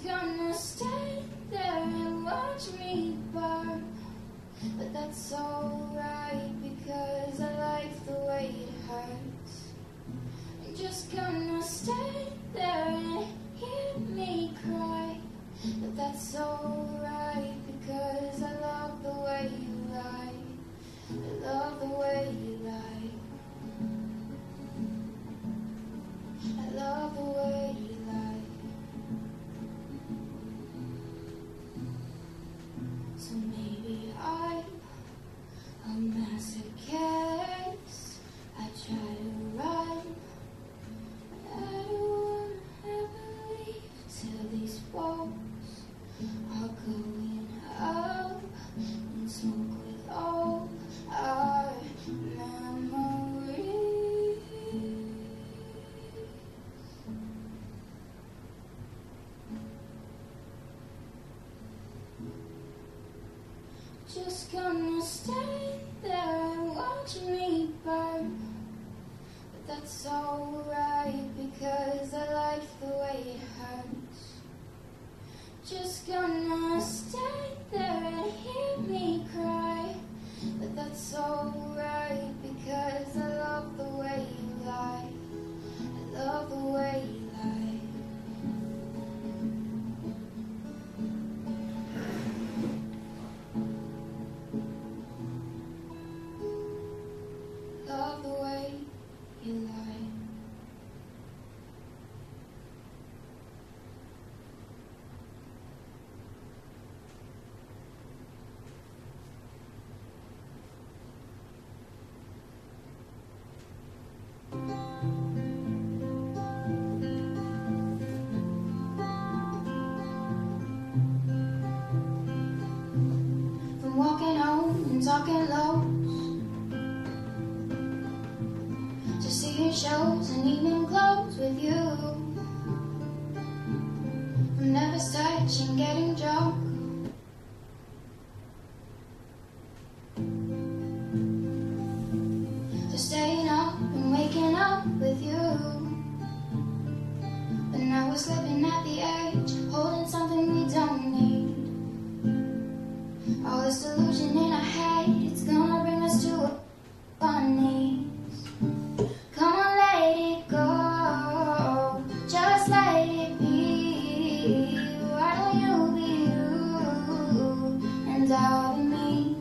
gonna stay there and watch me burn. But that's alright because I like the way it hurts. I'm just gonna stay there and hear me cry. But that's alright because I love the way you lie. I love the way you lie. I love the way you lie. So maybe I'm a masochist. I try to run, but I don't wanna leave till these walls are going up and smoke with all our memories. Just gonna stay there and watch me burn. But that's alright because I like the way it hurts. Just gonna stay there and hear me cry. But that's alright because I love the way you lie. I love the way you lie. Love the way you lie. From walking home and talking lows to seeing shows and evening clothes with you. From nervous touch and getting drunk to staying up and waking up with you. But now we're slipping at the edge, holding something we don't need. All this delusion in our head, it's gonna bring us to our knees. Come on, let it go, just let it be. Why don't you be you and I'll be me?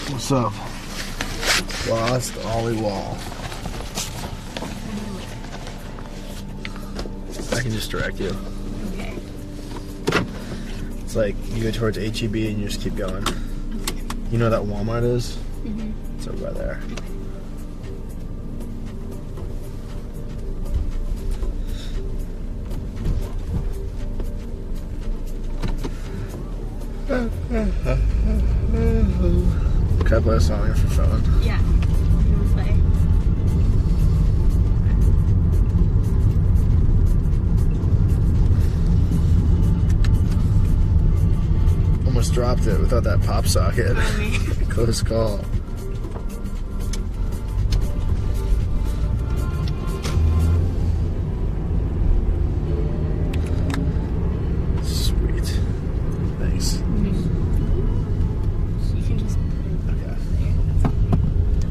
What's up? Lost Ollie Wall. I can just direct you. Okay. It's like you go towards HEB and you just keep going. You know what that Walmart is? Mm-hmm. It's over by there. Can I play a song on your phone? Yeah. You wanna play? Almost dropped it without that pop socket. I mean. Close call. Sweet. Thanks. You can just put it Okay. there.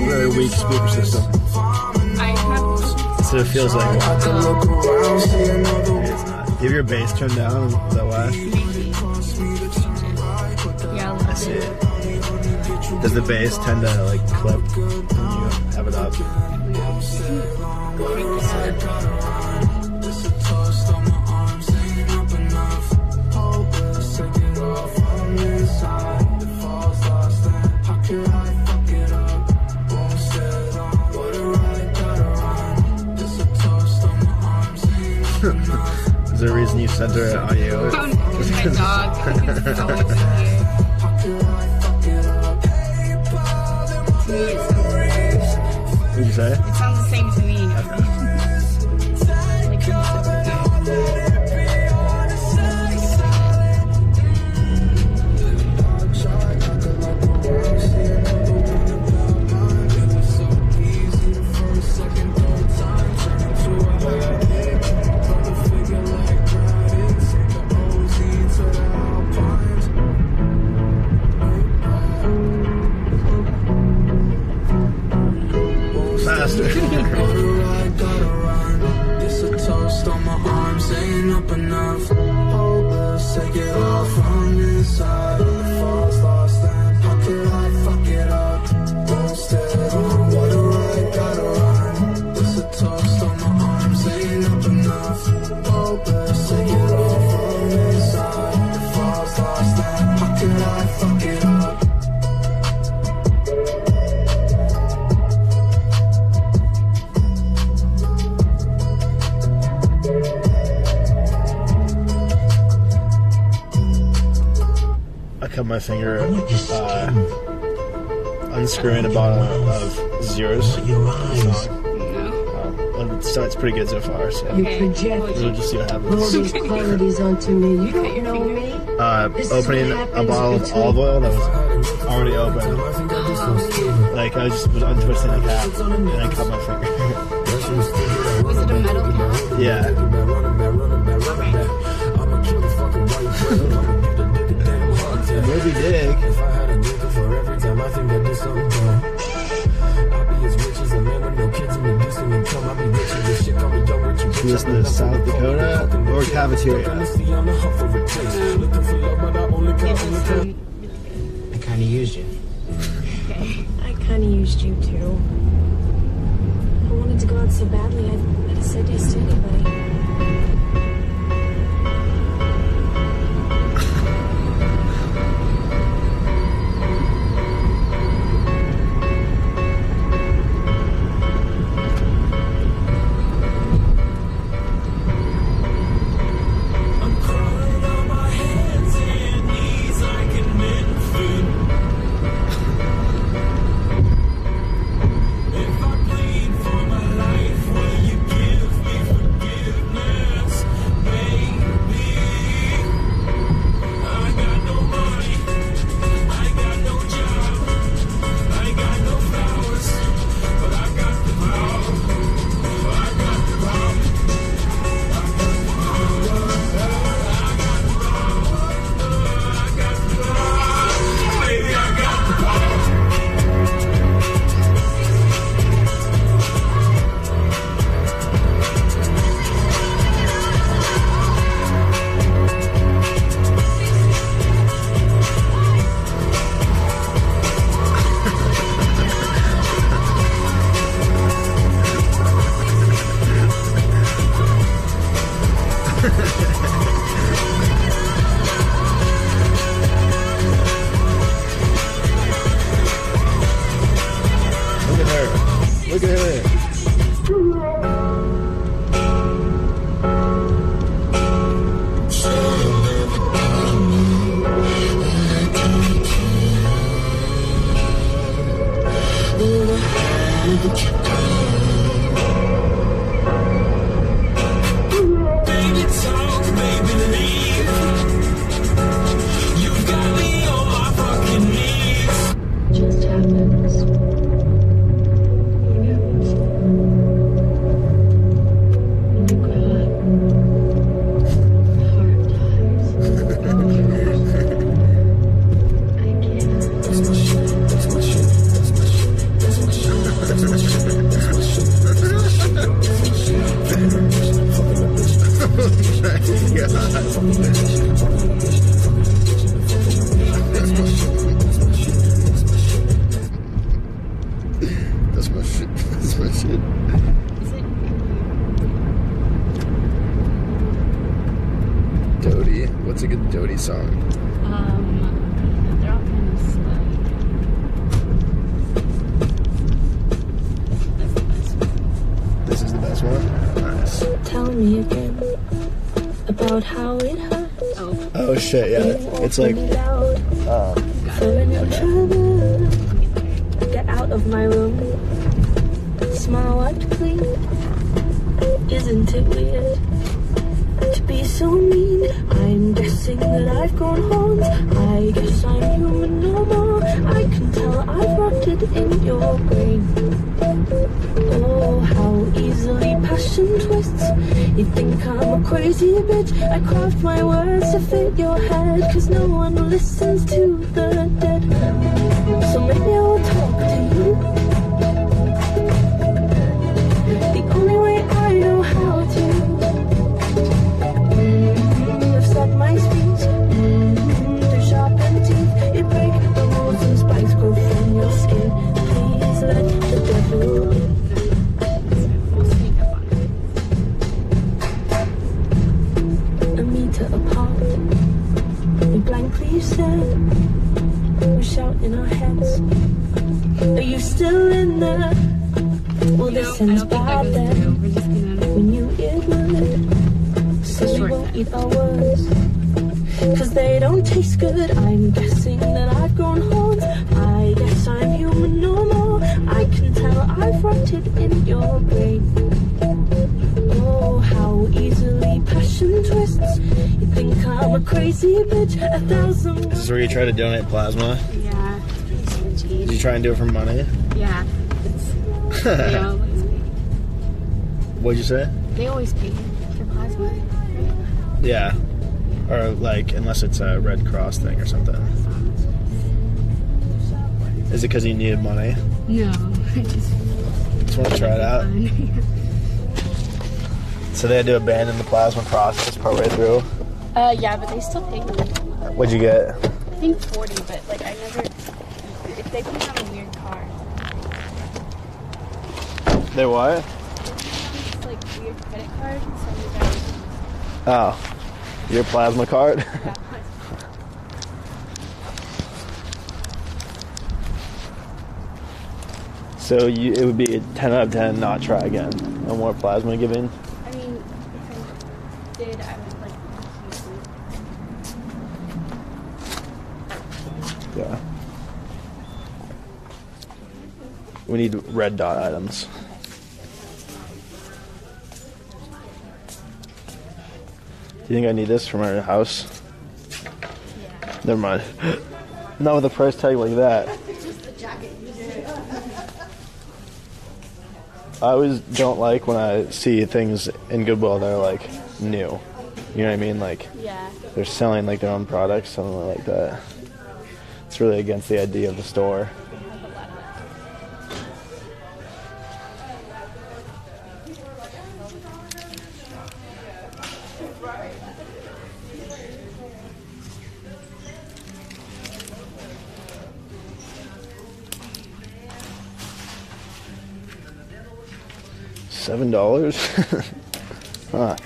Very weak speaker system. I have. So it feels like maybe it's not. Give your bass turned down. Is that why? Maybe. Yeah, I see it. Does the bass tend to like clip when you have it up? Is there a reason you center it on you? Oh, my dog. He's always here. To me, it sounds the same. What'd you say? It sounds the same to me. Like you said, Faster. Up enough, hopeless, take it all from inside. The falls lost, and how could I fuck it up? Won't stay on, what do I gotta run? This a toast on my arms, ain't up enough. Hopeless, take it all from inside. The falls lost, and how could I fuck it up? I cut my finger unscrewing a bottle of zeros. no. Well, it's pretty good so far, so You Okay. project we'll just see what all happens. these qualities onto me. You don't know me. This is Opening what a happens bottle of between- olive oil that was already open. Like I just was untwisting the cap and I cut my finger. Was it a metal cap? Yeah. Maybe dig. She was in South Dakota or cafeteria. It just sounded really good. I kind of used you. Okay. I kind of used you too. I wanted to go out so badly, I'd have said yes to anybody. look at her. Baby, talk, baby, leave. You got me on my fucking knees. Just happens. When you grow up, heart dies. I can't. That's my shit, that's my shit, that's my shit, that's my shit, that's my shit, that's my shit, that's my shit, that's my shit. Fucking a bitch, fucking a bitch, fucking a bitch, fucking a bitch, fucking a bitch, that's my shit, that's my shit, that's my shit. That's my shit. That's my shit. Is it? Dodie. What's a good Dodie song? They're all kind of slow. That's the best one. This is the best one? Nice. Tell me again about how it hurts. Oh, Oh shit, yeah. It's like, Feeling each other. Get out of my room. Smile wiped clean. Isn't it weird to be so mean? I'm guessing that I've grown horns. I guess I'm human no more. I can tell I've rotted in your brain. Oh, how easily passion twists. You think I'm a crazy bitch. I craft my words to fit your head, 'cause no one listens to the dead. So maybe I will talk to you the only way I know how to. I've set my speech through sharpened teeth. You break the rules and spikes grow from your skin. Please let the devil in. we'll sneak up on it. A meter apart, we blankly stare. We shout in our heads. Are you still in there? Well, this No, I ends don't think bad that goes then. through. We're just gonna. When you admit, so we Short won't then. eat our words, 'cause they don't taste good. I'm guessing that I've grown horns. I guess I'm human no more. I can tell I've rotted in your brain. Oh, how easily passion twists. You think I'm a crazy bitch. 1,000. this is where you try to donate plasma. Yeah. It's Did you cheap. try and do it for money? Yeah. They always pay. What'd you say? They always pay for plasma. Right? Yeah. Or like, unless it's a Red Cross thing or something. Is it because you needed money? No, I just Want to try it out? fun. So they had to abandon the plasma process partway through. Yeah, but they still pay me. What'd you get? I think 40, but like I never. If they put me on a weird card, They what? it's like weird credit card, so you guys. Oh, your plasma card? Yeah. So it would be a 10 out of 10 not try again. No more plasma giving. I mean, if I did, I would like use it. Yeah. We need red dot items. Do you think I need this for my house? Yeah. Never mind. Not with a price tag like that. I always don't like when I see things in Goodwill that are like new. You know what I mean? Like Yeah. they're selling like their own products, something like that. It's really against the idea of the store. $7? Huh.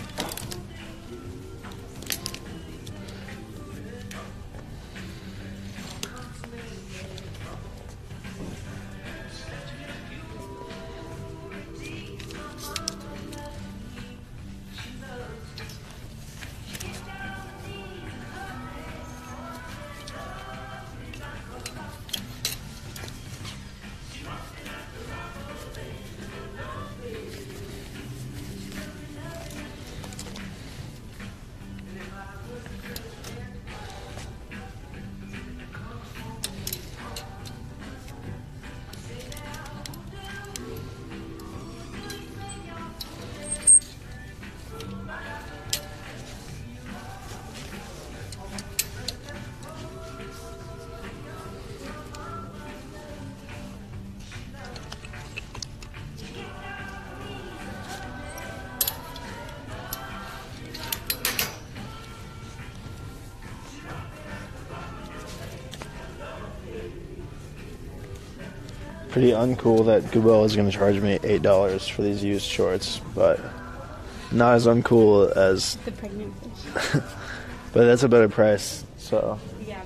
Pretty uncool that Goodwill is going to charge me $8 for these used shorts, but not as uncool as The pregnant fish. but that's a better price, so Yeah.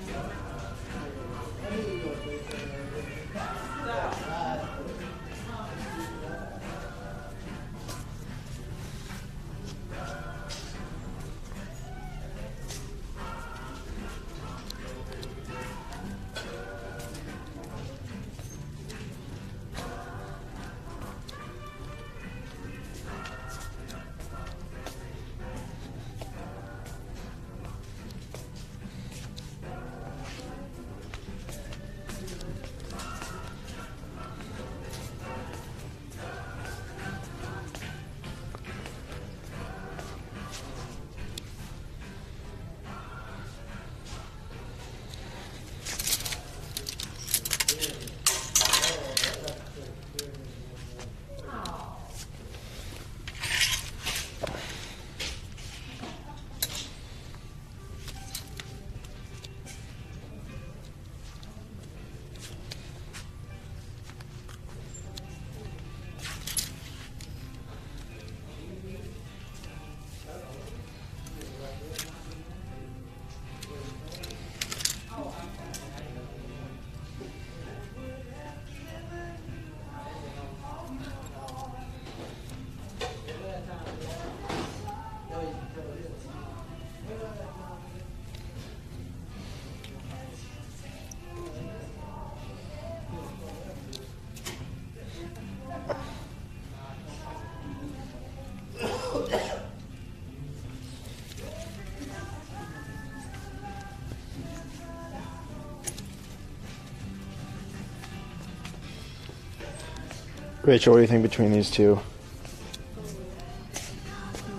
Rachel, what do you think between these two?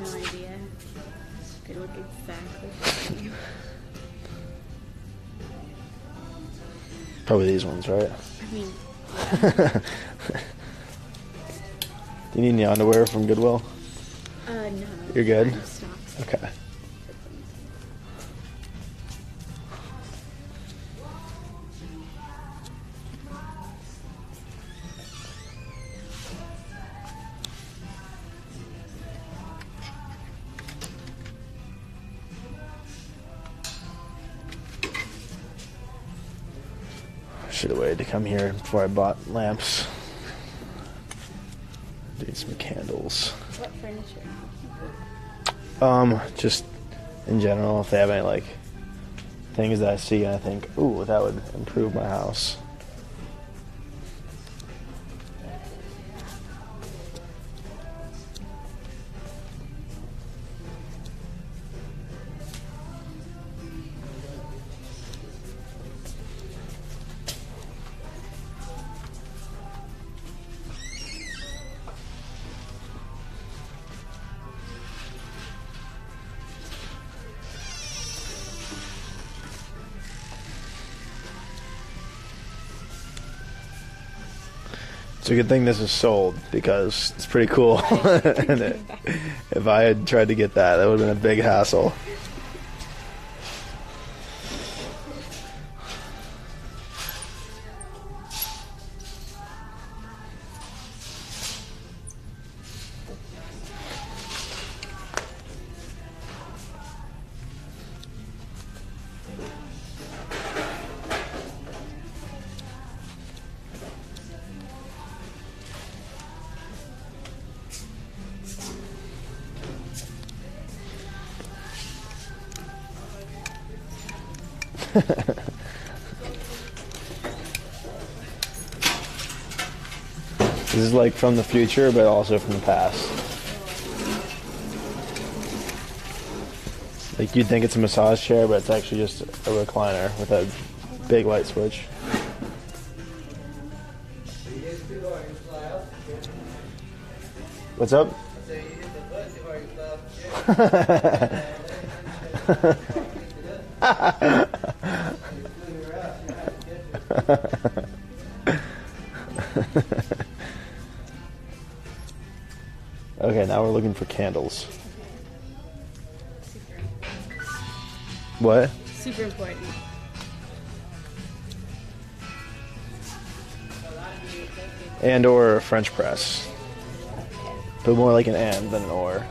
No idea. They look exactly the same. Probably these ones, right? I mean, Do you need any underwear from Goodwill? no. You're good? I'm stopped. Okay. Should have waited to come here before I bought lamps. Need some candles. What furniture? Just in general, if they have any like things that I see and I think, ooh, that would improve my house. It's a good thing this is sold because it's pretty cool. And if I had tried to get that, that would have been a big hassle. This is like from the future, but also from the past. Like you'd think it's a massage chair, but it's actually just a recliner with a big light switch. What's up? Okay, now we're looking for candles. What? Super important. And or a French press. But more like an and than an or.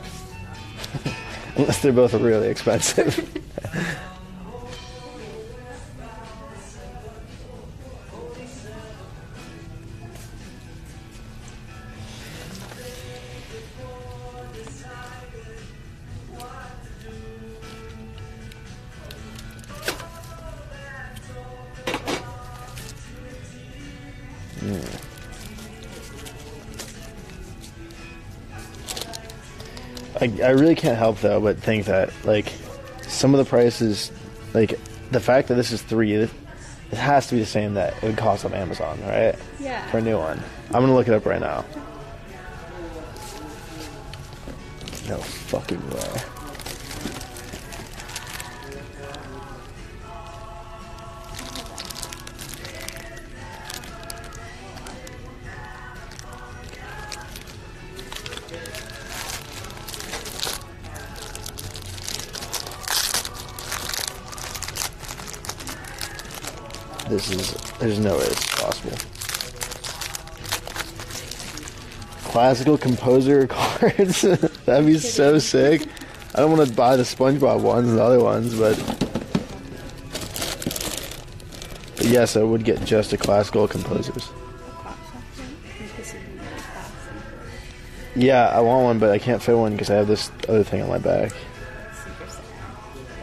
Unless they're both really expensive. I really can't help though but think that like some of the prices, like the fact that this is 3, it has to be the same that it would cost on Amazon, right? Yeah. For a new one. I'm gonna look it up right now. No fucking way. There's no way it's possible. Classical composer cards? That'd be so sick. I don't want to buy the SpongeBob ones and the other ones, but yes, I would get just a classical composers. Yeah, I want one, but I can't fit one because I have this other thing on my back.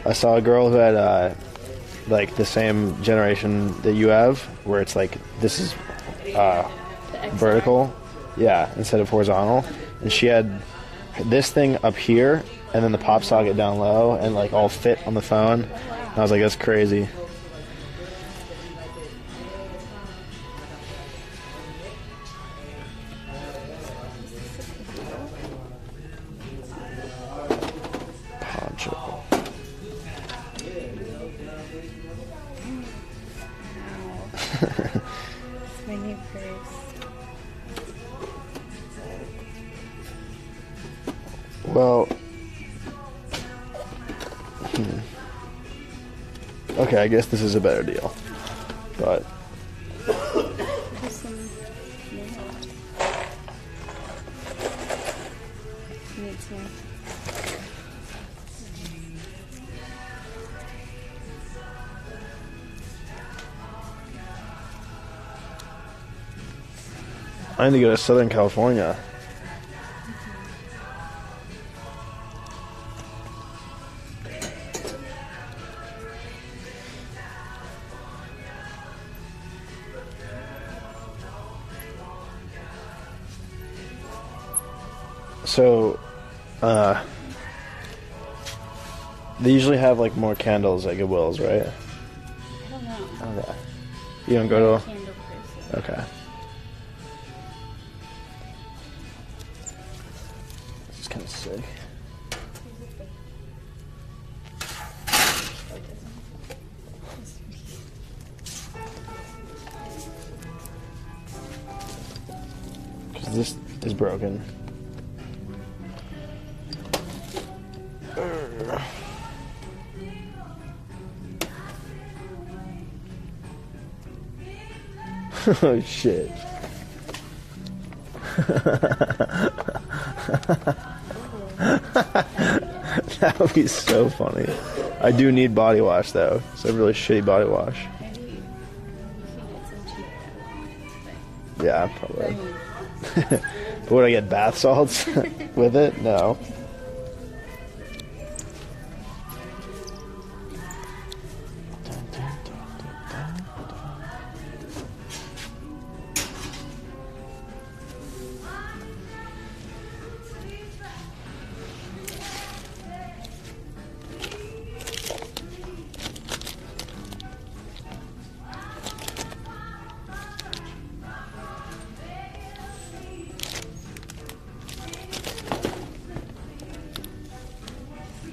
I saw a girl who had like the same generation that you have, where it's like this is vertical, yeah, instead of horizontal, and she had this thing up here and then the pop socket down low and like all fit on the phone. And I was like, that's crazy. Poncho. My new purse. Well, okay, I guess this is a better deal, but There's some nails. Need some. I need to go to Southern California. So, they usually have like more candles at Goodwill's, right? I don't know. Okay. You don't go to? Candle person. Okay. This is kind of sick. Because this is broken. Oh shit. That would be so funny. I do need body wash though. It's a really shitty body wash. Maybe you can get some cheap. Yeah, probably. But would I get bath salts with it? No.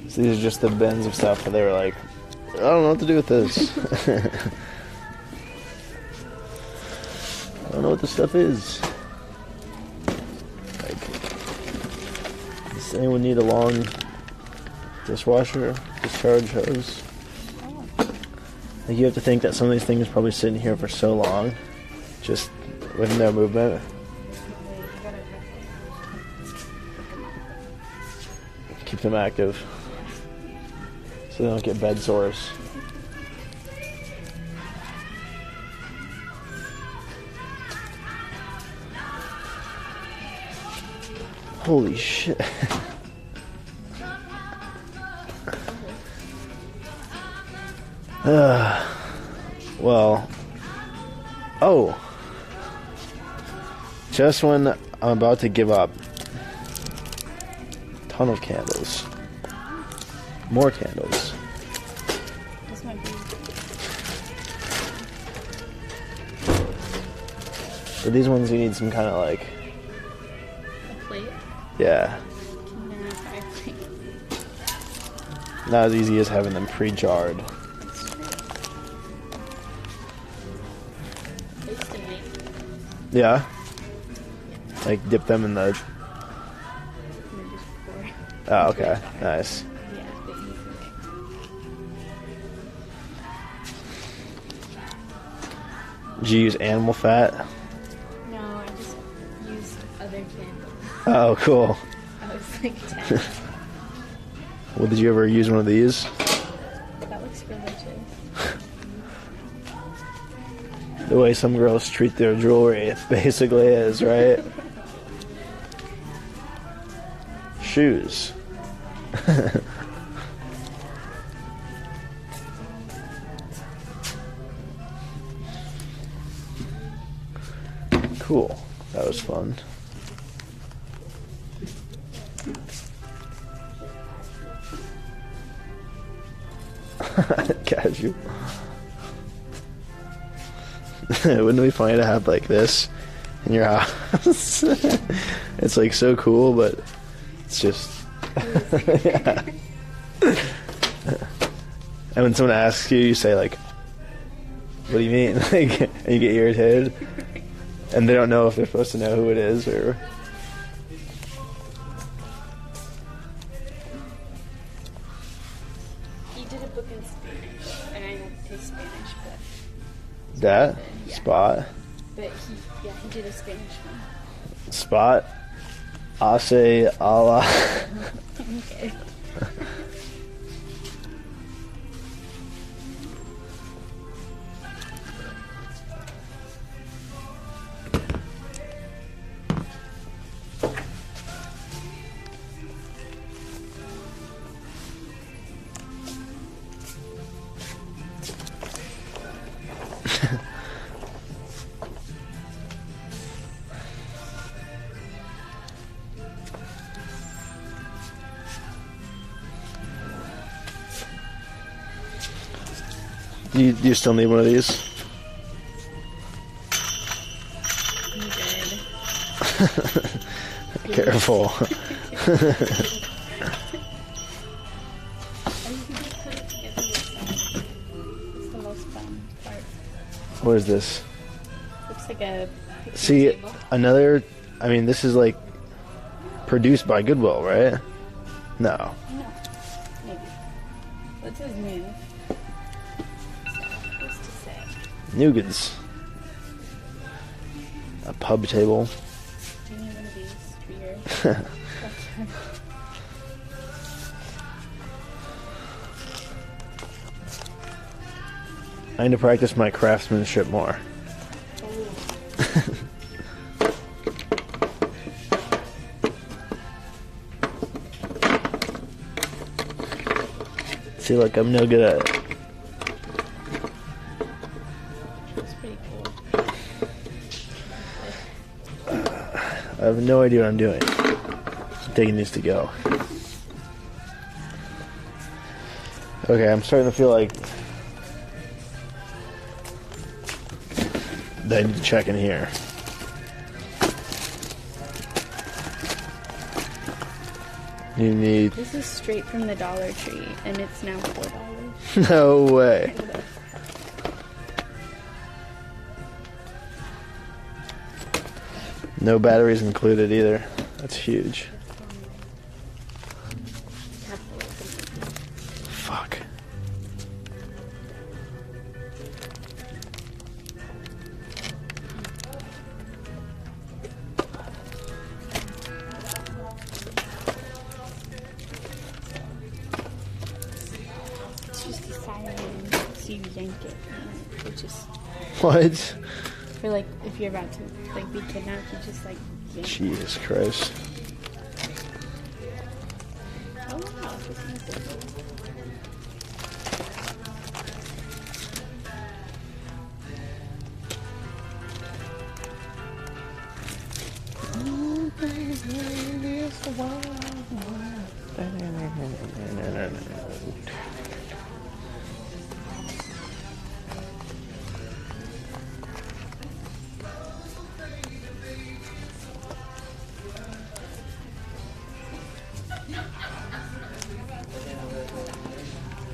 So these are just the bins of stuff that they were like, I don't know what to do with this. I don't know what this stuff is. Like, does anyone need a long dishwasher, discharge hose? Like, you have to think that some of these things probably sitting here for so long, just with no movement. them active so they don't get bed sores. Holy shit. Well, oh, just when I'm about to give up, ton of candles, more candles. This might be. But these ones you need some kind of like, A plate? yeah, Can you try a plate? not as easy as having them pre-jarred. That's true. I used to make. Yeah, like dip them in the. And then just pour. Oh, okay, nice. Yeah, the easy way. Did you use animal fat? No, I just used other candles. Oh, cool. I was like 10. Well, did you ever use one of these? That looks religious. The way some girls treat their jewelry, it basically is, right? Shoes. Cool. That was fun. Casual. Wouldn't it be funny to have like this in your house? It's like so cool, but it's just. Yeah. And when someone asks you, you say like, "What do you mean?" Like, and you get irritated, and they don't know if they're supposed to know who it is or. He did a book in Spanish, and I don't take Spanish, but That Yeah. spot. he did a Spanish one. Spot. Ase ala. Okay. Do you still need one of these? You did. Careful. Or you can just put it together yourself. It's the most fun part. What is this? Looks like a picnic See, table. another. I mean, this is like produced by Goodwill, right? No. No. Maybe. What's his name? What's to say? Nugans. A pub table. Do you need one of these for your I need to practice my craftsmanship more. See, look, I'm no good at it. That's pretty cool. I have no idea what I'm doing. I'm taking these to go. Okay, I'm starting to feel like that I need to check in here. You need... This is straight from the Dollar Tree, and it's now $4. No way. No batteries included either. That's huge. Fuck. yank it. It just What? for like if you're about to like be kidnapped, you just like yank. Jesus Christ. Oh wow, this is good.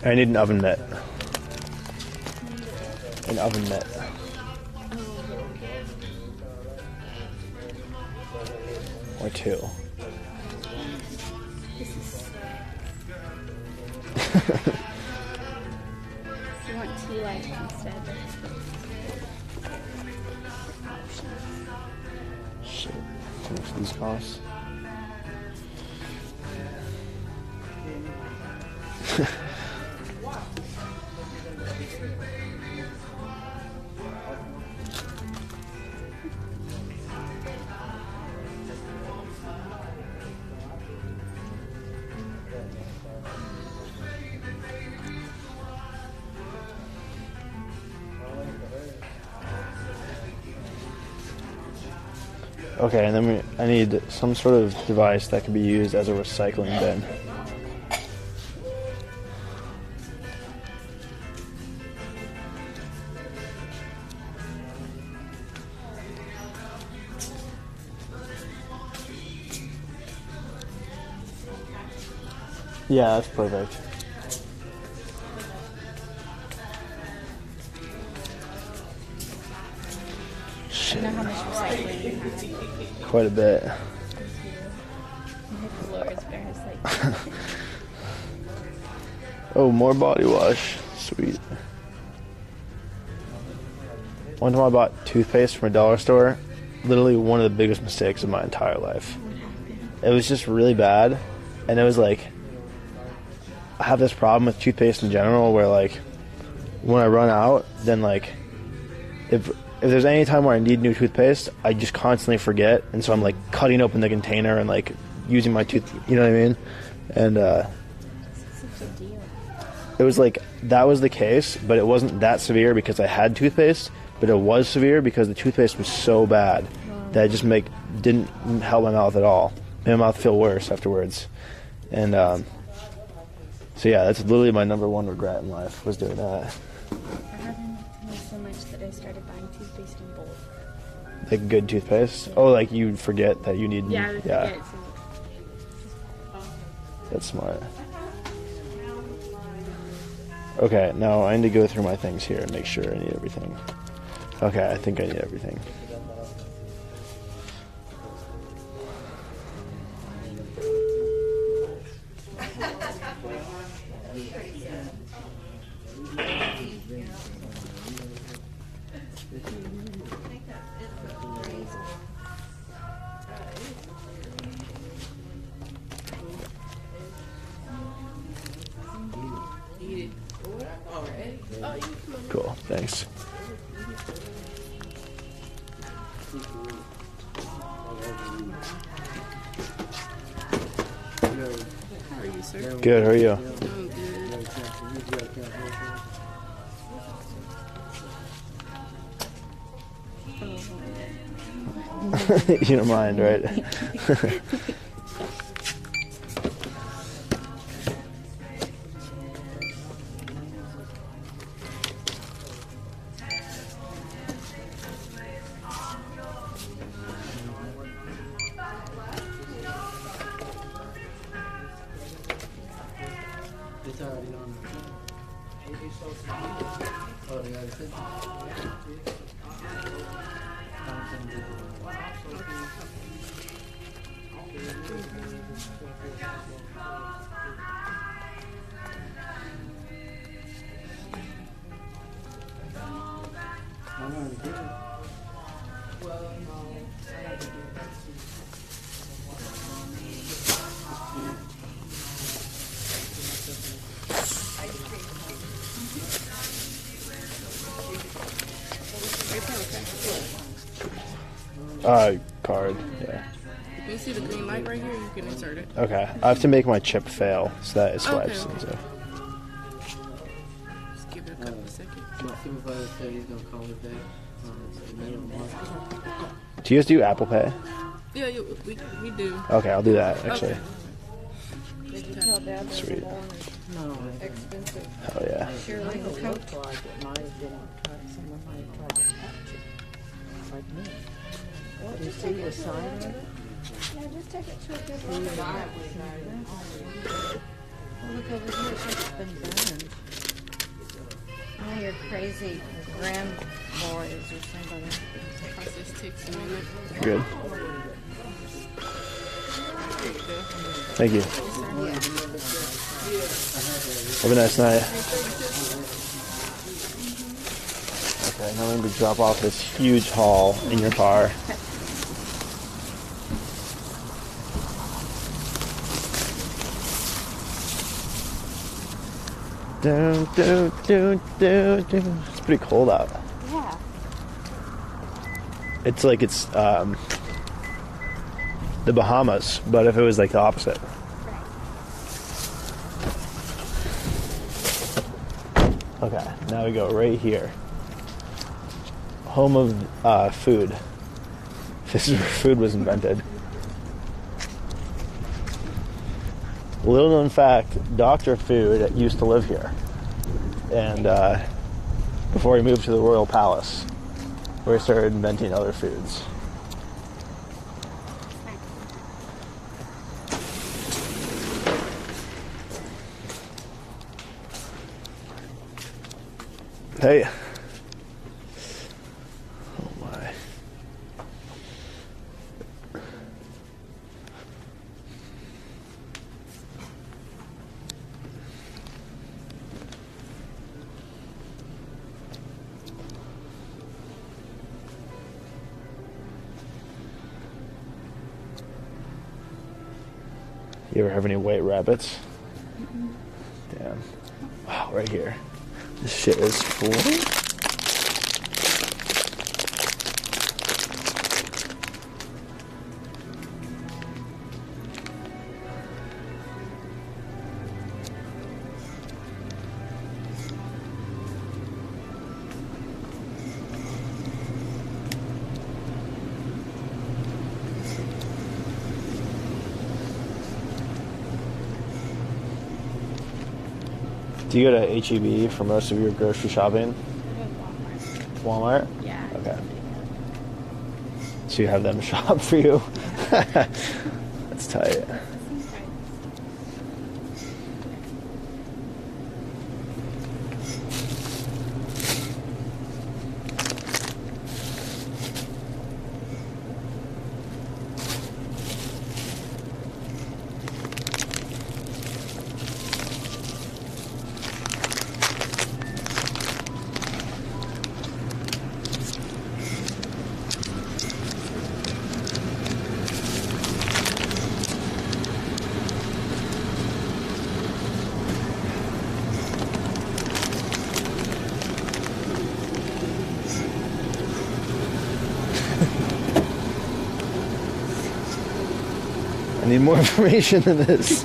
I need an oven mitt. An oven mitt. Or two. You want tea light instead. Shit. How much do these cost? Okay, and then I need some sort of device that can be used as a recycling bin. Yeah, that's perfect. You know how much recycling you have. Quite a bit. My floor is bare. It's like Oh, more body wash. Sweet. One time I bought toothpaste from a dollar store. Literally one of the biggest mistakes of my entire life. It was just really bad. And it was like, I have this problem with toothpaste in general where like, when I run out, then like, if there's any time where I need new toothpaste, I just constantly forget. And so I'm like cutting open the container and like using my tooth, you know what I mean? And, such a deal. it was like, that was the case, but it wasn't that severe because I had toothpaste, but it was severe because the toothpaste was so bad that it just didn't help my mouth at all. Made my mouth feel worse afterwards. And, so yeah, that's literally my number one regret in life, was doing that. I haven't used so much that I started buying toothpaste in bulk. Like good toothpaste? Oh, like you forget that you need... Yeah, I would forget. So That's smart. Okay, now I need to go through my things here and make sure I need everything. Okay, I think I need everything. Cool, thanks. how are you, sir? Good, how are you? Oh, good. You don't mind, right? Card. Yeah. You see the green light right here? You can insert it. Okay. I have to make my chip fail so that it swipes. Okay. Into. Just give it a couple of seconds. My supervisor said he's gonna call me back. Do you guys do Apple Pay? Yeah, we do. Okay, I'll do that actually. Okay. Sweet. No, Expensive. Hell yeah. Sure, like a coat. looked like it might have been someone might have tried to catch it, like me. You see the sign of it? Yeah, just take it to a good Oh, Look over here, it's been burned. Oh, you're crazy. Grandboys or somebody. Process takes a minute. Good. There you go. Thank you. Have a nice night. Okay, now I'm going to drop off this huge haul in your car. Dun, dun, dun, dun, dun. It's pretty cold out. Yeah. It's like it's the Bahamas, but if it was like the opposite. Okay, now we go right here. Home of food. This is where food was invented. Little known fact, Dr. Food used to live here. And before he moved to the Royal Palace, where he started inventing other foods. Hey. Oh my. You ever have any white rabbits? Damn. Wow, right here. This shit is full. Do you go to H-E-B for most of your grocery shopping? Walmart? Yeah. Okay. So you have them shop for you? That's tight. I need more information than this.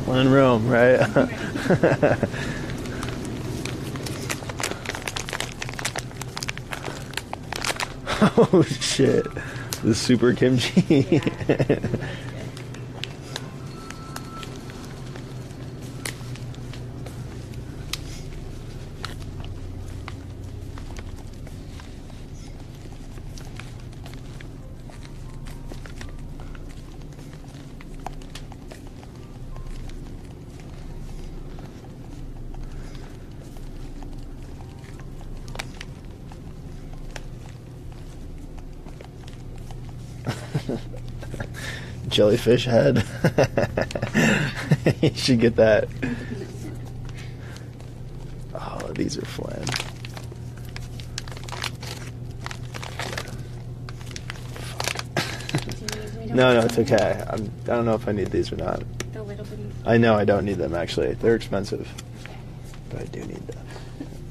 One room, right? Oh shit. The super kimchi. jellyfish head. You should get that. Oh, these are fun. No, it's okay. I don't know if I need these or not. The little bitty. I know I don't need them, actually. They're expensive. But I do need them.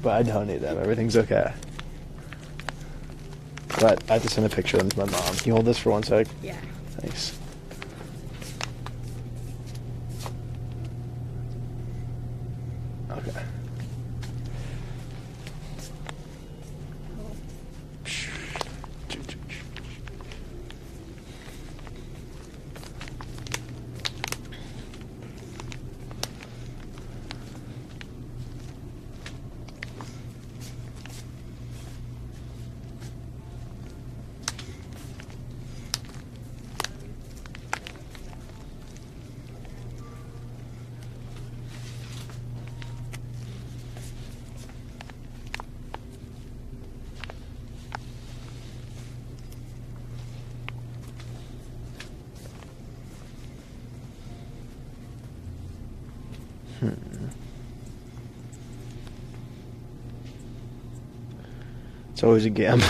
But I don't need them. Everything's okay. But I have to send a picture of them to my mom. Can you hold this for 1 sec? Yeah. Thanks. Okay. It's always a gamble.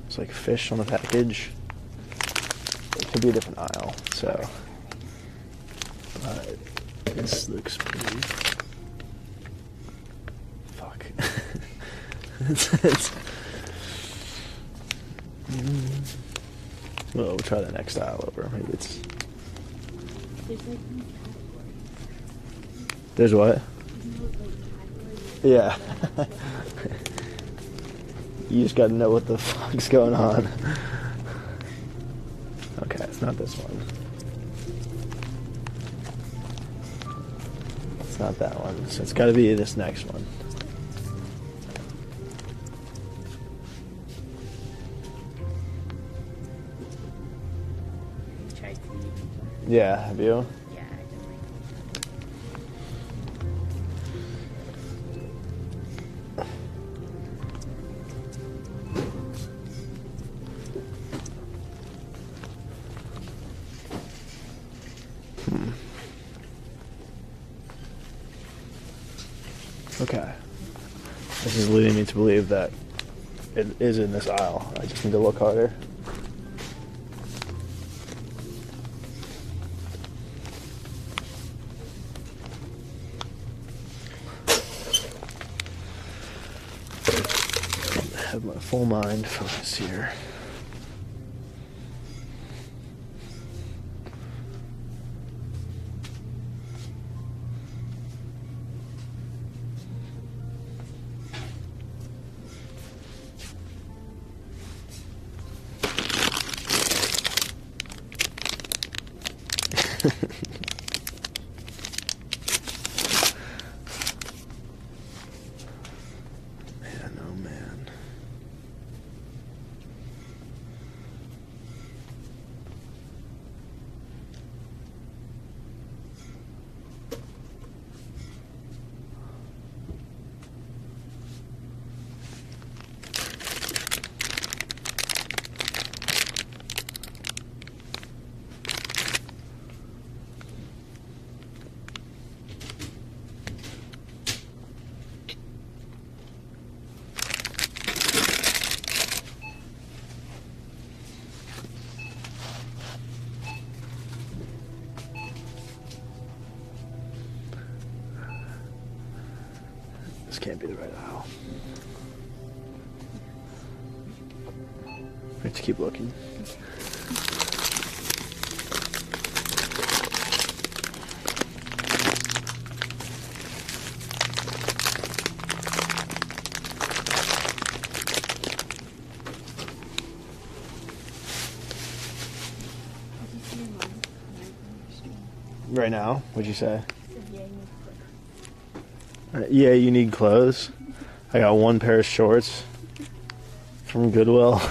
It's like fish on the package. It could be a different aisle, so. This looks pretty. Fuck. Well, we'll try the next aisle over. Maybe it's. There's what? Yeah. You just gotta know what the fuck's going on. Okay, it's not this one. It's not that one. So it's gotta be this next one. Yeah, have you? Yeah, I Okay. This is leading me to believe that it is in this aisle. I just need to look harder. Have my full mind focus here. Man, oh man. This can't be the right aisle. We have to keep looking. Right now, what'd you say? Yeah, you need clothes. I got one pair of shorts from Goodwill.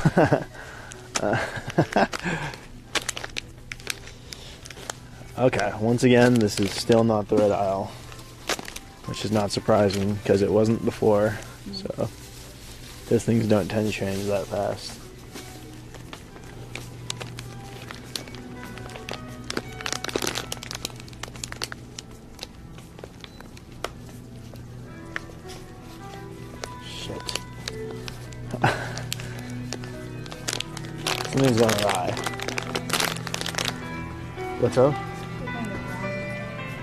Okay, once again, this is still not the red aisle, which is not surprising because it wasn't before. So those things don't tend to change that fast. Shit. Something's going awry. What's up?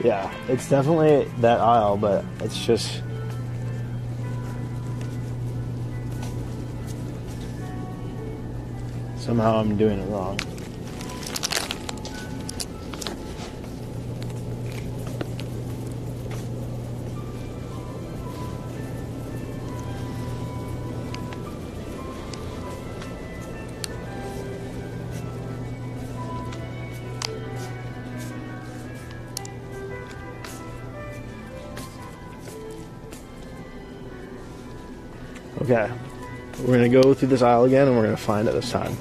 Yeah, it's definitely that aisle, but it's just... somehow I'm doing it wrong. Okay, we're gonna go through this aisle again and we're gonna find it this time.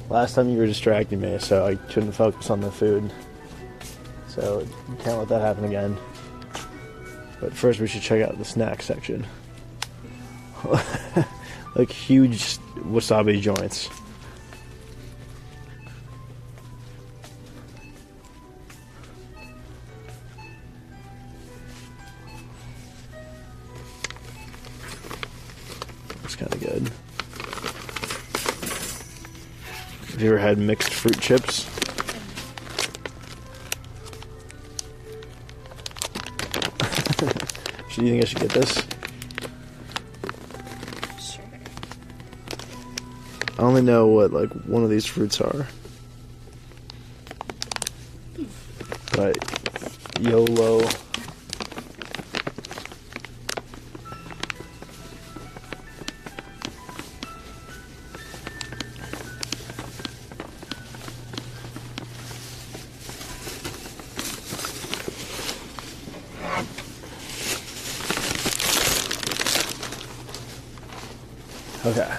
Last time you were distracting me, so I couldn't focus on the food. So you can't let that happen again. But first we should check out the snack section. Like huge wasabi joints. That's kind of good. Have you ever had mixed fruit chips? Do you think I should get this? Sure. I only know what like one of these fruits are. But YOLO. Okay.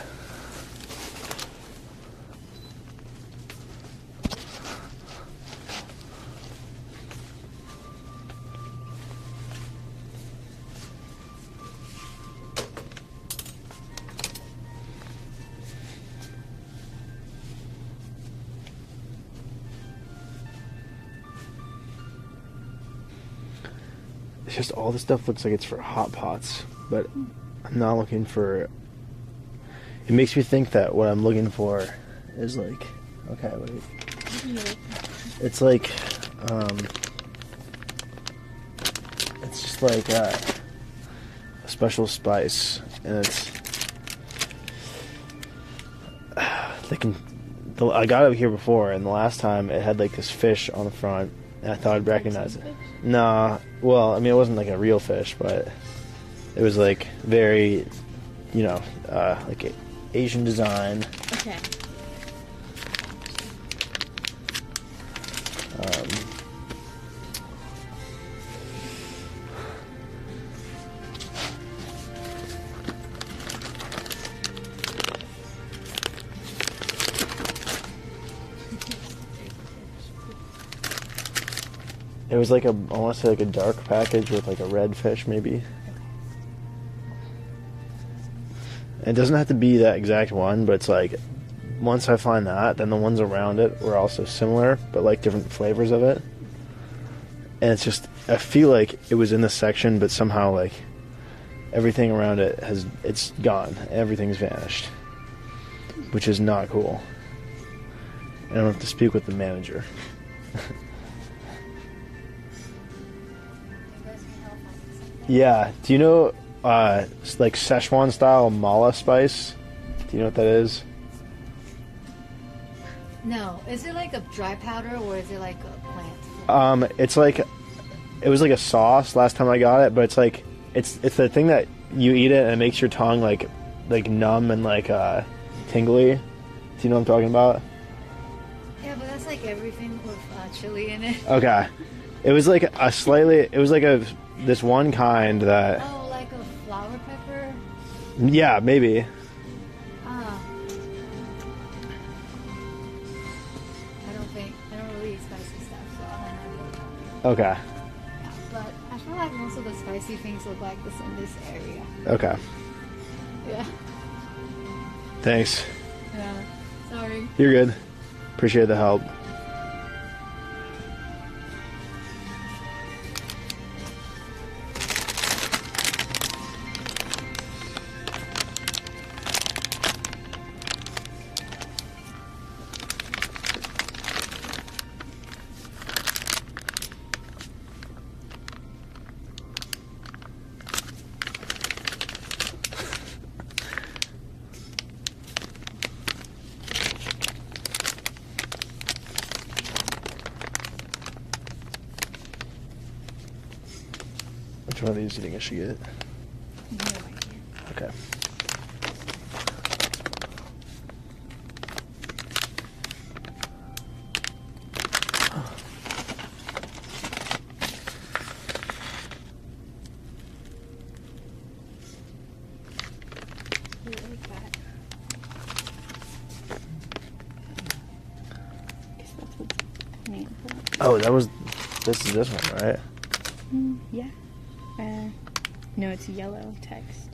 It's just all this stuff looks like it's for hot pots, but I'm not looking for... It makes me think that what I'm looking for is like... Okay, wait. It's like... it's just like a special spice, and it's... I got it here before, and the last time it had like this fish on the front, and I thought I'd recognize it. Nah, well, I mean, it wasn't like a real fish, but it was like very, you know, like Asian design. Okay. It was like I want to say like a dark package with like a red fish maybe. It doesn't have to be that exact one, but it's like once I find that, then the ones around it were also similar, but like different flavors of it. And it's just, I feel like it was in this section, but somehow like everything around it it's gone. Everything's vanished, which is not cool. I don't have to speak with the manager. Yeah, do you know like Szechuan style mala spice? Do you know what that is? No. Is it like a dry powder or is it like a plant? It's like, it was like a sauce last time I got it, but it's like it's the thing that you eat it and it makes your tongue like numb and like tingly. Do you know what I'm talking about? Yeah, but that's like everything with chili in it. Okay. It was like this one kind that... Oh, like a flower pepper? Yeah, maybe. Ah. Okay. Yeah, but I feel like most of the spicy things look like this in this area. Okay. Yeah. Thanks. Yeah. Sorry. You're good. Appreciate the help. Which one of these do you think I should get? No idea. Okay. You like that? Guess that's what's coming in front. Oh, this is this one, right? Yeah. No, it's yellow text.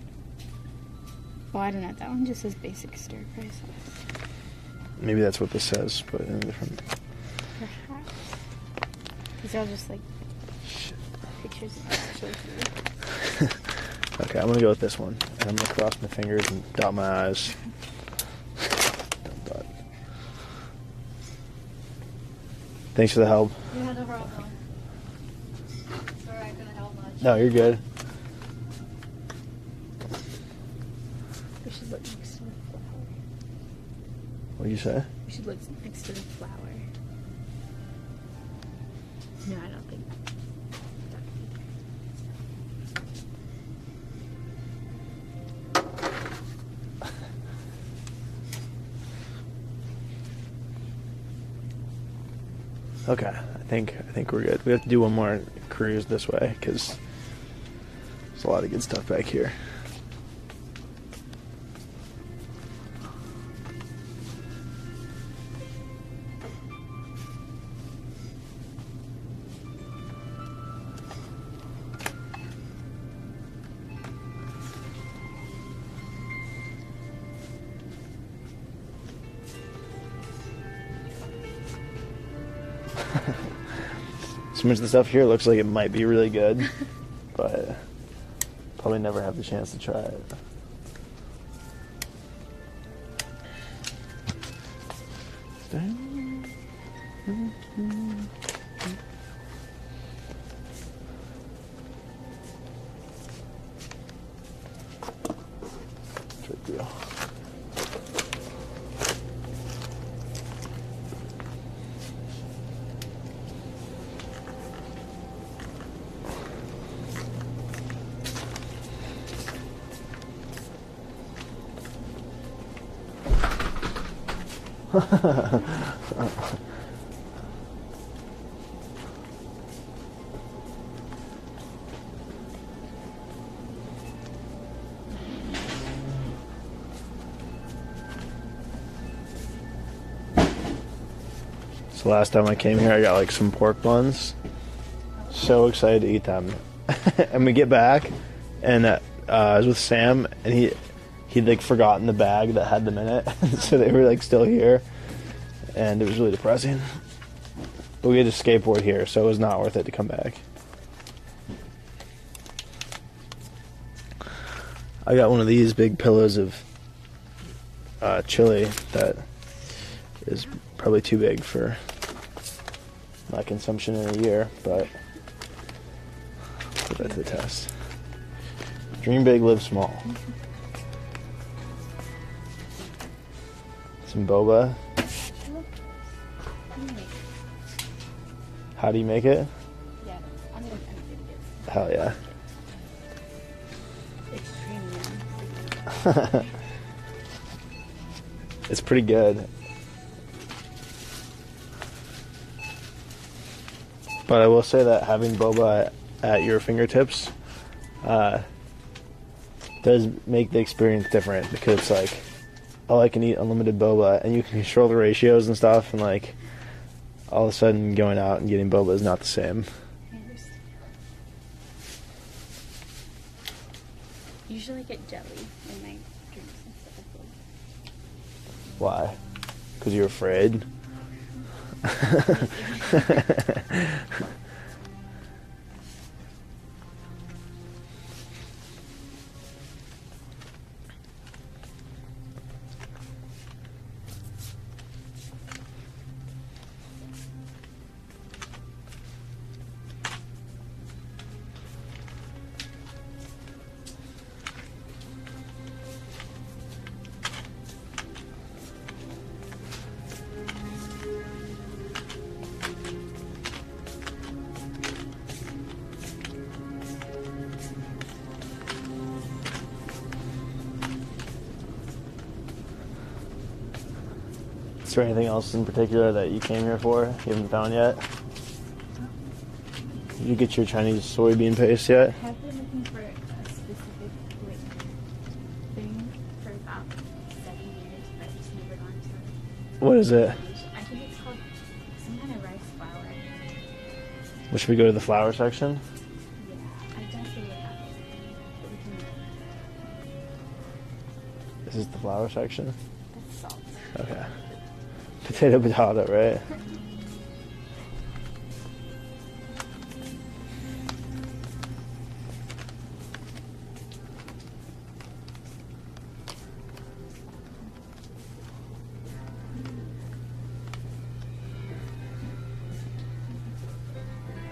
Oh, I don't know. That one just says basic stir fry sauce. Maybe that's what this says, but in a different. Perhaps. These are all just like pictures of actual food. Okay, I'm gonna go with this one. And I'm gonna cross my fingers and dot my I's. Dot. Thanks for the help. Yeah, no problem. Sorry I couldn't help much. No, you're good. We should look next to the flower. What do you say? We should look next to the flower. No, I don't think. Okay, I think we're good. We have to do one more cruise this way because there's a lot of good stuff back here. So much of the stuff here looks like it might be really good, but probably never have the chance to try it. Good deal. So last time I came here, I got like some pork buns. So excited to eat them. And we get back, and I was with Sam, and he'd like forgotten the bag that had them in it. So they were like still here, and it was really depressing. But we had to skateboard here, so it was not worth it to come back. I got one of these big pillows of chili that is probably too big for my consumption in a year, but put that to the test. Dream big, live small. Some boba. How do you make it? Yeah, I'm gonna it. Hell yeah. Extremely. It's pretty good. But I will say that having boba at your fingertips does make the experience different, because it's like, oh, I can eat unlimited boba, and you can control the ratios and stuff, and like all of a sudden going out and getting boba is not the same. usually get jelly in my drinks instead of food. Why? Because you're afraid? Is there anything else in particular that you came here for? You haven't found yet? Did you get your Chinese soybean paste yet? I have been looking for a specific thing for about 7 years, but I just never gone to it. What is it? I think it's called some kind of rice flour. Well, should we go to the flour section? Yeah, I don't think we have it. But we can This is the flour section? That's salt. Okay. Potato, right?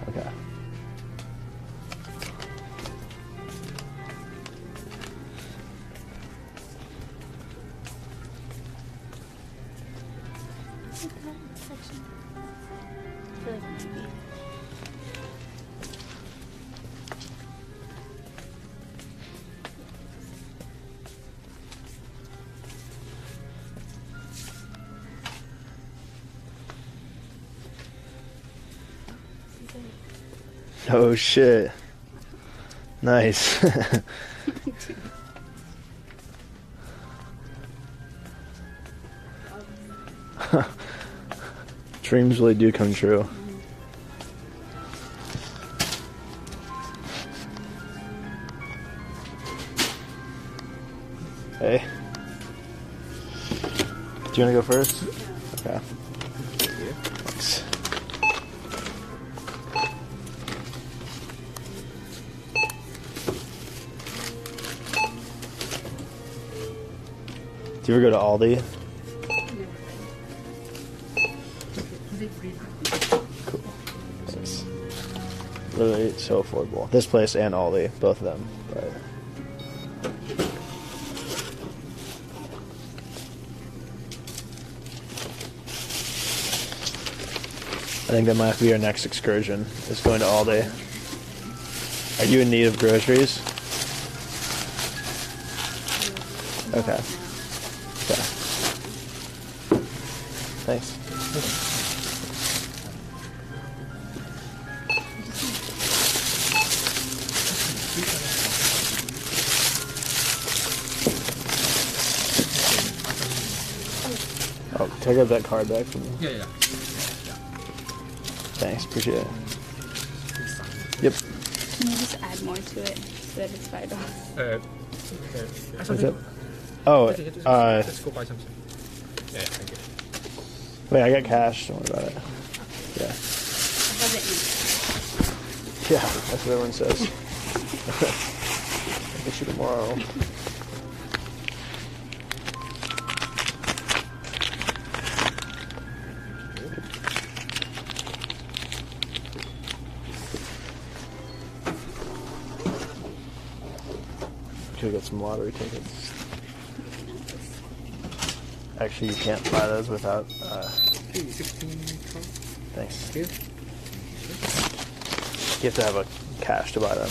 Okay. Section. I feel like maybe. Oh shit. Nice. Dreams really do come true. Hey. Do you want to go first? Okay. Thanks. Do you ever go to Aldi? Cool. Thanks. Literally so affordable. This place and Aldi, both of them. But I think that might be our next excursion, is going to Aldi. Are you in need of groceries? Okay. Okay. Thanks. Oh, take out that card back from me. Yeah. Thanks, appreciate it. Yep. Can you just add more to it so that it's $5? What's it? Oh, let's go buy something. Yeah, thank you. wait, I got cash, don't worry about it. Yeah. Yeah, that's what everyone says. I'll get you tomorrow. Could get some lottery tickets. Actually, you can't buy those without. 16 Thanks. here. You have to have a cash to buy them.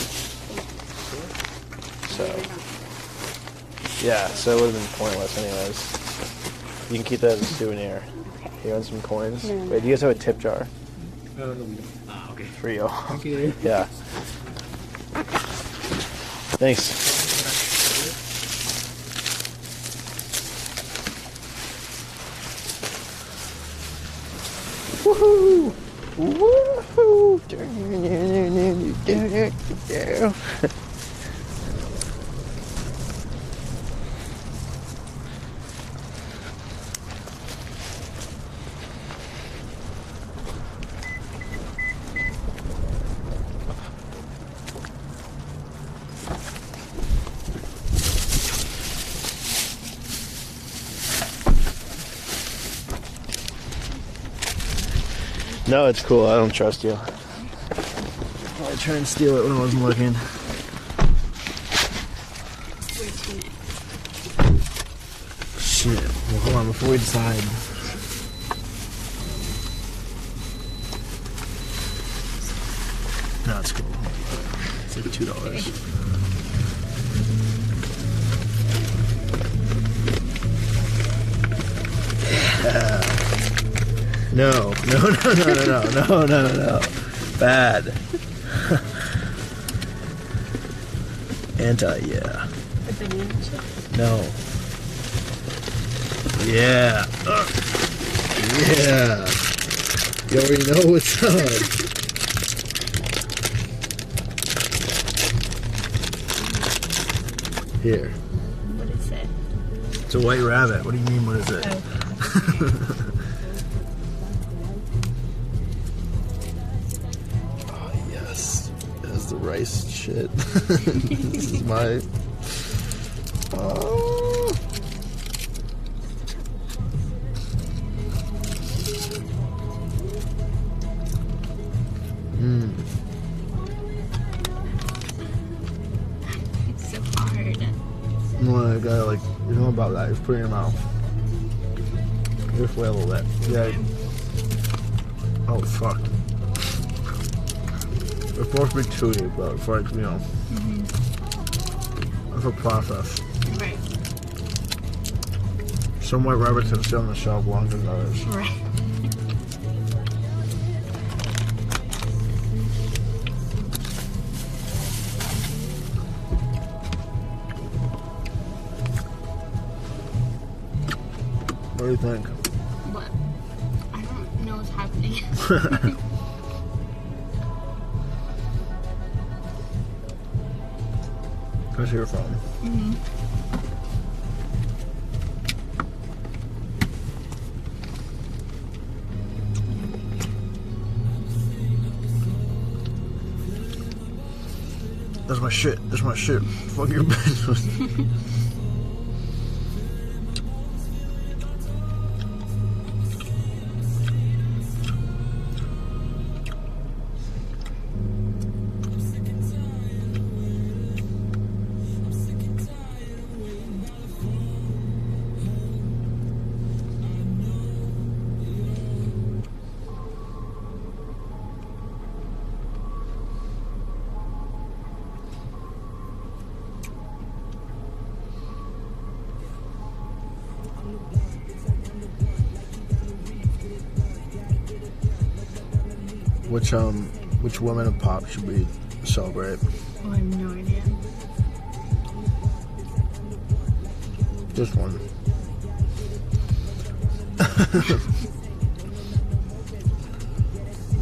So, yeah, so it would have been pointless anyways. You can keep that as a souvenir. You want some coins? No. Wait, do you guys have a tip jar? No, we don't. Ah, okay. For you. Thank you. Yeah. Thanks. Woohoo! Woohoo! No, it's cool. I don't trust you. I tried and steal it when I wasn't looking. Shit. Well, hold on before we decide. No, it's cool. It's like $2. Yeah. No. Bad. Yeah. The banana chip? No. Yeah. Yeah. You already know what's up. Here. What is it? It's a white rabbit. What do you mean, what is it? Oh. Oh, yes. That's the rice shit. This is my... Oh. It's so hard. No, I gotta like, you know about that. Just put it in your mouth. Just wait a little bit. Yeah. Oh, fuck. It's supposed to be chewy, but it's like, you know. It's a process. Right. Some white rabbits have sit on the shelf longer than others. Right. What do you think? What? I don't know what's happening. Where's your phone? That's my shit. That's my shit. Fuck your business. Which women of pop should we celebrate? Oh, I have no idea. Just one.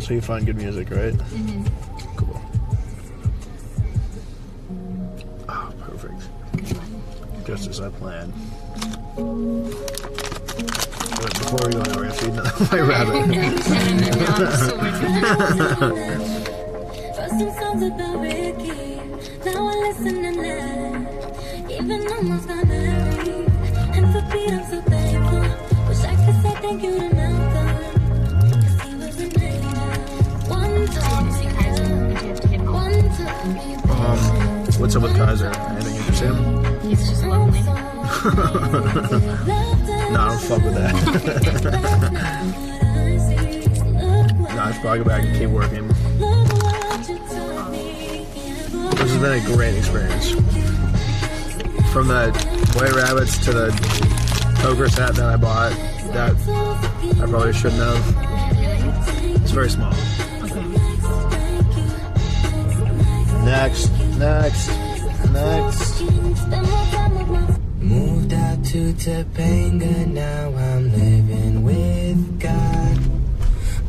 So you find good music, right? Cool. Ah, perfect. Just as I planned. But before we go anywhere, I have to eat another white rabbit. Some songs about Ricky. Now I listen and laugh. Even almost got married. And for Pete, I'm so thankful. Wish I could say thank you to Malcolm. Cause he was amazing. One time, What's up with Kaiser? Anything interesting? He's just lonely. No, I don't fuck with that. No, I should probably go back and keep working. This has been a great experience. From the white rabbits to the poker set that I bought, that I probably shouldn't have. It's very small. Next. Moved out to Topanga, now I'm living with God.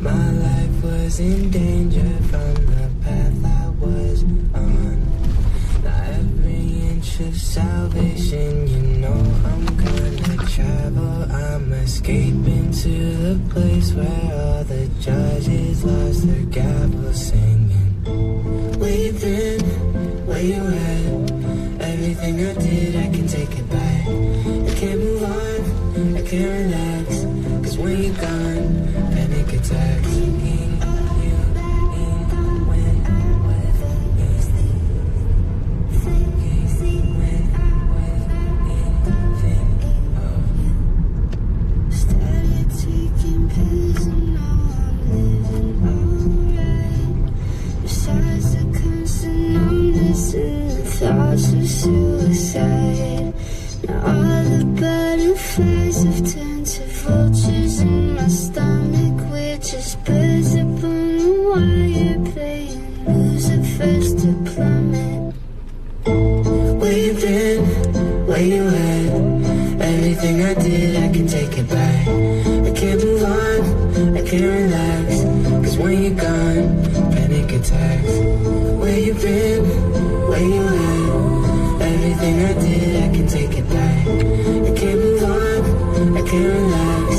My life was in danger from the path I was on. Now every inch of salvation, you know I'm gonna travel. I'm escaping to the place where all the judges lost their gavel singing. Where you been? Where you at? Everything I did, I can take it back. I can't move on, I can't relax. Cause when you're gone, panic attacks. butterflies have turned to vultures in my stomach. We're just birds upon a wire playing loser first to plummet. Where you been? Where you at? Everything I did, I can take it back. I can't move on, I can't relax. Cause when you're gone, panic attacks. Where you been? Where you at? Everything I did, I can take it back. I can't move on, I can't relax.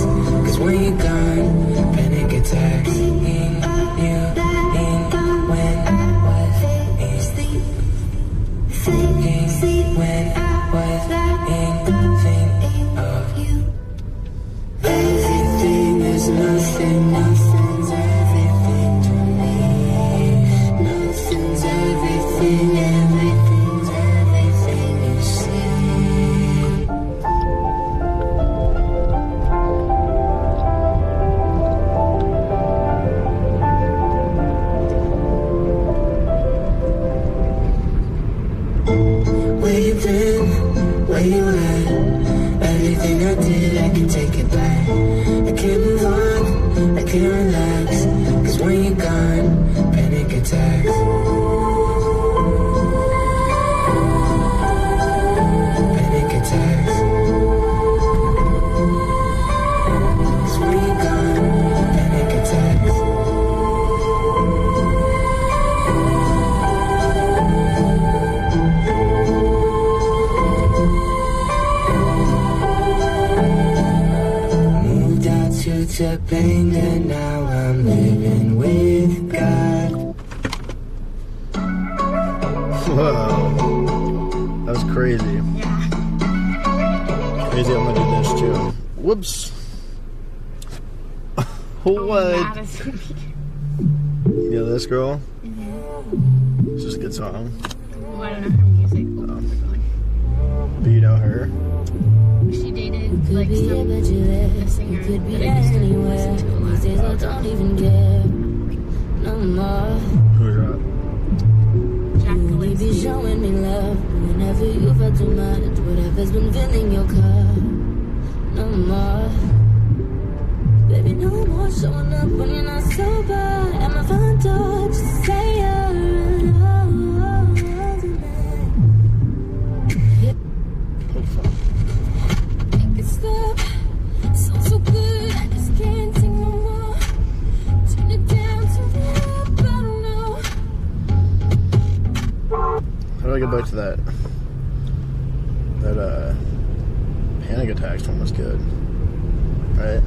Cause when you're gone, panic attacks. Everything is nothing, nothing's everything to me. Nothing's everything, everything's everything you see. Where you been? Where you at? Everything I did, I can take it back. I can't move on, I can't relax. Cause when you're gone, panic attacks. Panic attacks. Cause when you're gone, panic attacks. Topanga, now I'm living with God. Whoa. That was crazy. Yeah. Crazy, I'm gonna do this too. Whoops. What? You know this girl? Mm-hmm. It's just a good song. Well, I don't know her music. Do you know her? She dated like a singer that I used to listen to a lot. I don't even care no more. Who's that? Jack You be Gillespie. showing me love whenever you felt too much. Whatever's been filling your cup, no more. Baby, no more showing up when you're not sober. At my front door, just say you're alone tonight. Make it stop. So good, I just can't take no more. Turn it down to the up, I don't know. How do I get back to that? That panic attacks one was good, right?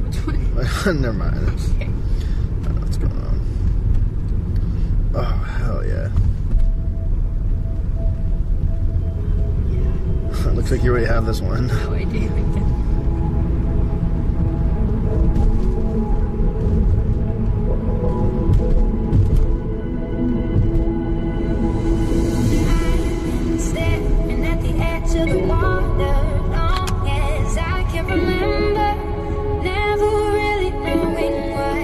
Which one? Never mind. I don't know what's going on. Oh hell yeah! Looks like you already have this one. No idea. Staring at the edge of the water, long as I can remember, never really knowing why.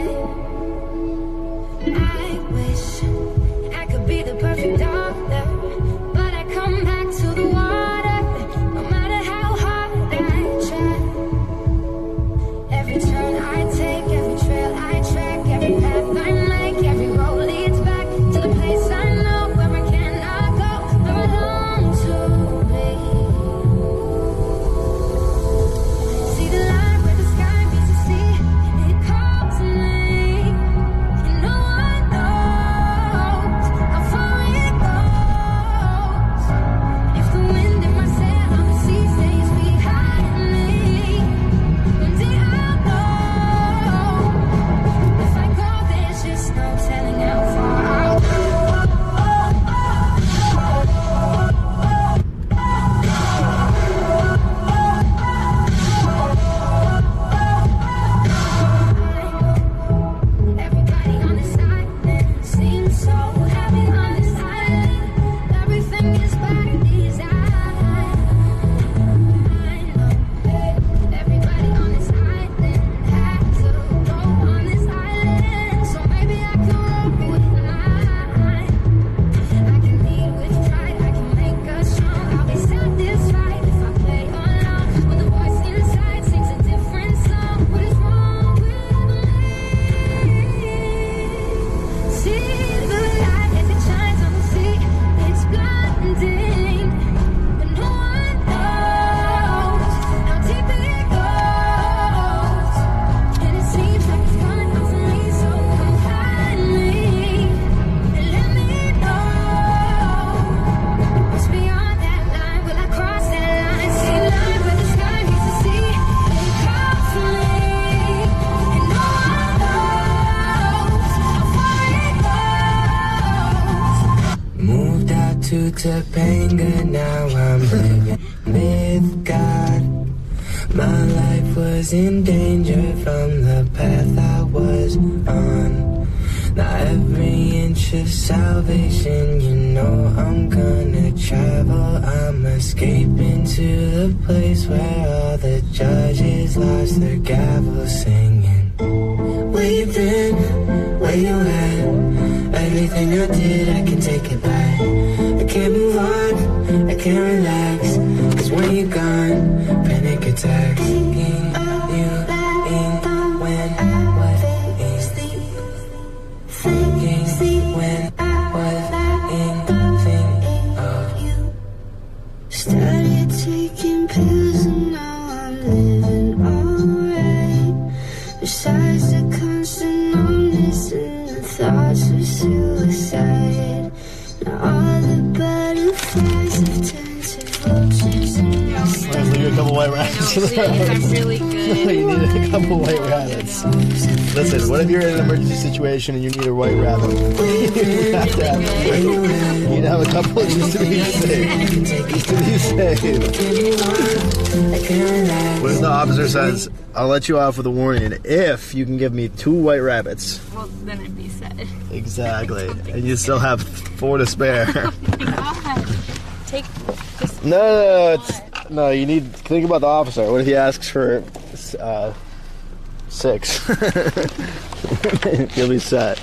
I wish I could be the perfect doctor, but I come back to the water, no matter how hard I try. Topanga, now I'm living with God. My life was in danger from the path I was on. Now every inch of salvation, you know I'm gonna travel. I'm escaping to the place where all the judges lost their gavel, singing, where you been, where you at? Everything I did, I can take it back. I can't move on, I can't relax, cause when you're gone, panic attacks. Thinking of you, when, what is thinking when I was thinking of you. Started taking pills and now I'm living alright. Besides the constant numbness and the thoughts of suicide. Now all the butterflies have turned to vultures and Let's leave a couple white rabbits. No, please, I'm really good. You need a couple white rabbits. Listen, what if you're in an emergency situation and you need a white rabbit? You have to have three. You need to have a couple just to be safe. Just to be safe. What if the officer says, I'll let you off with a warning if you can give me 2 white rabbits? Well, then it'd be said. Exactly. And you still have 4 to spare. Oh my God. Take just No, you need to think about the officer. What if he asks for 6? You'll be set.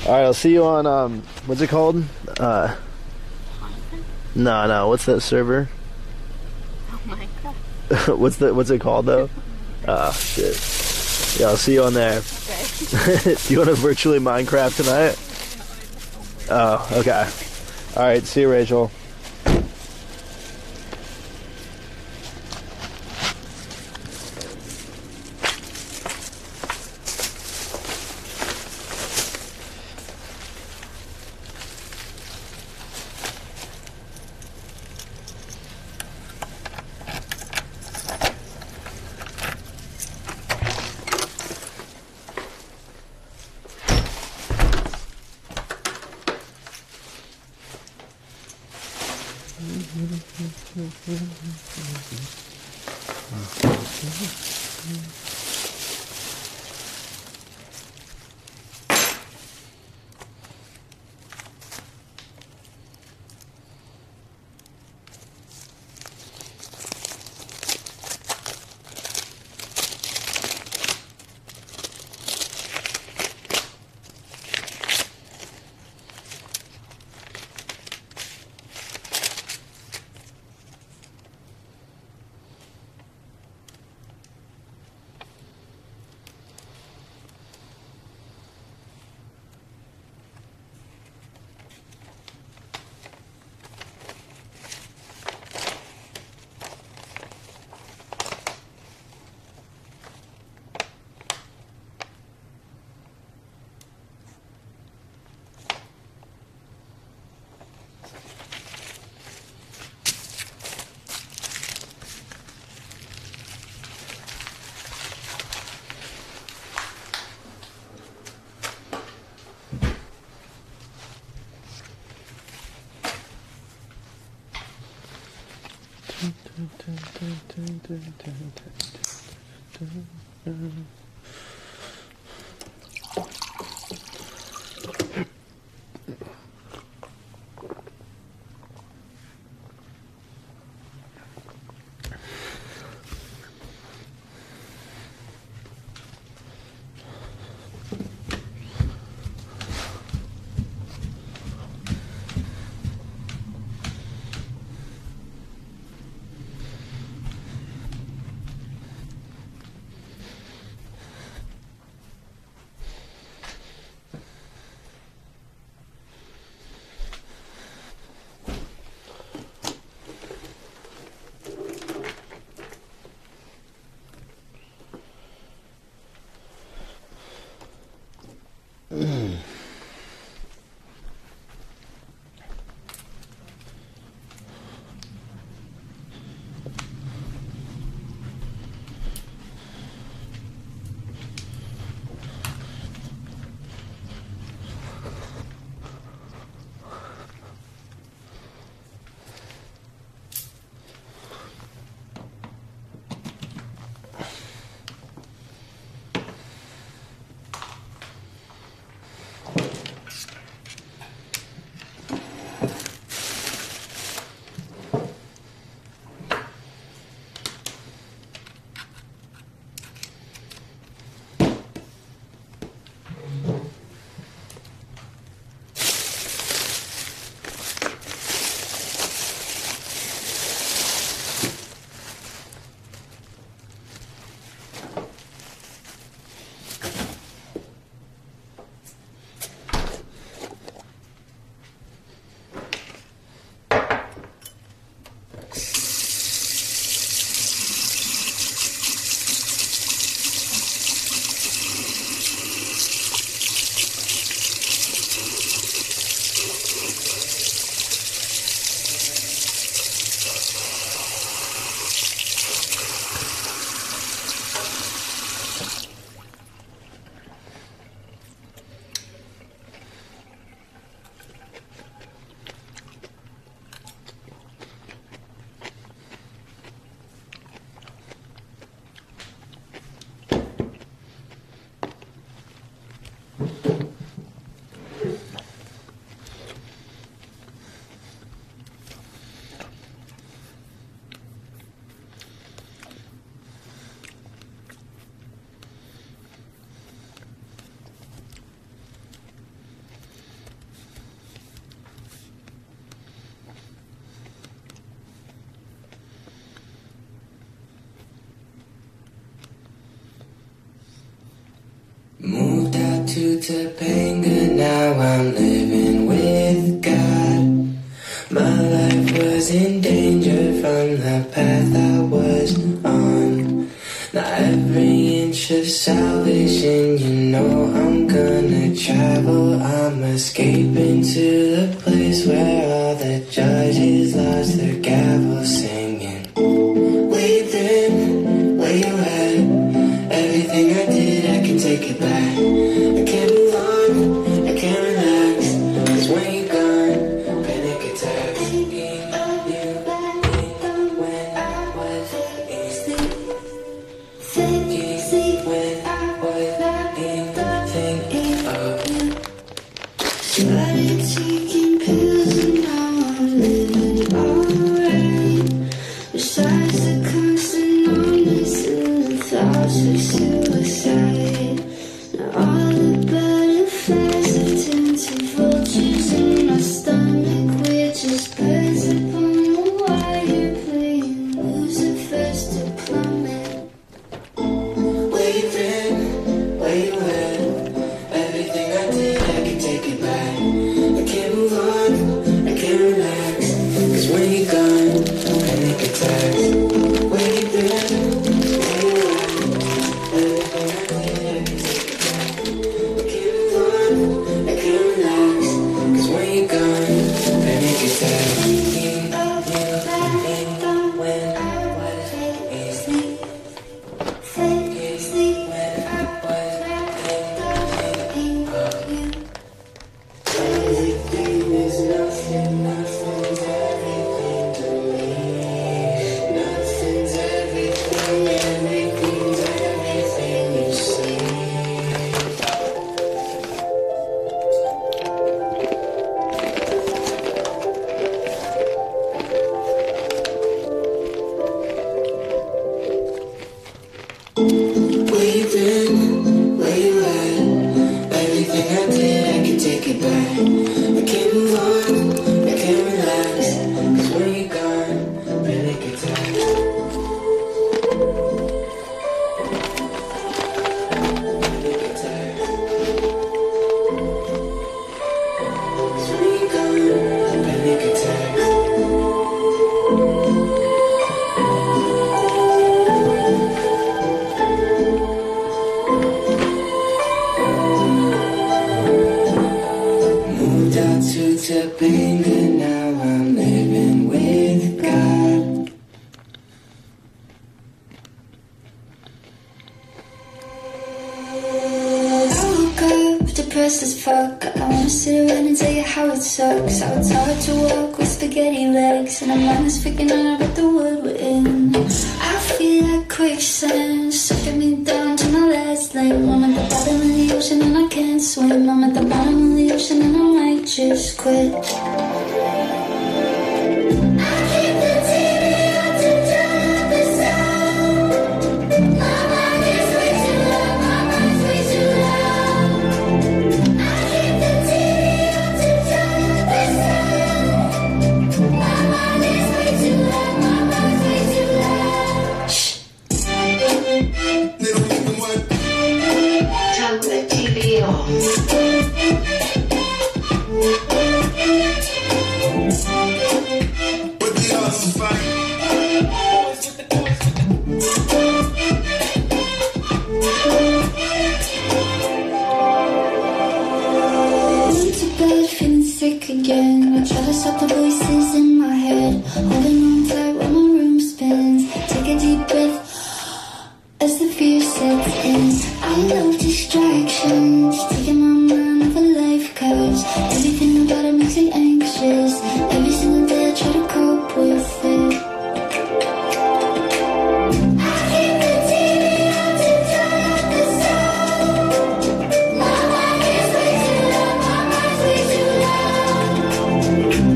Alright, I'll see you on, what's it called? No, what's that server? oh my God. what's it called though? Oh, shit. Yeah, I'll see you on there. Okay. Do you want to virtually Minecraft tonight? Oh, okay. Alright, see you, Rachel. that was on. Now every inch of salvation, you know I'm gonna travel. I'm escaping to the place where all the judges lost their gavel, singing. Where you been? Where you at? Everything I did, I can take it back. I can't move on, I can't relax, 'cause when you're gone, panic attacks. Thinking of you, when I was in sleep. Thinking when I was thinking of you. Started taking pills and now I'm living alright. Besides the constant numbness and the thoughts of suicide. Now all the butterflies have turned to vultures in my stomach. We're just birds upon the wire playing Lucifer's to plummet. Where you been? Where you at? Everything I did, I can take it back. I can't move on, I can't relax, 'cause when you're gone, panic attacks. Where you been? Where you at? Everything I did, I can take it back. I can't move on, I can't relax, 'cause when you're gone, panic attacks. Thinking of you, when I was in sleep. Thinking when I was thinking of you. Everything is nothing, nothing's everything to me. Nothing's everything, everything's everything you see. Where you been? Where you at? Everything I did, I can take it back. I can't move on, I can't relax, 'cause when you're gone, panic attacks. Panic attacks. 'Cause when you're gone, panic attacks. Moved out to Topanga, now I'm living with God. I woke up depressed as fuck. I wanna sit around and tell you how it sucks. How it's hard to walk with spaghetti legs, and I'm honest freaking out about the wood we're in. I feel like quicksand, sucking me down to my last limb. I'm at the bottom of the ocean and I can't swim. I'm at the bottom of the ocean and I might just quit. I keep the TV on to turn up the sound. My mind is way too loud, my mind's way too loud. I keep the TV on to turn up the sound. My mind is way too loud, my mind's way too loud. Shh. Turn the TV on. But the odds fight. Went to bed feeling sick again. I try to stop the voices in my head, holding on tight while my room spins. Take a deep breath as the fear sets in. I love distractions, taking my mind off of life, 'cause everything about it makes me anxious. Every single day I try to cope with it. I keep the TV on to turn up the sound. My mind is way too loud, my mind's way too loud.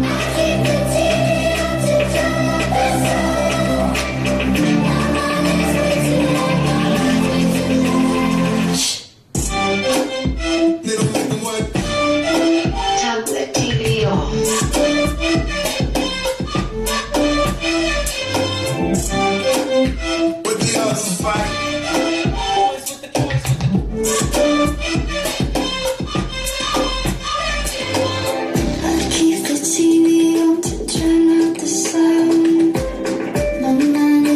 I keep the TV on to turn up the sound. My mind is way too loud, my mind's way too loud. Shh. Turn the TV on. But the odds fight. I keep the TV on to turn up the sound. My mind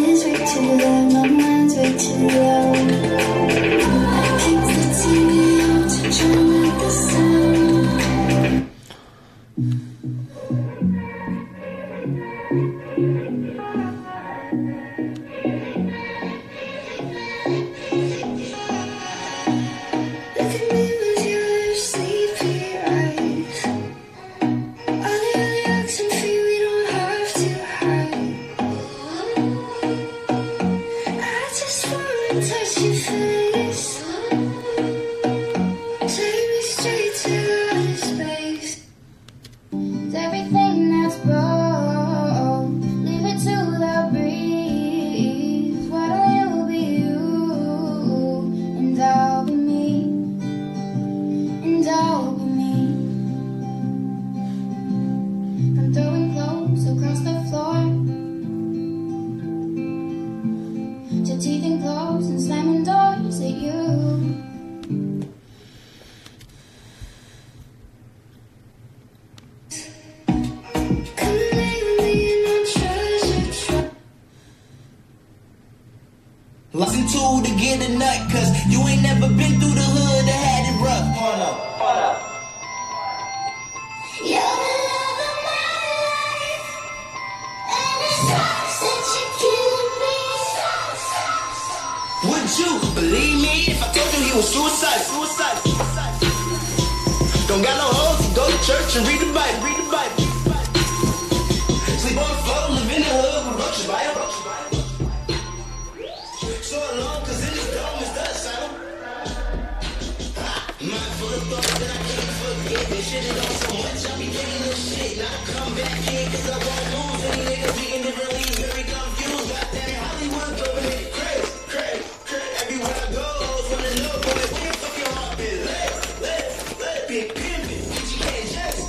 Listen to get a nut, cause you ain't never been through the hood that had it rough. Hold up. You're the love of my life, and it sucks that you're killing me. Would you believe me if I told you he was suicide? Don't got no hoes, go to church and read the Bible. Sleep on the floor, live in the hood with roaches by him. So long, cause in this dome is the asylum. Mind full of thoughts that I can't forget. Been shitting on so much, I be getting this shit. Now I come back here, cause I won't lose. Any niggas beating differently, very confused. Got that Hollywood going in crazy. Everywhere I go, always wanna know, boy, where the fuck your heart been? Let be pimpin', but you can't just.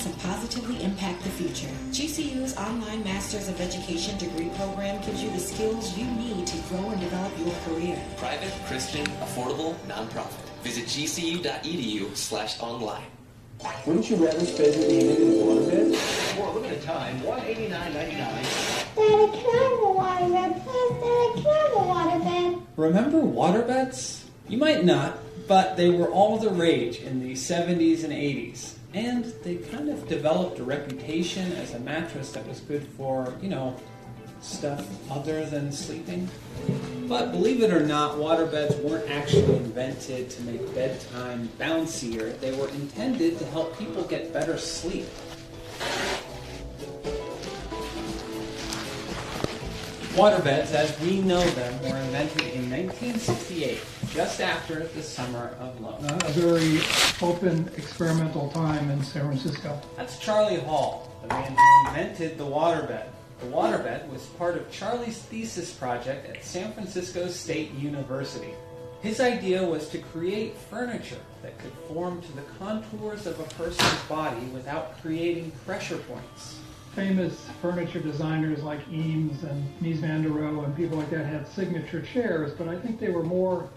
And positively impact the future. GCU's online Masters of Education degree program gives you the skills you need to grow and develop your career. Private, Christian, affordable, nonprofit. Visit gcu.edu/online. Wouldn't you rather spend your evening in waterbed? For a limited time, $189.99. Daddy, can I have a waterbed, please? Daddy, can I have a waterbed? Remember waterbeds? You might not, but they were all the rage in the 70s and 80s. And they kind of developed a reputation as a mattress that was good for, stuff other than sleeping. But believe it or not, waterbeds weren't actually invented to make bedtime bouncier. They were intended to help people get better sleep. Waterbeds, as we know them, were invented in 1968, just after the Summer of Love. A very open, experimental time in San Francisco. That's Charlie Hall, the man who invented the waterbed. The waterbed was part of Charlie's thesis project at San Francisco State University. His idea was to create furniture that could form to the contours of a person's body without creating pressure points. Famous furniture designers like Eames and Mies van der Rohe and people like that had signature chairs, but I think they were more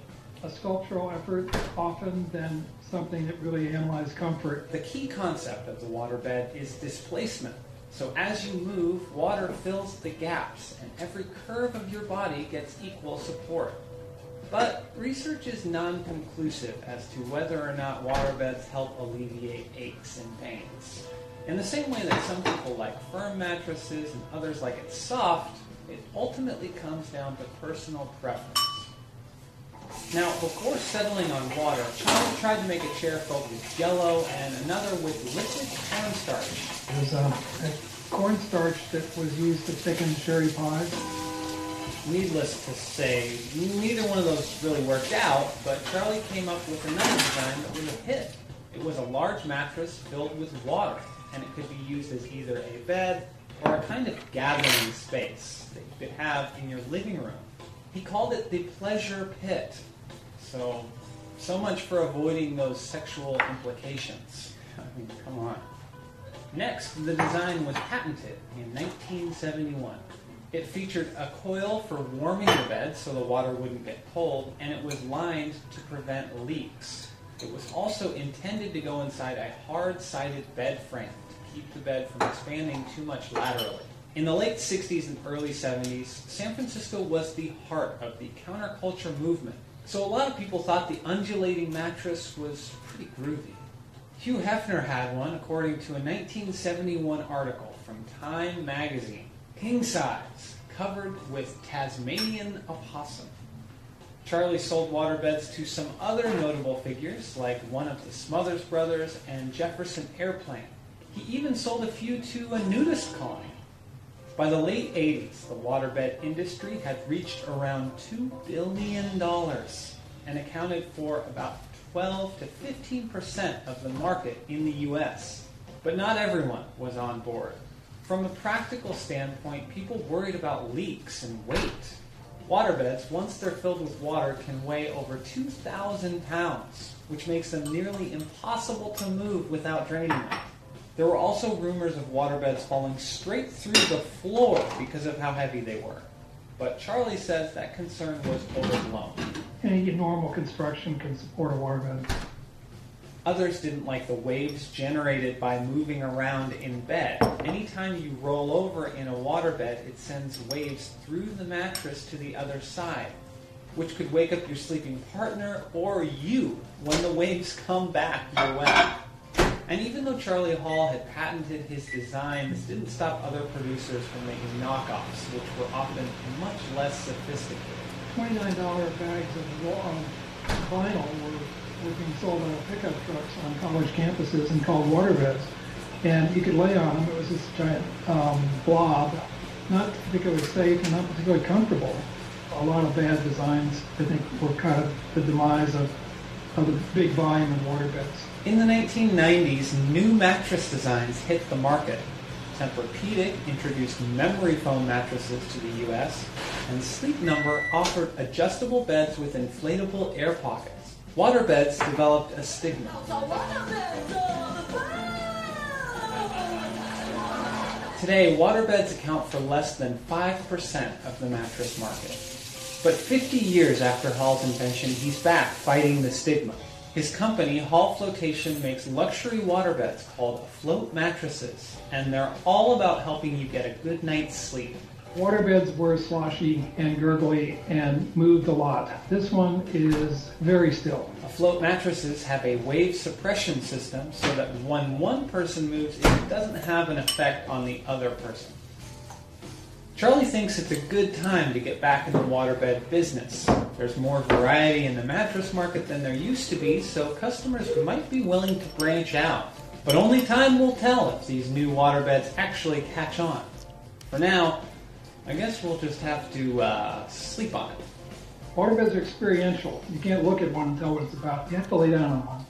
a sculptural effort often than something that really analyzed comfort. The key concept of the waterbed is displacement. So as you move, water fills the gaps, and every curve of your body gets equal support. But research is non-conclusive as to whether or not waterbeds help alleviate aches and pains. In the same way that some people like firm mattresses and others like it soft, it ultimately comes down to personal preference. Now, before settling on water, Charlie tried to make a chair filled with Jell-O and another with liquid cornstarch. It was a cornstarch that was used to thicken cherry pies. Needless to say, neither one of those really worked out, but Charlie came up with another design that was a hit. It was a large mattress filled with water, and it could be used as either a bed or a kind of gathering space that you could have in your living room. He called it the pleasure pit. So much for avoiding those sexual implications. I mean, come on. Next, the design was patented in 1971. It featured a coil for warming the bed so the water wouldn't get cold, and it was lined to prevent leaks. It was also intended to go inside a hard-sided bed frame to keep the bed from expanding too much laterally. In the late 60s and early 70s, San Francisco was the heart of the counterculture movement. So a lot of people thought the undulating mattress was pretty groovy. Hugh Hefner had one, according to a 1971 article from Time magazine. King size, covered with Tasmanian opossum. Charlie sold waterbeds to some other notable figures, like one of the Smothers Brothers and Jefferson Airplane. He even sold a few to a nudist colony. By the late 80s, the waterbed industry had reached around $2 billion and accounted for about 12 to 15% of the market in the US. But not everyone was on board. From a practical standpoint, people worried about leaks and weight. Waterbeds, once they're filled with water, can weigh over 2,000 pounds, which makes them nearly impossible to move without draining them. There were also rumors of waterbeds falling straight through the floor because of how heavy they were. But Charlie says that concern was overblown. Any normal construction can support a waterbed. Others didn't like the waves generated by moving around in bed. Anytime you roll over in a waterbed, it sends waves through the mattress to the other side, which could wake up your sleeping partner or you when the waves come back your way. And even though Charlie Hall had patented his design, this didn't stop other producers from making knockoffs, which were often much less sophisticated. $29 bags of vinyl were being sold out of pickup trucks on college campuses and called waterbeds. And you could lay on them. It was this giant blob, not particularly safe and not particularly comfortable. A lot of bad designs, I think, were kind of the demise of the big volume of waterbeds. In the 1990s, new mattress designs hit the market. Tempur-Pedic introduced memory foam mattresses to the U.S., and Sleep Number offered adjustable beds with inflatable air pockets. Waterbeds developed a stigma. Today, waterbeds account for less than 5% of the mattress market. But 50 years after Hall's invention, he's back fighting the stigma. His company, Hall Flotation, makes luxury waterbeds called float mattresses, and they're all about helping you get a good night's sleep. Waterbeds were sloshy and gurgly and moved a lot. This one is very still. Float mattresses have a wave suppression system so that when one person moves, it doesn't have an effect on the other person. Charlie thinks it's a good time to get back in the waterbed business. There's more variety in the mattress market than there used to be, so customers might be willing to branch out. But only time will tell if these new waterbeds actually catch on. For now, I guess we'll just have to sleep on it. Waterbeds are experiential. You can't look at one and tell what it's about. You have to lay down on one.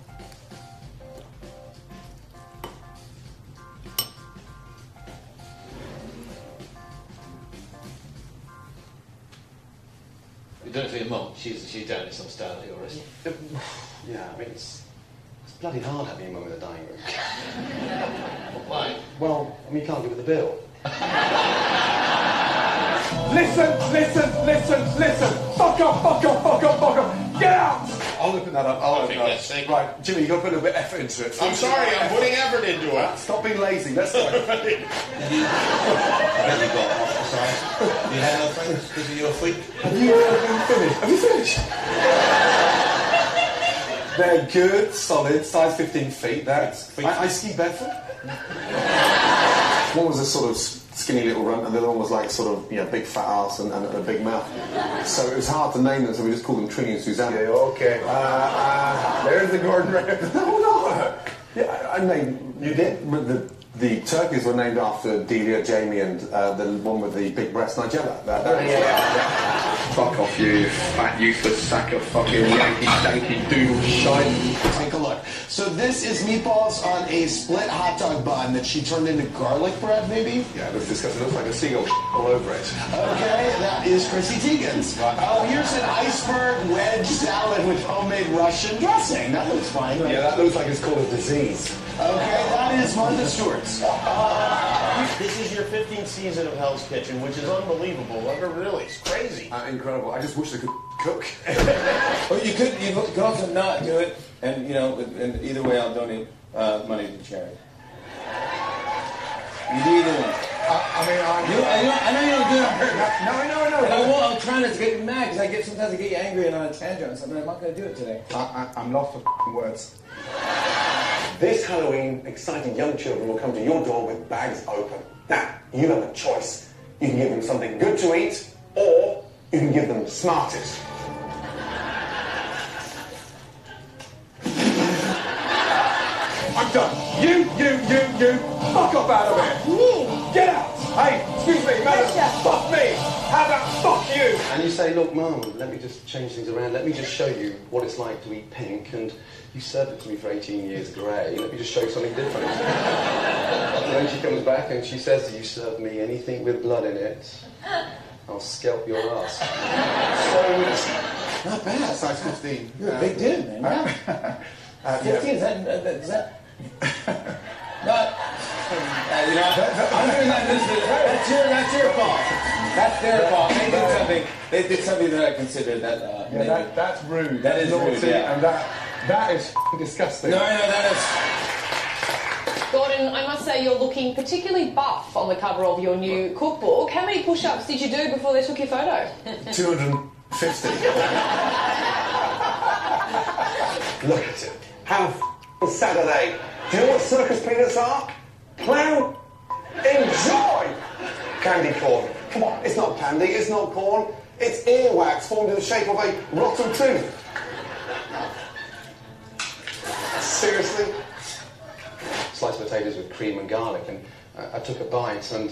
You don't know for your mum. She's down in some style at your rest. Yeah, I mean, it's bloody hard having your mum in the dining room. Why? Well, I mean, you can't give her the bill. Listen! Fuck off! Get out! I'll open that up. I'll open Okay, that up. Right, Jimmy, you've got to put a little bit of effort into it. I'm sorry, I'm putting effort into it. Stop being lazy. Let's go. I bet you got off the side. You had no friends because of your feet. Have you finished? They're good, solid, size 15 feet. I ski barefoot. One was a sort of skinny little runt, and the other one was like sort of, big fat ass and a big mouth. So it was hard to name them, so we just called them Trini and Suzanne. Yeah, okay. There's the Gordon Ramsay. No. Yeah, I named. You did? The turkeys were named after Delia, Jamie, and the one with the big breast, Nigella. Fuck off you fat, useless sack of fucking Yankee doodle shite. Take a look. So this is meatballs on a split hot dog bun that she turned into garlic bread, maybe? Yeah, it looks disgusting. It looks like a seagull all over it. Okay, that is Chrissy Teigen's. Oh, here's an iceberg wedge salad with homemade Russian dressing. That looks fine. Right? Yeah, that looks like it's called a disease. Okay, that is Martha Stewart's. This is your 15th season of Hell's Kitchen, which is unbelievable. Really, it's crazy. Incredible. I just wish they could cook. Well, you could also not do it, and and either way, I'll donate money to charity. You do either one. I know you don't do it on purpose. No. I'm trying not to get you mad because sometimes I get you angry and on a tangent or something. I'm not going to do it today. I'm lost for words. This Halloween, exciting young children will come to your door with bags open. Now, you have a choice. You can give them something good to eat, or you can give them Smarties. I'm done. You. Fuck off out of here. Get out. Hey, excuse me, madam. Fuck me. How about fuck you? And you say, look, Mum, let me just change things around. Let me just show you what it's like to eat pink, and you served it to me for 18 years grey. Let me just show you something different. And then she comes back and she says, you serve me anything with blood in it, I'll scalp your ass. So, not bad, size 15. You're a big dude, man. 15, is that... Not... I'm doing that. That's your fault. That's their fault. They did something that I consider that. That's rude. That is rude. Yeah. And that is disgusting. No, that is. Gordon, I must say you're looking particularly buff on the cover of your new cookbook. How many push-ups did you do before they took your photo? 250. Look at it. How sad are they? Do you know what circus peanuts are? Clown. Enjoy! Candy corn. Come on, it's not candy, it's not corn. It's earwax formed in the shape of a rotten tooth. Seriously? Sliced potatoes with cream and garlic, and I took a bite and,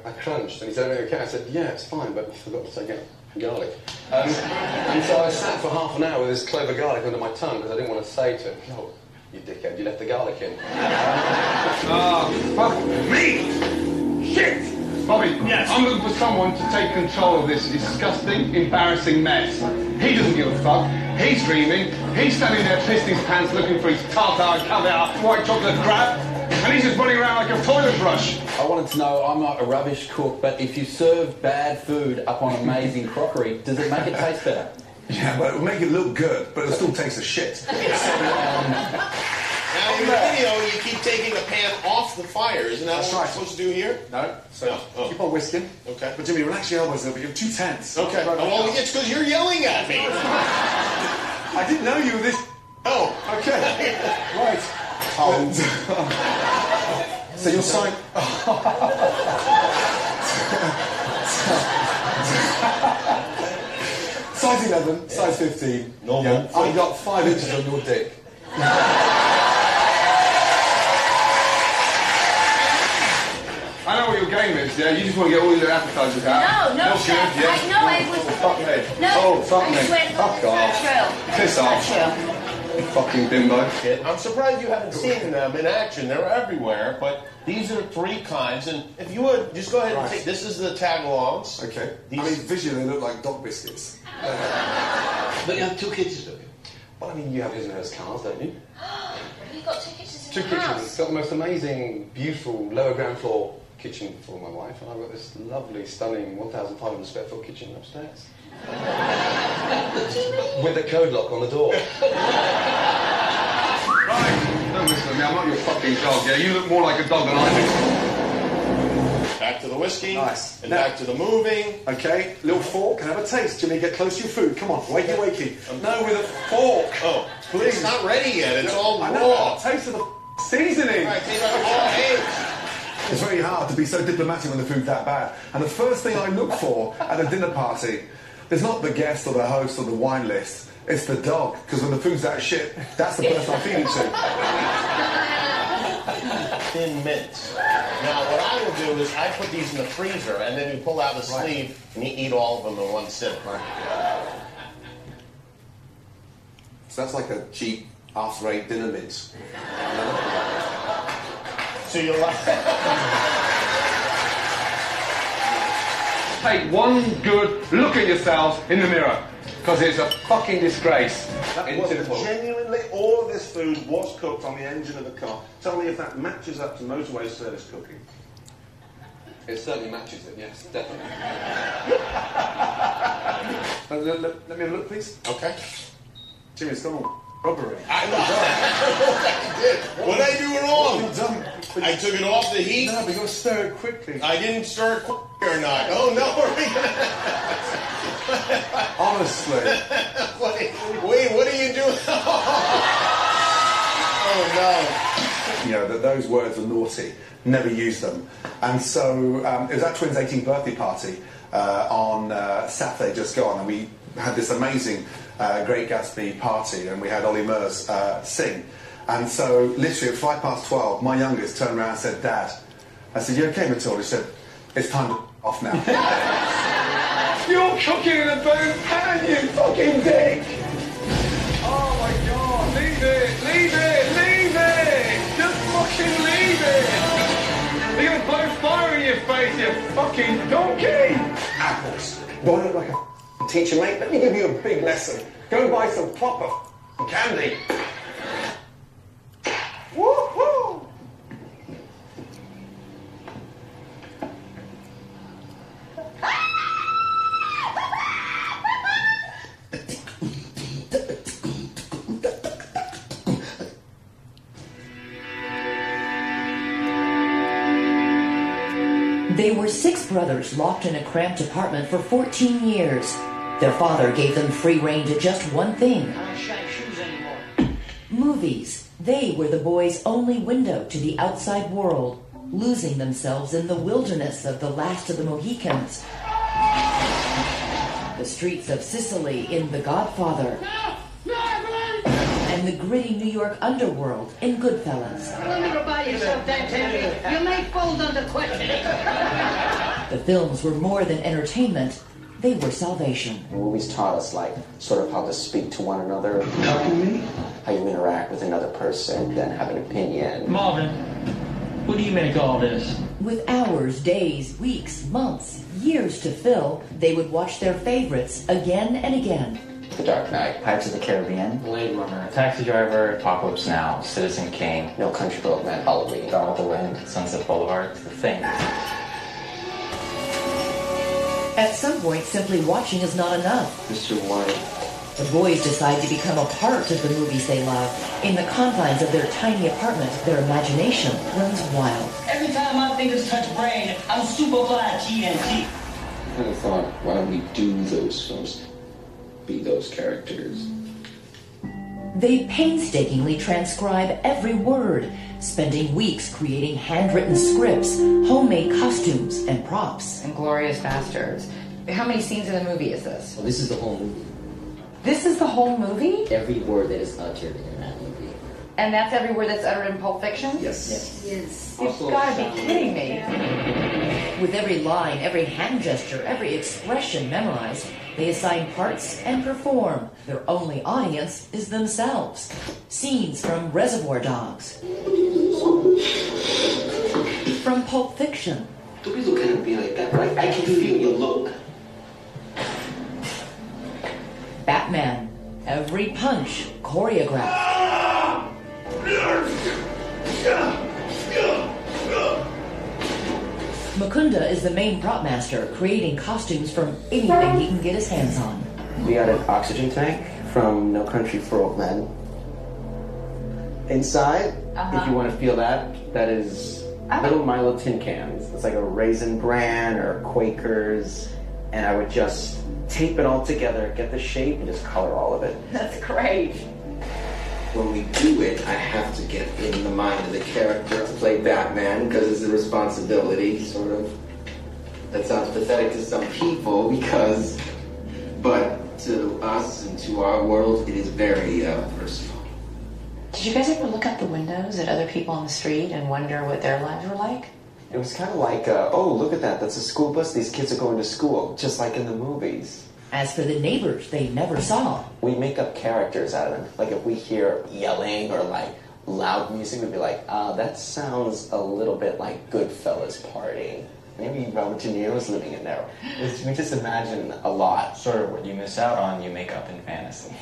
I crunched, and he said, okay? I said, yeah, it's fine, but I forgot to take out garlic. And so I sat for half an hour with this clove of garlic under my tongue because I didn't want to say to him, oh, you dickhead, you left the garlic in. Fuck me! Shit! Bobby, yes. I'm looking for someone to take control of this disgusting, embarrassing mess. He doesn't give a fuck. He's dreaming. He's standing there pissing his pants looking for his tartar caviar white chocolate crab. And he's just running around like a toilet brush. I wanted to know, I'm not a rubbish cook, but if you serve bad food up on amazing crockery, does it make it taste better? Yeah, but it'll make it look good, but it'll still taste of shit. Now, in the video, you keep taking the pan off the fire. Isn't that what we're supposed to do here? No. So keep on whisking. Okay. But Jimmy, relax your elbows a little bit. You're too tense. Okay. Well, it's because you're yelling at me. I didn't know you were this... Oh. Okay. Right. So you're signing... Size 11, size 15. Normal. Yeah, I've got 5 inches on your dick. I know what your game is, yeah? You just want to get all your appetizers out. No, Not chef. good, yeah? No, it was... Oh, fuck me. No, Oh, fuck I me. swear Fuck it's off. true. Piss off. Fucking bimbo. I'm surprised you haven't seen them in action. They're everywhere, but these are 3 kinds. And if you would, just go ahead and take... This is the tag-alongs. Okay. I mean, visually they look like dog biscuits. But you have 2 kitchens, don't you? Well, I mean, you have his and hers cars, don't you? You've got 2 kitchens in 2 the kitchens. house. It's got the most amazing, beautiful, lower ground floor kitchen for my wife, and I've got this lovely, stunning 1,500 square foot kitchen upstairs. With a code lock on the door. Right, don't listen to me, I'm not your fucking dog, yeah? You look more like a dog than I do. Back to the whiskey. Nice. And back to the moving. Okay, little fork, and have a taste. Jimmy, get close to your food. Come on, wakey, wakey. No, with a fork. Oh, please. It's not ready yet. It's all I know, raw. taste of the seasoning. Right, taste of the raw eggs. It's very hard to be so diplomatic when the food's that bad. And the first thing I look for at a dinner party is not the guest or the host or the wine list, it's the dog. Because when the food's that shit, that's the person I'm feeding to. Thin mints. Now, what I will do is I put these in the freezer, and then you pull out the sleeve, and you eat all of them in one sitting. So that's like a cheap after-eight dinner mint. So you like... Take one good look at yourselves in the mirror, because it's a fucking disgrace. That was genuinely, all of this food was cooked on the engine of the car. Tell me if that matches up to motorway service cooking. It certainly matches it, yes, definitely. Let me have a look, please. Okay. Jimmy, it's gone all rubbery. I know. What did I do wrong? What have you done? I took it off the heat. No, but you got to stir it quickly. I didn't stir it quickly or not. Oh, no. Honestly. Wait, what are you doing? Oh, no. You know, that those words are naughty. Never use them. And so it was our twins' 18th birthday party on Saturday just gone, and we had this amazing Great Gatsby party, and we had Ollie Murs sing. And so, literally at 12:05, my youngest turned around and said, "Dad," I said, "You okay, Matilda?" He said, "It's time to off now." You're cooking in a burnt pan, you fucking dick! Oh my God, leave it, leave it, leave it! Just fucking leave it! You're gonna blow fire in your face, you fucking donkey! Apples. Do I look like a teacher, mate? Let me give you a big lesson. Go and buy some proper candy. Woo-hoo! They were 6 brothers locked in a cramped apartment for 14 years. Their father gave them free rein to just one thing: I don't shine shoes anymore. movies. They were the boys' only window to the outside world, losing themselves in the wilderness of the Last of the Mohicans, the streets of Sicily in The Godfather, and the gritty New York underworld in Goodfellas. Let me go buy yourself that Tammy. You may fold under questioning. The films were more than entertainment. They were salvation. Movies taught us, like, sort of how to speak to one another. How you interact with another person, then have an opinion. Marvin, what do you make of all this? With hours, days, weeks, months, years to fill, they would watch their favorites again and again. The Dark Knight, Pirates of the Caribbean, Blade Runner, Taxi Driver, Apocalypse Now, Citizen Kane, No Country for Old Men, Halloween, Gone with the Wind, Sunset Boulevard, The Thing. At some point, simply watching is not enough. Mr. White. The boys decide to become a part of the movies they love. In the confines of their tiny apartment, their imagination runs wild. Every time my fingers touch brain, I'm super fly TNT. I kind of thought, why don't we do those films? Be those characters. They painstakingly transcribe every word, spending weeks creating handwritten scripts, homemade costumes, and props. Inglorious Bastards. How many scenes in the movie is this? Well, this is the whole movie. This is the whole movie? Every word that is uttered in that movie. And that's every word that's uttered in Pulp Fiction? Yes. Yes. You've got to be kidding me. With every line, every hand gesture, every expression memorized, they assign parts and perform. Their only audience is themselves. Scenes from Reservoir Dogs. From Pulp Fiction. Don't be looking at me like that, right? I can feel your look. Batman. Every punch choreographed. Mukunda is the main prop master, creating costumes from anything he can get his hands on. We got an oxygen tank from No Country for Old Men. Inside, if you want to feel that, that is little Milo tin cans. It's like a Raisin Bran or Quakers, and I would just tape it all together, get the shape, and just color all of it. That's great. When we do it, I have to get in the mind of the character to play Batman, because it's a responsibility, sort of. That sounds pathetic to some people, but to us and to our world, it is very personal. Did you guys ever look out the windows at other people on the street and wonder what their lives were like? It was kind of like, oh, look at that, that's a school bus, these kids are going to school, just like in the movies. As for the neighbors they never saw, we make up characters out of them. Like if we hear yelling or like loud music, we'd be like, that sounds a little bit like Goodfellas party. Maybe Robert De Niro's living in there. We just imagine a lot. Sort of what you miss out on, you make up in fantasy.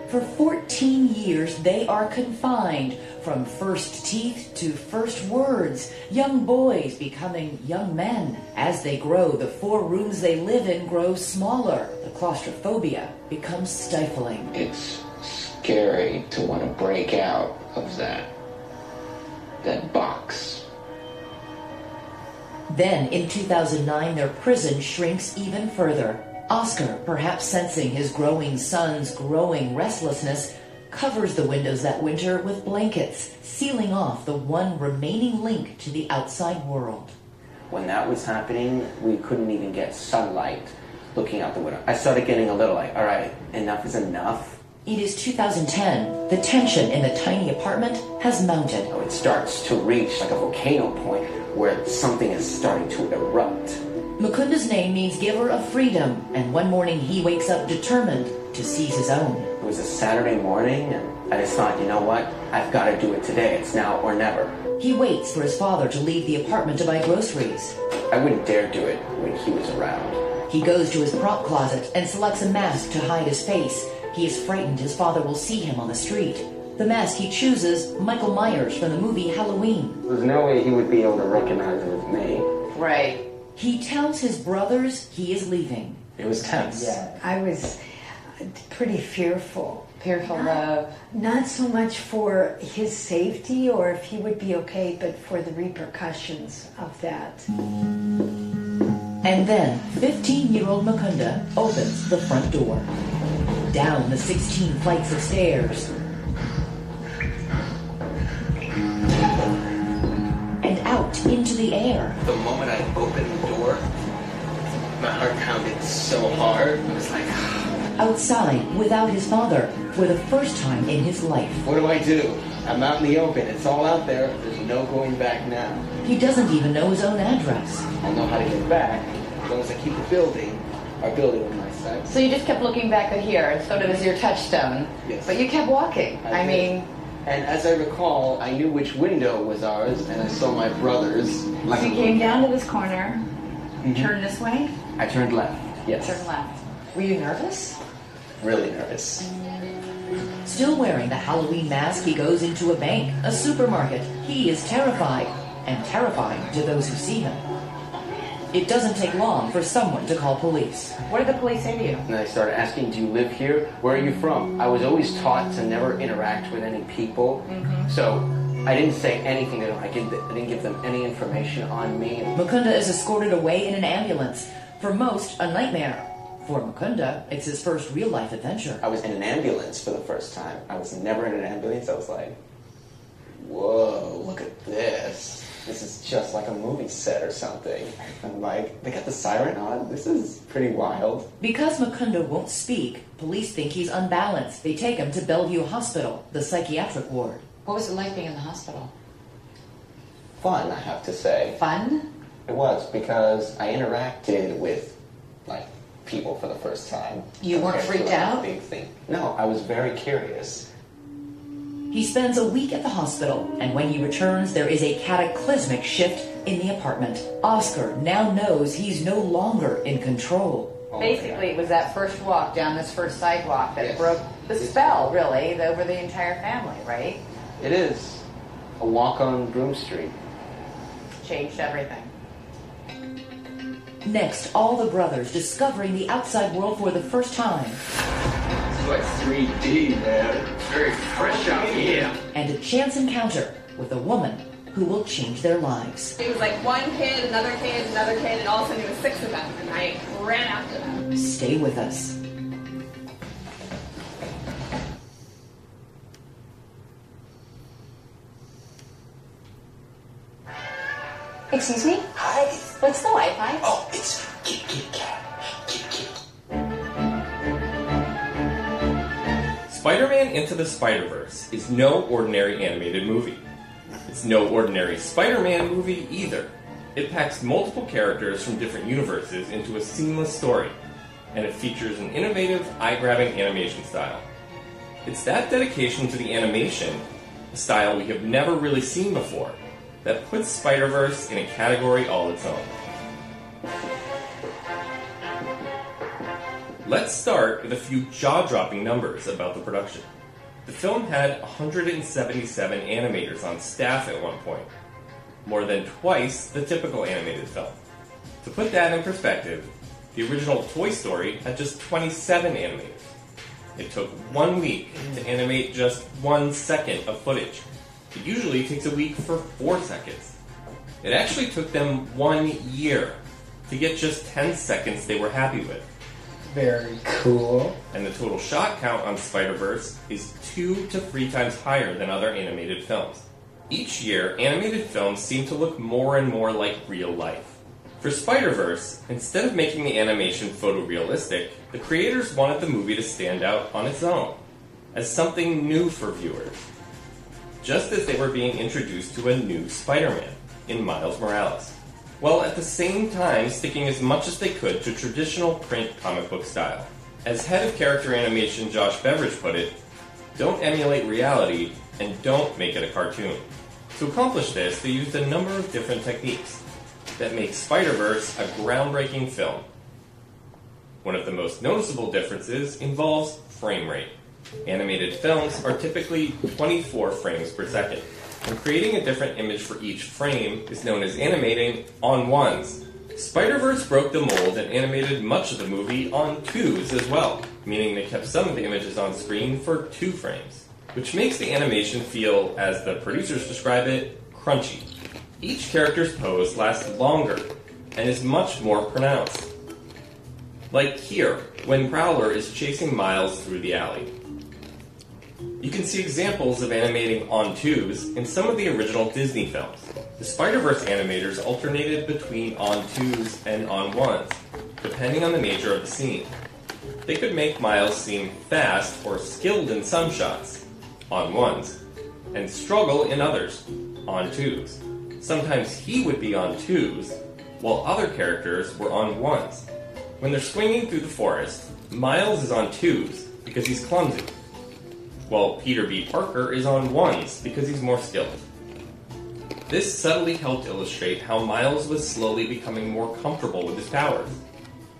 For 14 years, they are confined. From first teeth to first words, young boys becoming young men. As they grow, the 4 rooms they live in grow smaller. The claustrophobia becomes stifling. It's scary to want to break out of that box. Then, in 2009, their prison shrinks even further. Oscar, perhaps sensing his growing son's growing restlessness, covers the windows that winter with blankets, sealing off the one remaining link to the outside world. When that was happening, we couldn't even get sunlight looking out the window. I started getting a little like, all right, enough is enough. It is 2010. The tension in the tiny apartment has mounted. It starts to reach like a volcano point where something is starting to erupt. Mukunda's name means giver of freedom, and one morning he wakes up determined to seize his own. It was a Saturday morning, and I just thought, you know what? I've got to do it today. It's now or never. He waits for his father to leave the apartment to buy groceries. I wouldn't dare do it when he was around. He goes to his prop closet and selects a mask to hide his face. He is frightened his father will see him on the street. The mask he chooses, Michael Myers from the movie Halloween. There's no way he would be able to recognize it as me. Right. He tells his brothers he is leaving. It was tense. Yeah, I was pretty fearful. Fearful of? Not so much for his safety or if he would be okay, but for the repercussions of that. And then 15-year-old Mukunda opens the front door. Down the 16 flights of stairs. And out into the air. The moment I opened the door, my heart pounded so hard. It was like... Outside, without his father, for the first time in his life. What do? I'm out in the open. It's all out there. There's no going back now. He doesn't even know his own address. I'll know how to get back as long as I keep the building, our building on my side. So you just kept looking back at here, sort of as your touchstone. Yes. But you kept walking. I mean... And as I recall, I knew which window was ours, and I saw my brother's. So you came down to this corner, turned this way? I turned left, yes. Turned left. Were you nervous? Really nervous. Still wearing the Halloween mask, he goes into a bank, a supermarket. He is terrified, and terrifying to those who see him. It doesn't take long for someone to call police. What did the police say to you? And I started asking, do you live here? Where are you from? I was always taught to never interact with any people. So I didn't say anything to them. I didn't give them any information on me. Mukunda is escorted away in an ambulance. For most, a nightmare. For Mukunda, it's his first real-life adventure. I was in an ambulance for the first time. I was never in an ambulance. I was like, whoa, look at this. This is just like a movie set or something. I'm like, they got the siren on? This is pretty wild. Because Mukunda won't speak, police think he's unbalanced. They take him to Bellevue Hospital, the psychiatric ward. What was it like being in the hospital? Fun, I have to say. Fun? It was, because I interacted with, like, people for the first time. You weren't freaked out? Big thing. No, I was very curious. He spends a week at the hospital, and when he returns, there is a cataclysmic shift in the apartment. Oscar now knows he's no longer in control. Basically, it was that first walk down this first sidewalk that broke the spell, really, over the entire family, right? It is. A walk on Broom Street. Changed everything. Next, all the brothers discovering the outside world for the first time. It's like 3D, man. It's very fresh out here. And a chance encounter with a woman who will change their lives. It was like one kid, another kid, another kid, and all of a sudden it was 6 of them, and I ran after them. Stay with us. Excuse me? Hi. What's the Wi-Fi? Oh, it's Kit Kat. Spider-Man Into the Spider-Verse is no ordinary animated movie. It's no ordinary Spider-Man movie either. It packs multiple characters from different universes into a seamless story, and it features an innovative, eye-grabbing animation style. It's that dedication to the animation, a style we have never really seen before, that puts Spider-Verse in a category all its own. Let's start with a few jaw-dropping numbers about the production. The film had 177 animators on staff at one point, more than twice the typical animated film. To put that in perspective, the original Toy Story had just 27 animators. It took 1 week to animate just 1 second of footage. It usually takes a week for 4 seconds. It actually took them 1 year to get just 10 seconds they were happy with. Very cool. And the total shot count on Spider-Verse is 2 to 3 times higher than other animated films. Each year, animated films seem to look more and more like real life. For Spider-Verse, instead of making the animation photorealistic, the creators wanted the movie to stand out on its own, as something new for viewers. Just as they were being introduced to a new Spider-Man in Miles Morales, while at the same time sticking as much as they could to traditional print comic book style. As head of character animation Josh Beveridge put it, don't emulate reality and don't make it a cartoon. To accomplish this, they used a number of different techniques that make Spider-Verse a groundbreaking film. One of the most noticeable differences involves frame rate. Animated films are typically 24 frames per second, and creating a different image for each frame is known as animating on ones. Spider-Verse broke the mold and animated much of the movie on twos as well, meaning they kept some of the images on screen for 2 frames, which makes the animation feel, as the producers describe it, crunchy. Each character's pose lasts longer and is much more pronounced. Like here, when Prowler is chasing Miles through the alley. You can see examples of animating on twos in some of the original Disney films. The Spider-Verse animators alternated between on twos and on ones, depending on the nature of the scene. They could make Miles seem fast or skilled in some shots, on ones, and struggle in others, on twos. Sometimes he would be on twos, while other characters were on ones. When they're swinging through the forest, Miles is on twos because he's clumsy, while Peter B. Parker is on ones because he's more skilled. This subtly helped illustrate how Miles was slowly becoming more comfortable with his powers.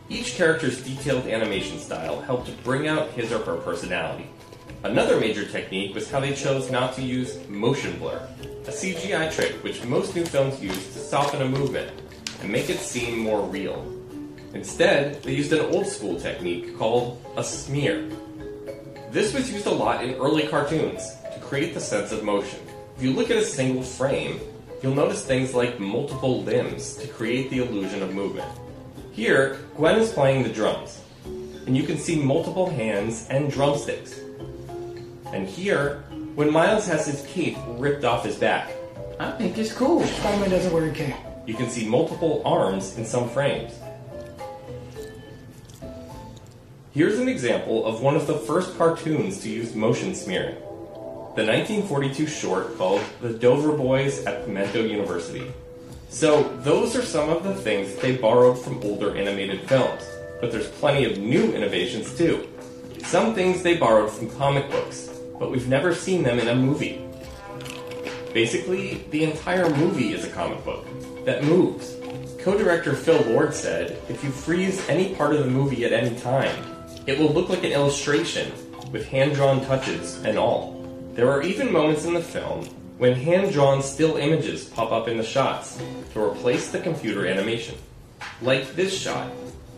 Each character's detailed animation style helped to bring out his or her personality. Another major technique was how they chose not to use motion blur, a CGI trick which most new films use to soften a movement and make it seem more real. Instead, they used an old-school technique called a smear. This was used a lot in early cartoons to create the sense of motion. If you look at a single frame, you'll notice things like multiple limbs to create the illusion of movement. Here, Gwen is playing the drums. and you can see multiple hands and drumsticks. And here, when Miles has his cape ripped off his back, I think it's cool. Spider-Man doesn't wear a cape. you can see multiple arms in some frames. Here's an example of one of the first cartoons to use motion smearing. The 1942 short called The Dover Boys at Pimento University. So those are some of the things they borrowed from older animated films, but there's plenty of new innovations too. Some things they borrowed from comic books, but we've never seen them in a movie. Basically, the entire movie is a comic book that moves. Co-director Phil Lord said, if you freeze any part of the movie at any time, it will look like an illustration with hand-drawn touches and all. There are even moments in the film when hand-drawn still images pop up in the shots to replace the computer animation. Like this shot,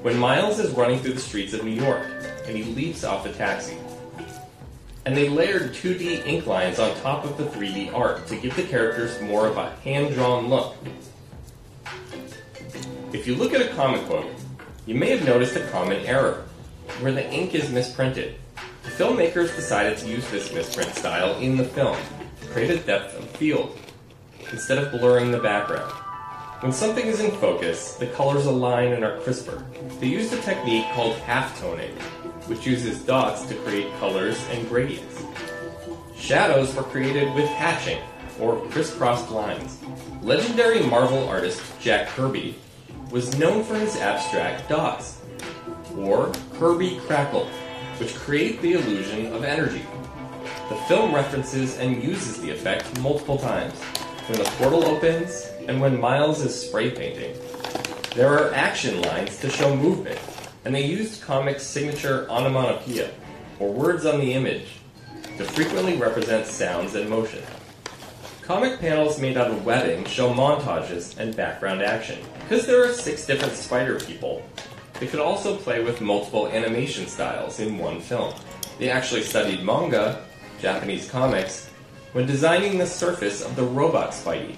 when Miles is running through the streets of New York and he leaps off a taxi. And they layered 2D ink lines on top of the 3D art to give the characters more of a hand-drawn look. If you look at a comic book, you may have noticed a common error, where the ink is misprinted. The filmmakers decided to use this misprint style in the film to create a depth of field, instead of blurring the background. When something is in focus, the colors align and are crisper. They used a technique called half-toning, which uses dots to create colors and gradients. Shadows were created with hatching, or crisscrossed lines. Legendary Marvel artist Jack Kirby was known for his abstract dots, or Kirby Crackle, which create the illusion of energy. The film references and uses the effect multiple times, when the portal opens and when Miles is spray painting. There are action lines to show movement, and they used comics' signature onomatopoeia, or words on the image, to frequently represent sounds and motion. Comic panels made out of webbing show montages and background action. Because there are 6 different spider people, they could also play with multiple animation styles in one film. They actually studied manga, Japanese comics, when designing the surface of the robot Spidey.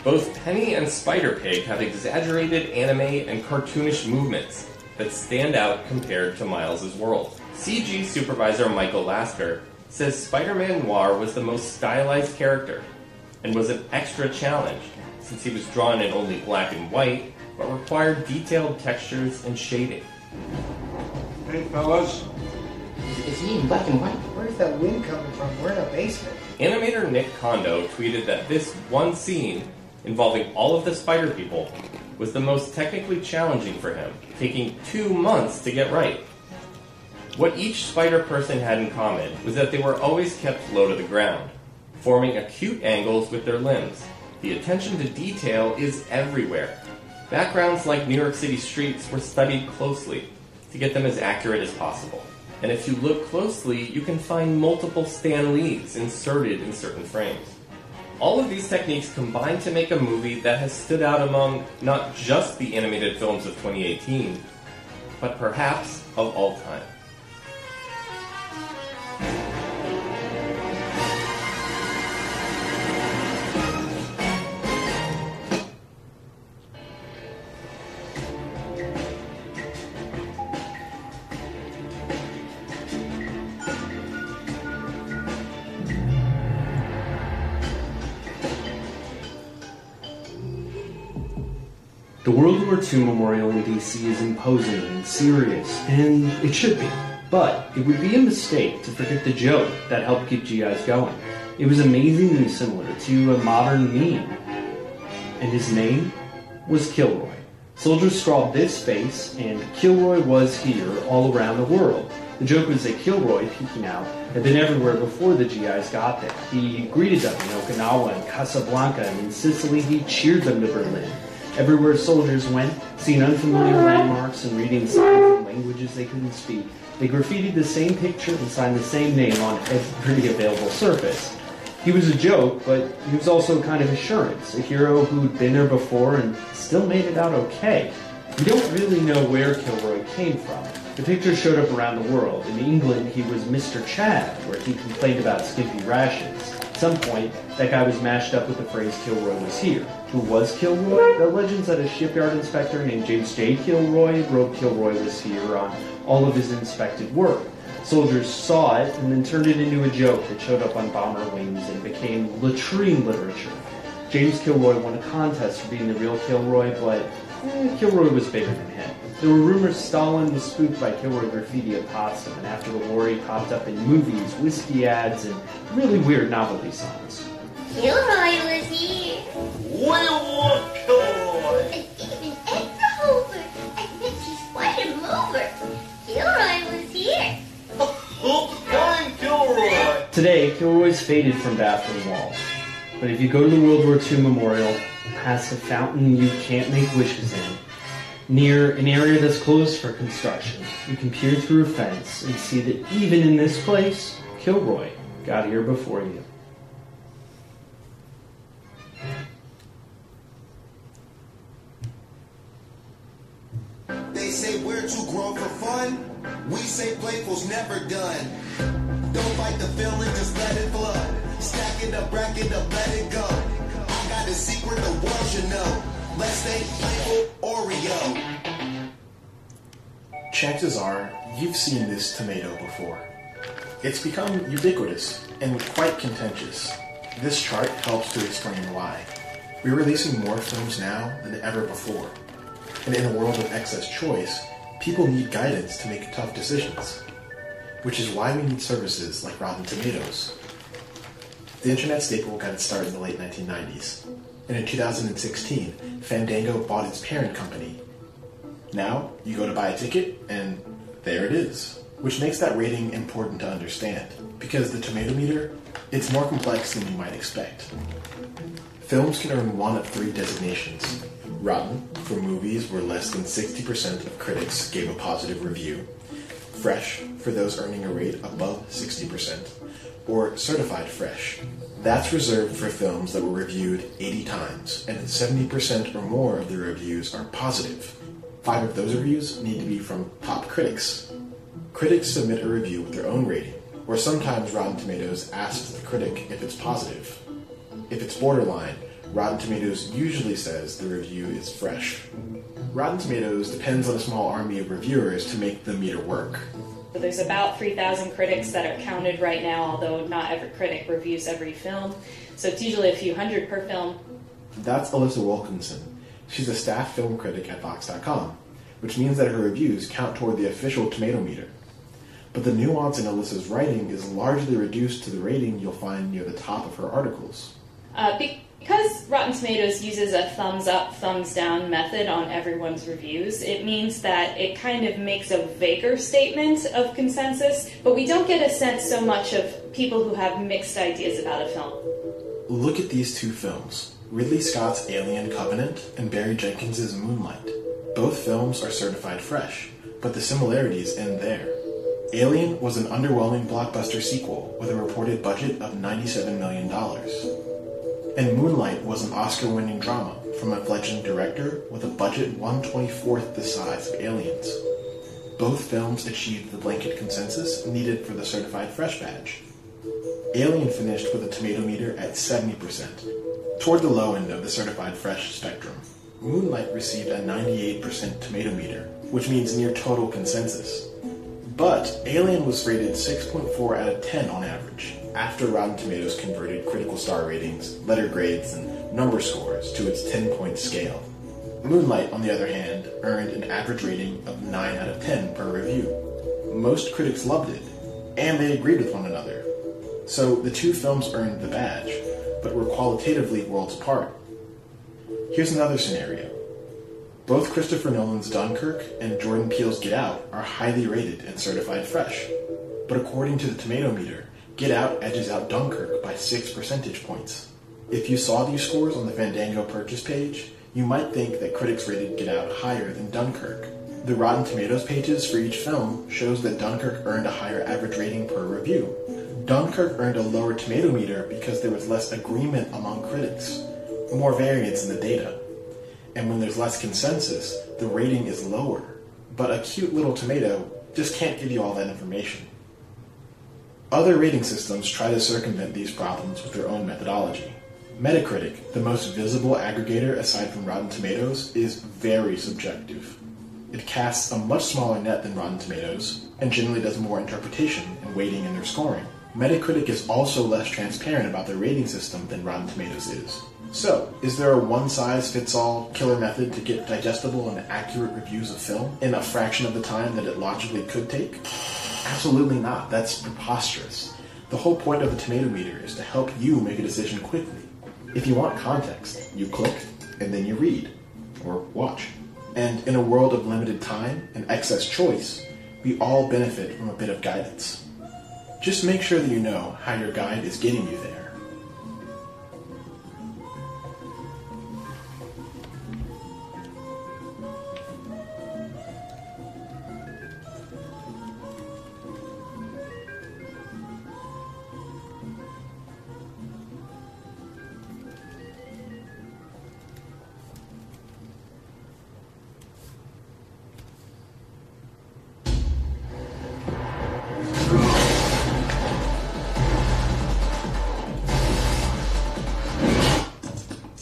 Both Penny and Spider-Pig have exaggerated anime and cartoonish movements that stand out compared to Miles' world. CG supervisor Michael Lasker says Spider-Man Noir was the most stylized character, and was an extra challenge, since he was drawn in only black and white, but required detailed textures and shading. Hey, fellas. Is he in black and white? Where's that wind coming from? We're in a basement. Animator Nick Kondo tweeted that this one scene, involving all of the spider people, was the most technically challenging for him, taking 2 months to get right. What each spider person had in common was that they were always kept low to the ground, forming acute angles with their limbs. The attention to detail is everywhere. Backgrounds like New York City streets were studied closely to get them as accurate as possible. And if you look closely, you can find multiple Stan Lees inserted in certain frames. All of these techniques combine to make a movie that has stood out among not just the animated films of 2018, but perhaps of all time. The World War II Memorial in DC is imposing and serious, and it should be. But it would be a mistake to forget the joke that helped keep GIs going. It was amazingly similar to a modern meme. And his name was Kilroy. Soldiers scrawled this face, and Kilroy was here all around the world. The joke was that Kilroy, peeking out, had been everywhere before the GIs got there. He greeted them in Okinawa and Casablanca, and in Sicily he cheered them to Berlin. Everywhere soldiers went, seeing unfamiliar landmarks and reading signs in languages they couldn't speak, they graffitied the same picture and signed the same name on every available surface. He was a joke, but he was also a kind of assurance, a hero who'd been there before and still made it out okay. We don't really know where Kilroy came from. The picture showed up around the world. In England, he was Mr. Chad, where he complained about skimpy rations. some point, that guy was mashed up with the phrase Kilroy was here. Who was Kilroy? The legends that a shipyard inspector named James J. Kilroy wrote Kilroy was here on all of his inspected work. Soldiers saw it and then turned it into a joke that showed up on bomber wings and became latrine literature. James Kilroy won a contest for being the real Kilroy, but Kilroy was bigger than him. There were rumors Stalin was spooked by Kilroy graffiti at Potsdam, and after the war he popped up in movies, whiskey ads, and really weird novelty songs. Kilroy was here. What a war, Kilroy! And even extra Hoover. I think she's quite a mover. Kilroy was here. Fine, Kilroy! Today, Kilroy's faded from bathroom walls. But if you go to the World War II Memorial, past a fountain you can't make wishes in, near an area that's closed for construction, you can peer through a fence and see that even in this place, Kilroy got here before you. They say we're too grown for fun. We say playful's never done. Don't fight the feeling, just let it flood. Stack it up, rack it up, let it go. I got a secret the world should know. Let's stay playful, Oreo. Chances are you've seen this tomato before. It's become ubiquitous and quite contentious. This chart helps to explain why. We're releasing more films now than ever before. And in a world of excess choice, people need guidance to make tough decisions. Which is why we need services like Rotten Tomatoes. The internet staple got its start in the late 1990s. And in 2016, Fandango bought its parent company. Now, you go to buy a ticket, and there it is. Which makes that rating important to understand. Because the tomato meter, it's more complex than you might expect. Films can earn one of three designations. Rotten, for movies where less than 60% of critics gave a positive review. Fresh, for those earning a rate above 60%. Or certified fresh. That's reserved for films that were reviewed 80 times, and 70% or more of the reviews are positive. 5 of those reviews need to be from top critics. Critics submit a review with their own rating, or sometimes Rotten Tomatoes asks the critic if it's positive. If it's borderline, Rotten Tomatoes usually says the review is fresh. Rotten Tomatoes depends on a small army of reviewers to make the meter work. There's about 3,000 critics that are counted right now, although not every critic reviews every film. So it's usually a few hundred per film. That's Alyssa Wilkinson. She's a staff film critic at Vox.com, which means that her reviews count toward the official tomato meter. But the nuance in Alyssa's writing is largely reduced to the rating you'll find near the top of her articles. Because Rotten Tomatoes uses a thumbs up, thumbs down method on everyone's reviews, it means that it kind of makes a vaguer statement of consensus, but we don't get a sense so much of people who have mixed ideas about a film. Look at these two films, Ridley Scott's Alien Covenant and Barry Jenkins's Moonlight. Both films are certified fresh, but the similarities end there. Alien was an underwhelming blockbuster sequel with a reported budget of $97 million. And Moonlight was an Oscar-winning drama from a fledgling director with a budget 1/24th the size of Alien's. Both films achieved the blanket consensus needed for the certified fresh badge. Alien finished with a tomato meter at 70%, toward the low end of the certified fresh spectrum. Moonlight received a 98% tomato meter, which means near total consensus. But Alien was rated 6.4 out of 10 on average, after Rotten Tomatoes converted critical star ratings, letter grades, and number scores to its 10-point scale. Moonlight, on the other hand, earned an average rating of 9 out of 10 per review. Most critics loved it, and they agreed with one another. So the two films earned the badge, but were qualitatively worlds apart. Here's another scenario. Both Christopher Nolan's Dunkirk and Jordan Peele's Get Out are highly rated and certified fresh. But according to the tomato meter, Get Out edges out Dunkirk by 6 percentage points. If you saw these scores on the Fandango purchase page, you might think that critics rated Get Out higher than Dunkirk. The Rotten Tomatoes pages for each film shows that Dunkirk earned a higher average rating per review. Dunkirk earned a lower tomato meter because there was less agreement among critics, more variance in the data. And when there's less consensus, the rating is lower. But a cute little tomato just can't give you all that information. Other rating systems try to circumvent these problems with their own methodology. Metacritic, the most visible aggregator aside from Rotten Tomatoes, is very subjective. It casts a much smaller net than Rotten Tomatoes, and generally does more interpretation and weighting in their scoring. Metacritic is also less transparent about their rating system than Rotten Tomatoes is. So, is there a one-size-fits-all killer method to get digestible and accurate reviews of film in a fraction of the time that it logically could take? Absolutely not. That's preposterous. The whole point of the tomato meter is to help you make a decision quickly. If you want context, you click, and then you read, or watch. And in a world of limited time and excess choice, we all benefit from a bit of guidance. Just make sure that you know how your guide is getting you there.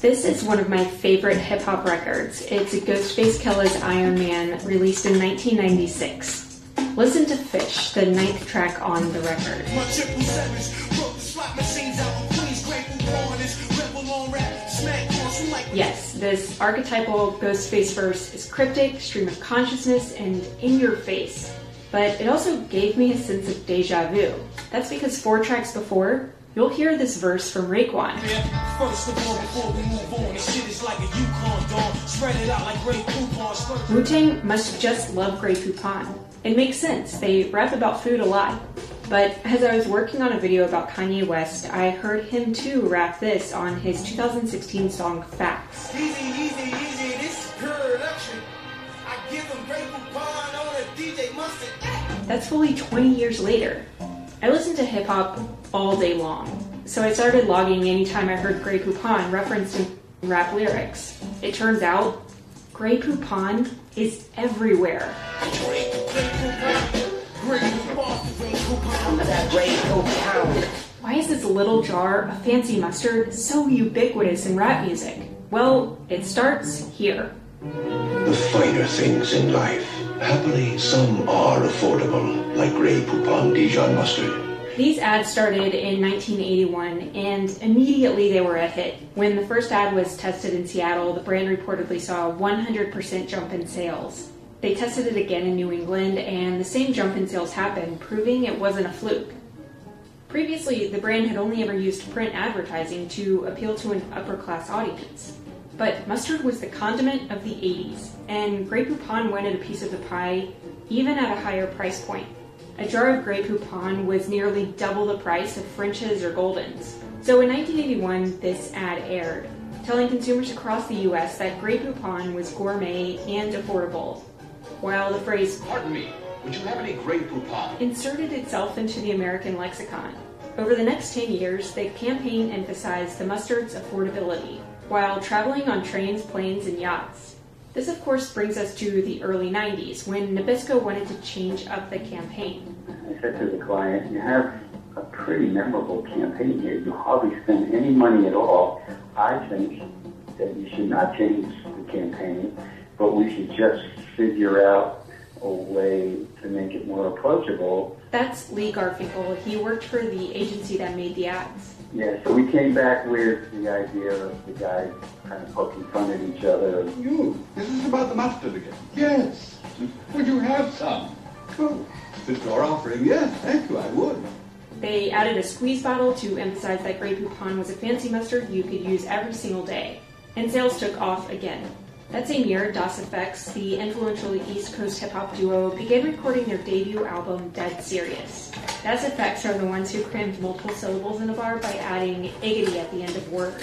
This is one of my favorite hip-hop records. It's Ghostface Killer's Iron Man, released in 1996. Listen to Fish, the 9th track on the record. Yes, this archetypal Ghostface verse is cryptic, stream of consciousness, and in your face. But it also gave me a sense of deja vu. That's because 4 tracks before, you'll hear this verse from Raekwon. Wu-Tang must just love Grey Poupon. It makes sense, they rap about food a lot. But as I was working on a video about Kanye West, I heard him too rap this on his 2016 song Facts. Easy, this is pure electric. I give them Grey Poupon on a DJ mustard. That's fully 20 years later. I listened to hip-hop all day long, so I started logging anytime I heard Grey Poupon referenced in rap lyrics. It turns out, Grey Poupon is everywhere. Why is this little jar of fancy mustard so ubiquitous in rap music? Well, it starts here. The finer things in life. Happily, some are affordable, like Grey Poupon Dijon mustard. These ads started in 1981, and immediately they were a hit. When the first ad was tested in Seattle, the brand reportedly saw a 100% jump in sales. They tested it again in New England, and the same jump in sales happened, proving it wasn't a fluke. Previously, the brand had only ever used print advertising to appeal to an upper-class audience. But mustard was the condiment of the 80s, and Grey Poupon wanted a piece of the pie, even at a higher price point. A jar of Grey Poupon was nearly double the price of French's or Golden's. So in 1981, this ad aired, telling consumers across the US that Grey Poupon was gourmet and affordable, while the phrase, "Pardon me, would you have any Grey Poupon?" inserted itself into the American lexicon. Over the next 10 years, the campaign emphasized the mustard's affordability, while traveling on trains, planes, and yachts. This, of course, brings us to the early 90s, when Nabisco wanted to change up the campaign. I said to the client, you have a pretty memorable campaign here. You hardly spend any money at all. I think that you should not change the campaign, but we should just figure out a way to make it more approachable. That's Lee Garfinkel. He worked for the agency that made the ads. Yeah, so we came back with the idea of the guys kind of poking fun at each other. This is about the mustard again. Yes. Would you have some? Oh, since you're offering, yes, thank you, I would. They added a squeeze bottle to emphasize that Grey Poupon was a fancy mustard you could use every single day. And sales took off again. That same year, Das EFX, the influential East Coast hip-hop duo, began recording their debut album, Dead Serious. Das EFX are the ones who crammed multiple syllables in a bar by adding iggity at the end of words.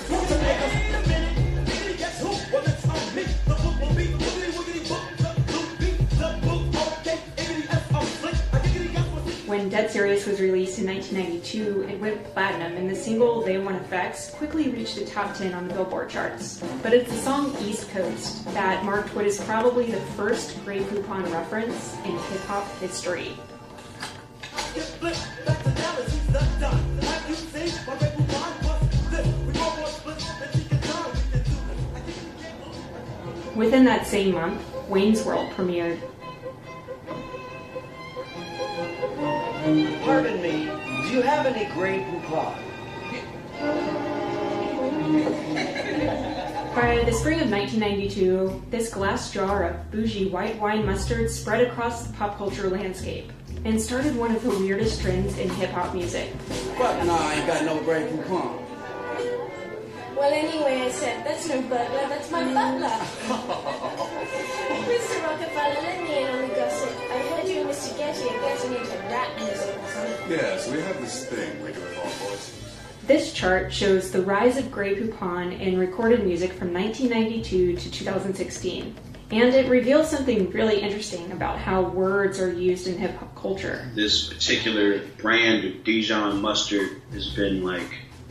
When Dead Serious was released in 1992, it went platinum, and the single They Want Effects quickly reached the top 10 on the Billboard charts. But it's the song East Coast that marked what is probably the first Grey Poupon reference in hip-hop history. Within that same month, Wayne's World premiered. Pardon me, do you have any Grey Poupon? By the spring of 1992, this glass jar of bougie white wine mustard spread across the pop culture landscape and started one of the weirdest trends in hip-hop music. But no, I ain't got no Grey Poupon. Well, anyway, I said, that's no butler, that's my butler. Mr. Rockefeller, let me in on the gossip. I heard you and Mr. Getty are getting into rap music or something. Yeah, so we have this thing we do with our voices. This chart shows the rise of Grey Poupon in recorded music from 1992 to 2016. And it reveals something really interesting about how words are used in hip-hop culture. This particular brand of Dijon mustard has been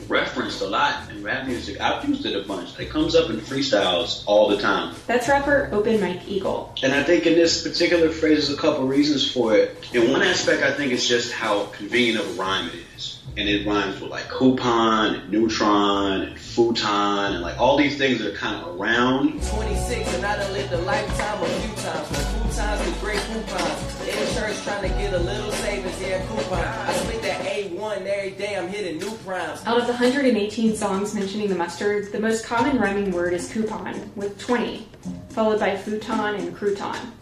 referenced a lot in rap music. I've used it a bunch. It comes up in freestyles all the time. That's rapper Open Mike Eagle. And I think in this particular phrase, there's a couple reasons for it. In one aspect, I think it's just how convenient of a rhyme it is. And it rhymes with coupon, and neutron, and futon, and all these things that are kind of around. 26 and I done lived a lifetime a few times. From futons to Grey Poupons. In church trying to get a little savings, yeah, coupon. I split that A1 every day, I'm hitting new primes. Out of the 118 songs mentioning the mustard, the most common rhyming word is coupon, with 20, followed by futon and crouton.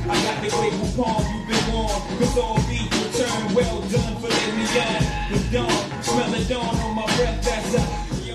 I got the Grey Poupon you've been on, cause all beat return well done for letting me on. The dawn, smell the dawn on my breath, that's a...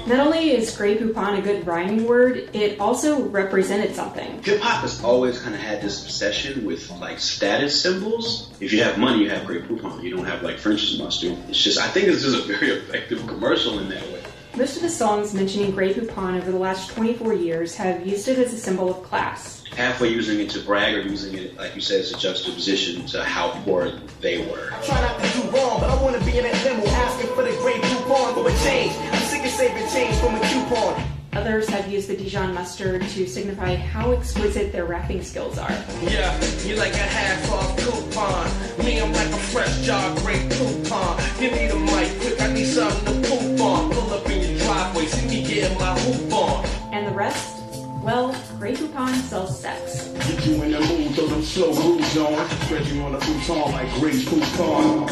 Not only is Grey Poupon a good rhyming word, it also represented something. Hip-hop has always kind of had this obsession with status symbols. If you have money, you have Grey Poupon. You don't have French's mustard. It's just, I think this is a very effective commercial in that way. Most of the songs mentioning Grey Poupon over the last 24 years have used it as a symbol of class. Halfway using it to brag or using it, like you said, as a juxtaposition to how poor they were. Try not to do wrong, but I want to be in that limo asking for the Grey Poupon for a change. I'm sick of saving change from a coupon. Others have used the Dijon mustard to signify how exquisite their rapping skills are. Yeah, you like a half-off coupon. Me, I'm like a fresh jar, Grey Poupon. Give me the mic quick, I need something to poop on. Pull up in your driveway, see me getting my hoop on. And the rest? Well, Grey Poupon sells sex. Get you in the mood, throw them slow grooves on. Spread you on a futon like Grey Poupon.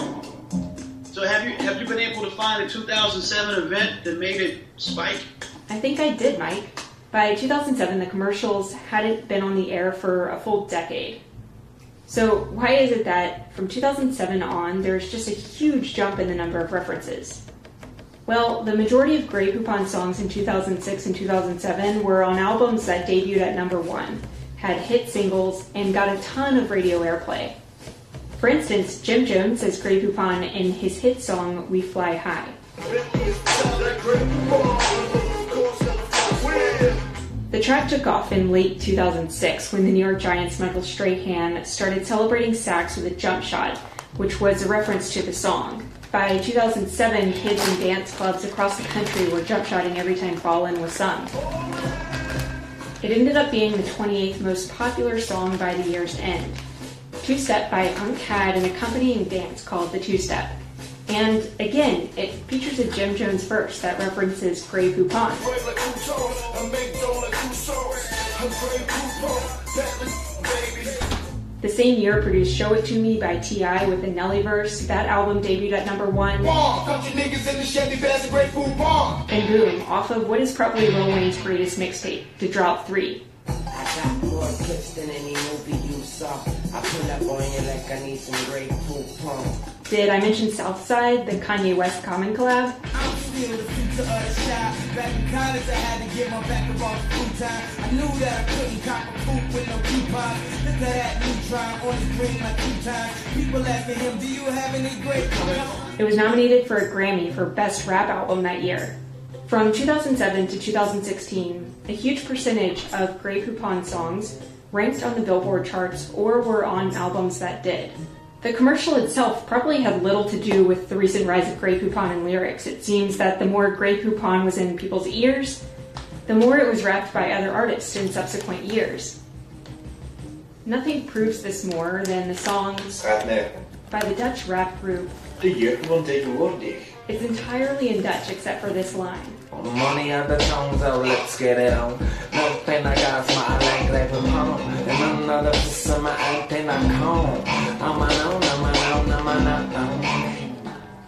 So have you been able to find a 2007 event that made it spike? I think I did, Mike. By 2007, the commercials hadn't been on the air for a full decade. So why is it that from 2007 on, there's just a huge jump in the number of references? Well, the majority of Grey Poupon songs in 2006 and 2007 were on albums that debuted at #1, had hit singles, and got a ton of radio airplay. For instance, Jim Jones says Grey Poupon in his hit song, We Fly High. The track took off in late 2006 when the New York Giants' Michael Strahan started celebrating sacks with a jump shot, which was a reference to the song. By 2007, kids in dance clubs across the country were jump shotting every time Fallin' was sung. It ended up being the 28th most popular song by the year's end. Two-Step by Unk had an accompanying dance called the Two-Step. And again, it features a Jim Jones verse that references Grey Poupon. The same year produced Show It To Me by T.I. with a Nelly verse. That album debuted at #1. And boom, off of what is probably Lil Wayne's greatest mixtape, To Drop 3. I got more clips than any movie you saw. I pull up on you like I need some Grey Poupon. Did I mention Southside, the Kanye West Common collab? I'm still the future of the shop. Back in college, I had to get my back about the food time. I knew that I couldn't cop a coupe with no coupons. Look at that neutron on his green like 2 times. People asking him, do you have any Grey Poupon? It was nominated for a Grammy for Best Rap Album that year. From 2007 to 2016, a huge percentage of Grey Poupon songs ranked on the Billboard charts or were on albums that did. The commercial itself probably had little to do with the recent rise of Grey Poupon in lyrics. It seems that the more Grey Poupon was in people's ears, the more it was rapped by other artists in subsequent years. Nothing proves this more than the songs by the Dutch rap group. De jeugd van tegenwoordig. It's entirely in Dutch except for this line. Money on the tongue, so let's get it on. No pena gasma alegre pupon. And another summer I think I come.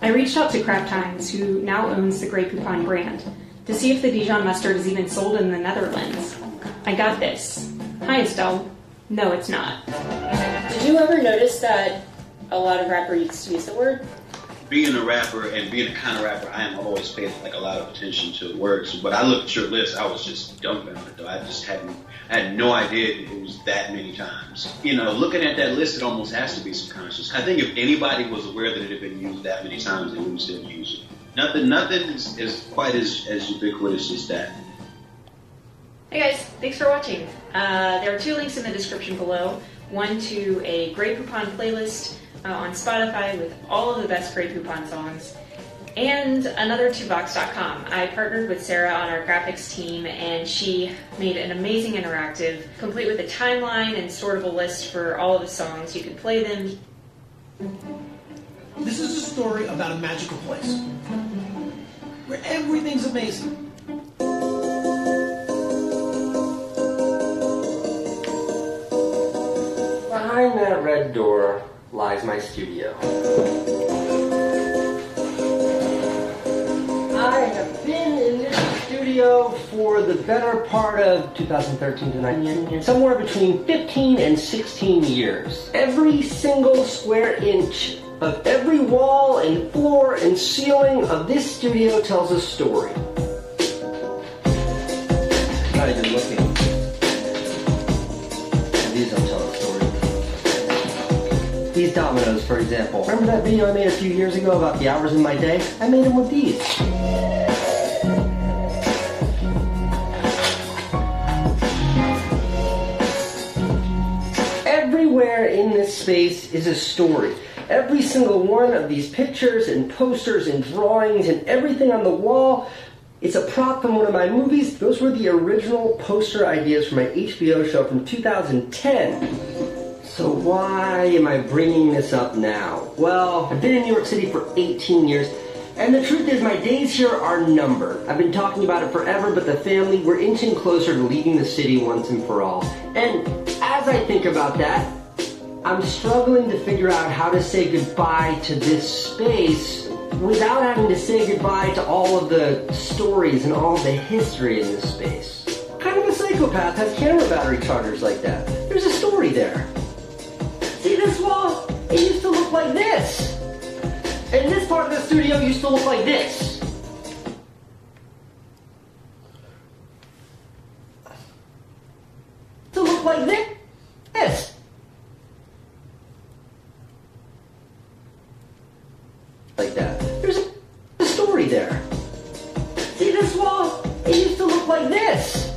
I reached out to Kraft Heinz, who now owns the Grey Poupon brand, to see if the Dijon mustard is even sold in the Netherlands. I got this. Hi, Estelle. No, it's not. Did you ever notice that a lot of rappers use the word? Being a rapper and being the kind of rapper I am, I've always paid like a lot of attention to words. But I looked at your list, I was just dumbfounded though. I had no idea it was that many times. You know, looking at that list, it almost has to be subconscious. I think if anybody was aware that it had been used that many times, they wouldn't still use it. Nothing is quite as ubiquitous as that. Hey guys, thanks for watching. There are 2 links in the description below. One to a Grey Poupon playlist on Spotify with all of the best Grey Poupon songs, and another to Vox.com. I partnered with Sarah on our graphics team, and she made an amazing interactive, complete with a timeline and sortable list for all of the songs. You can play them. This is a story about a magical place where everything's amazing. Behind that red door lies my studio. I have been in this studio for the better part of 2013 to 19, somewhere between 15 and 16 years. Every single square inch of every wall and floor and ceiling of this studio tells a story. Not even looking. These don't tell a story. These dominoes, for example. Remember that video I made a few years ago about the hours in my day? I made them with these. Everywhere in this space is a story. Every single one of these pictures and posters and drawings and everything on the wall, it's a prop from one of my movies. Those were the original poster ideas for my HBO show from 2010. So why am I bringing this up now? Well, I've been in New York City for 18 years, and the truth is my days here are numbered. I've been talking about it forever, but the family, we're inching closer to leaving the city once and for all. And as I think about that, I'm struggling to figure out how to say goodbye to this space without having to say goodbye to all of the stories and all of the history in this space. What kind of a psychopath has camera battery chargers like that? There's a story there. See this wall? It used to look like this. And this part of the studio used to look like this. To look like this. Like that. There's a story there. See this wall? It used to look like this.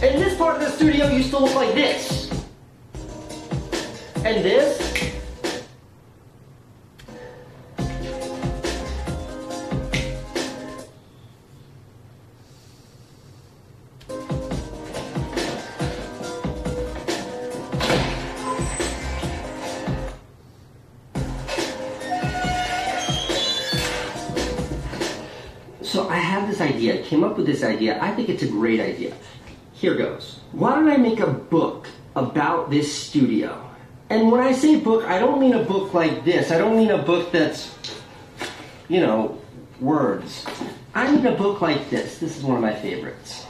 And this part of the studio used to look like this. And this? So I have this idea, I came up with this idea, I think it's a great idea. Here goes. Why don't I make a book about this studio? And when I say book, I don't mean a book like this. I don't mean a book that's, you know, words. I mean a book like this. This is one of my favorites.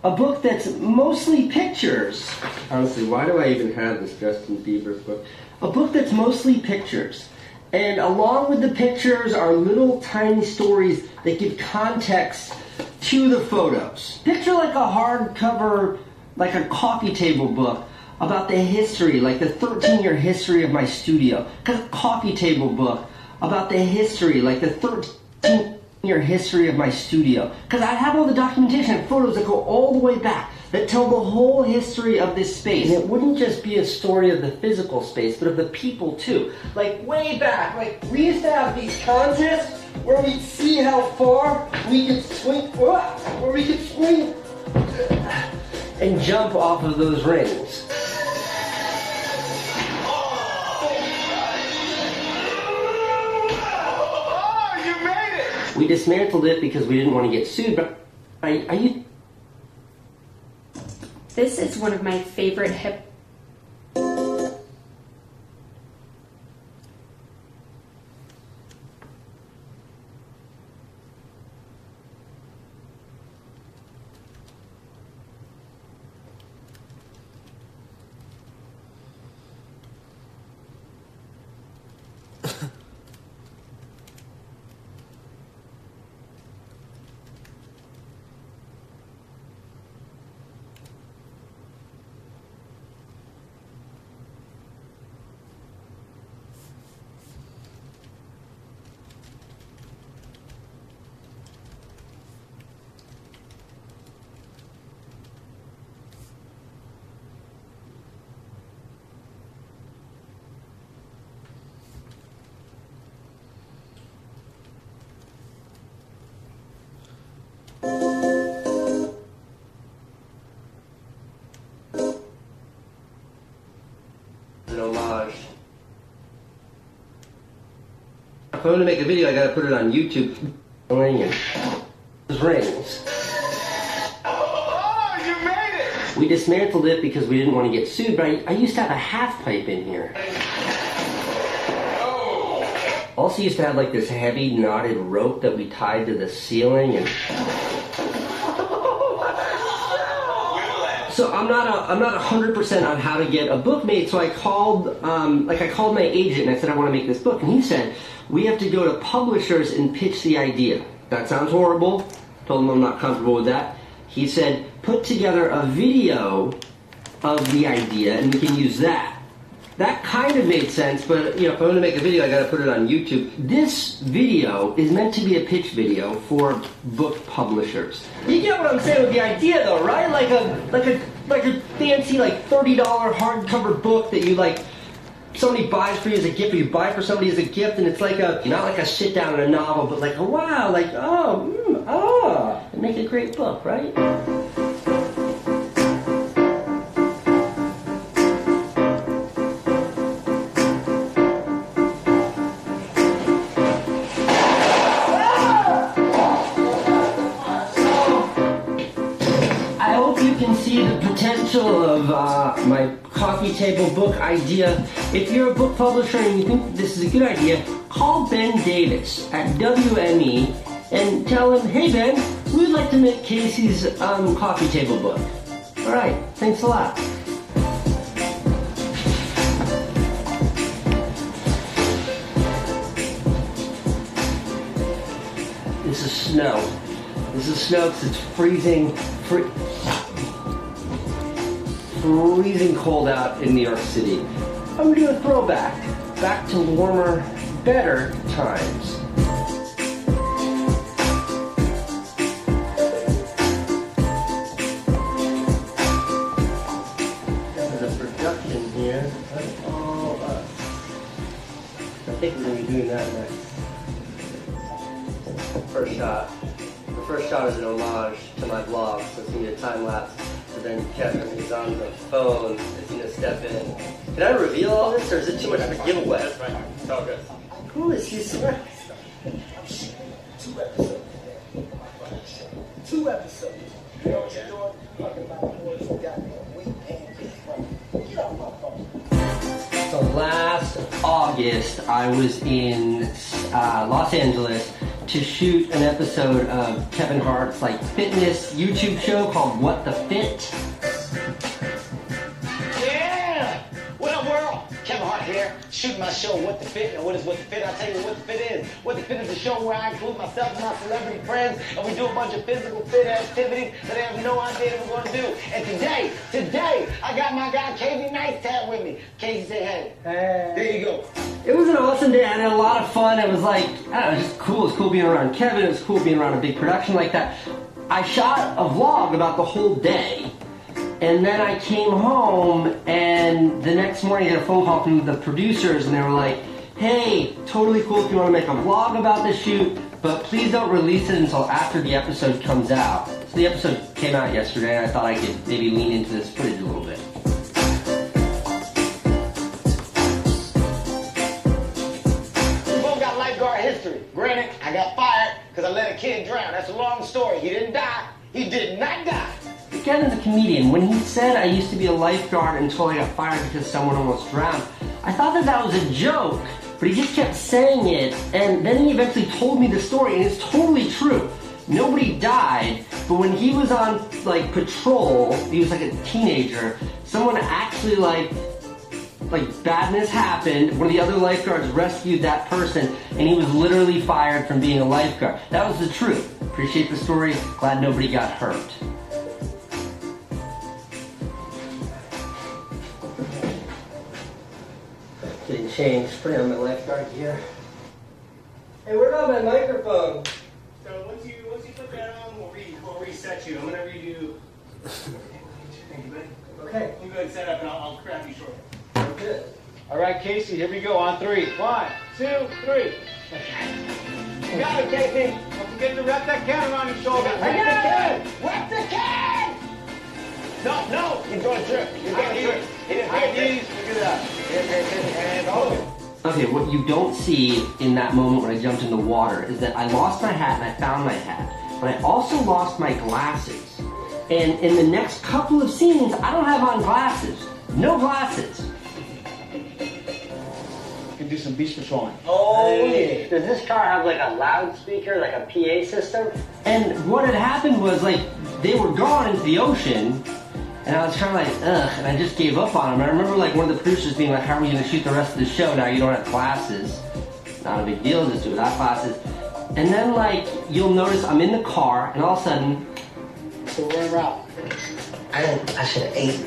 A book that's mostly pictures. Honestly, why do I even have this Justin Bieber book? A book that's mostly pictures. And along with the pictures are little tiny stories that give context to the photos. Picture like a hardcover, like a coffee table book about the history, like the 13-year history of my studio. A coffee table book about the history, like the 13-year history of my studio. Because I have all the documentation and photos that go all the way back, that tell the whole history of this space. And it wouldn't just be a story of the physical space, but of the people too. Like way back, like we used to have these contests where we'd see how far we could swing, where we could swing and jump off of those rings. We dismantled it because we didn't want to get sued, but I This is one of my favorite hip. An homage. If I want to make a video, I gotta put it on YouTube. Rings. Oh, you made it! We dismantled it because we didn't want to get sued, but I used to have a half pipe in here. Also used to have like this heavy knotted rope that we tied to the ceiling, and so I'm not 100% on how to get a book made. So I called my agent and I said I want to make this book, and he said we have to go to publishers and pitch the idea. That sounds horrible. Told him I'm not comfortable with that. He said put together a video of the idea and we can use that. That kind of made sense, but if I want to make a video, I got to put it on YouTube. This video is meant to be a pitch video for book publishers. You get what I'm saying with the idea, though, right? Like a fancy $30 hardcover book that you somebody buys for you as a gift, or you buy for somebody as a gift, and it's like not like a sit down in a novel, but like a wow, and make a great book, right? See the potential of my coffee table book idea. If you're a book publisher and you think this is a good idea, call Ben Davis at WME and tell him, hey Ben, we'd like to make Casey's coffee table book. Alright, thanks a lot. This is snow. This is snow because it's freezing cold out in New York City. I'm gonna do a throwback, back to warmer, better times. There's a production here. That's all us. I think we're gonna be doing that next. First shot. The first shot is an homage to my vlog, so it's gonna be a time lapse. So then Kevin is on the phone, is gonna step in. Can I reveal all this, or is it too much of a giveaway? That's fine. It's all good. Who is this? 2 episodes. 2 episodes. You know what you're doing? Talking about boys who got weak and get off my phone. So last August, I was in Los Angeles to shoot an episode of Kevin Hart's fitness YouTube show called What the Fit. Yeah! What up, world? Kevin Hart here, shooting my show What the Fit. And what is What the Fit? I'll tell you what the fit is. What the Fit is a show where I include myself and my celebrity friends, and we do a bunch of physical fit activities that they have no idea that we're going to do. And today, I got my guy Casey Neistat with me. Casey, say hey. Hey. There you go. It was an awesome day. I had a lot of fun. It was just cool. It was cool being around Kevin. It was cool being around a big production like that. I shot a vlog about the whole day, and then I came home, and the next morning I got a phone call from the producers, and they were like, hey, totally cool if you want to make a vlog about the shoot, but please don't release it until after the episode comes out. So the episode came out yesterday, and I thought I could maybe lean into this footage a little bit. History. Granted, I got fired because I let a kid drown. That's a long story. He didn't die. He did not die. Kevin's a comedian. When he said I used to be a lifeguard until I got fired because someone almost drowned, I thought that was a joke, but he just kept saying it, and then he eventually told me the story, and it's totally true. Nobody died, but when he was on, like, patrol, he was like a teenager, someone actually, like badness happened, one of the other lifeguards rescued that person, and he was literally fired from being a lifeguard. That was the truth. Appreciate the story. Glad nobody got hurt. Getting changed. Put on my lifeguard gear. Hey, what about my microphone? So once you put that on, we'll reset you. I'm gonna redo. Thank you, buddy. Okay. You go ahead and set up, and I'll grab you shortly. Good. All right, Casey, here we go on 3. 1, 2, 3. You got it, Casey. Don't forget to wrap that can around your shoulder. I got it! Wrap the can! No, you're going to trip. You're going to trip. High knees, look at that. And hold it. Okay, what you don't see in that moment when I jumped in the water is that I lost my hat and I found my hat, but I also lost my glasses. And in the next couple of scenes, I don't have on glasses. No glasses. You can do some beach patrolling. Oh, yeah. Does this car have like a loudspeaker, like a PA system? And what had happened was, like, they were gone into the ocean, and I was kind of like, ugh, and I just gave up on them. I remember, like, one of the producers being like, how are we going to shoot the rest of the show now? You don't have glasses. Not a big deal, just do it without glasses. And then, like, you'll notice I'm in the car, and all of a sudden... So we're en route. I should have ate.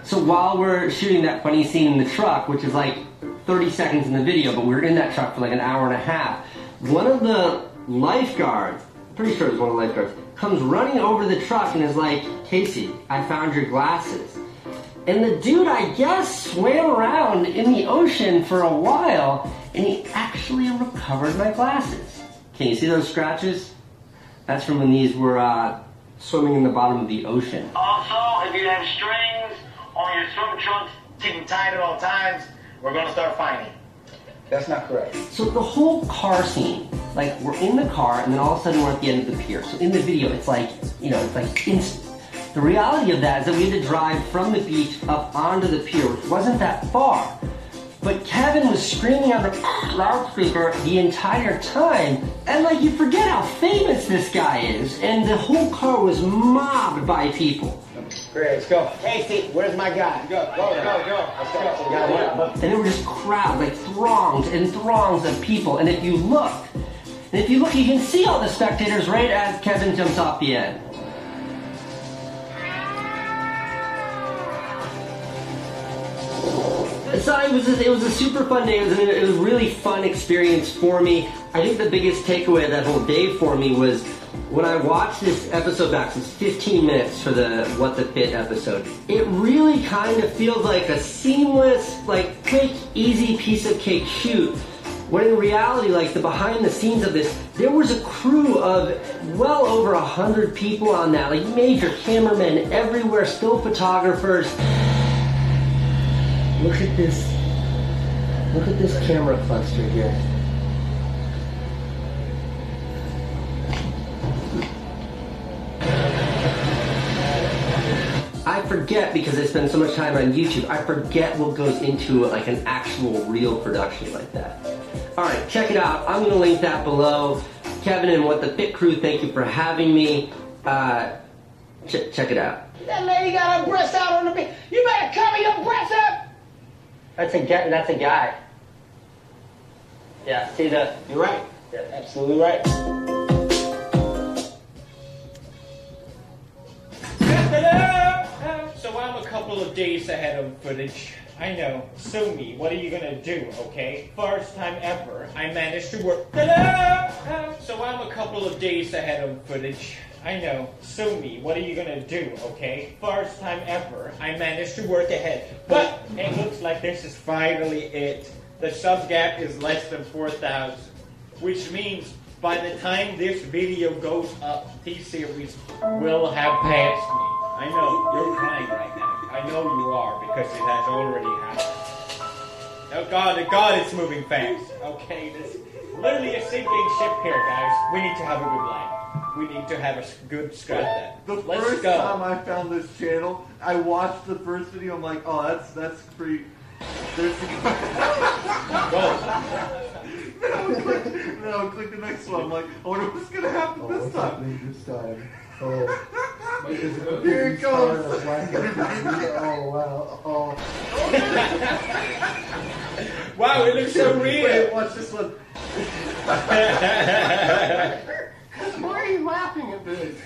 So while we're shooting that funny scene in the truck, which is like 30 seconds in the video, but we were in that truck for like an hour and a half, one of the lifeguards, pretty sure it was one of the lifeguards, comes running over the truck and is like, Casey, I found your glasses. And the dude, I guess, swam around in the ocean for a while, and he actually recovered my glasses. Can you see those scratches? That's from when these were swimming in the bottom of the ocean. Also, if you have strings on your swim trunks, keep them tied at all times. We're going to start fining. That's not correct. So the whole car scene, like, we're in the car, and then all of a sudden we're at the end of the pier. So in the video, it's like, you know, it's like instant. The reality of that is that we had to drive from the beach up onto the pier, which wasn't that far. But Kevin was screaming on the loudspeaker the entire time, and like, you forget how famous this guy is, and the whole car was mobbed by people. Great, let's go. Casey, where's my guy? Go. Let's go. And there were just crowds, like throngs and throngs of people. And if you look, you can see all the spectators right as Kevin jumps off the end. So it was a super fun day. It was a really fun experience for me. I think the biggest takeaway of that whole day for me was when I watched this episode back, it's 15 minutes for the What the Fit episode, it really kind of feels like a seamless, like, quick, easy piece of cake shoot. When in reality, like, the behind the scenes of this, there was a crew of well over 100 people on that, like major cameramen everywhere, still photographers. Look at this. Look at this camera cluster here. I forget, because I spend so much time on YouTube, I forget what goes into like an actual real production like that. Alright, check it out. I'm going to link that below. Kevin and What the Fit crew, thank you for having me. Check it out. That lady got her breasts out on the beach. You better cover your breasts up! That's a guy. Yeah, see the... You're right. Yeah. Absolutely right. So I'm a couple of days ahead of footage. I know. Sue me. What are you gonna do, okay? First time ever, I managed to work... So I'm a couple of days ahead of footage. I know. Sue me. What are you gonna do, okay? First time ever, I managed to work ahead. But it looks like this is finally it. The sub gap is less than 4,000. Which means by the time this video goes up, T-Series will have passed me. I know, you're crying right now. I know you are, because it has already happened. Oh God, it's moving fast. Okay, this is literally a sinking ship here, guys. We need to have a good life. We need to have a good scrap that. The Let's first go. time I found this channel, I watched the first video. I'm like, oh, that's pretty. There's the. Then I would click the next one. I'm like, I wonder what's gonna happen this time. This time. Oh. Here it goes. Oh wow. Oh. Wow, it looks so real. Wait, watch this one. Why are you laughing at this?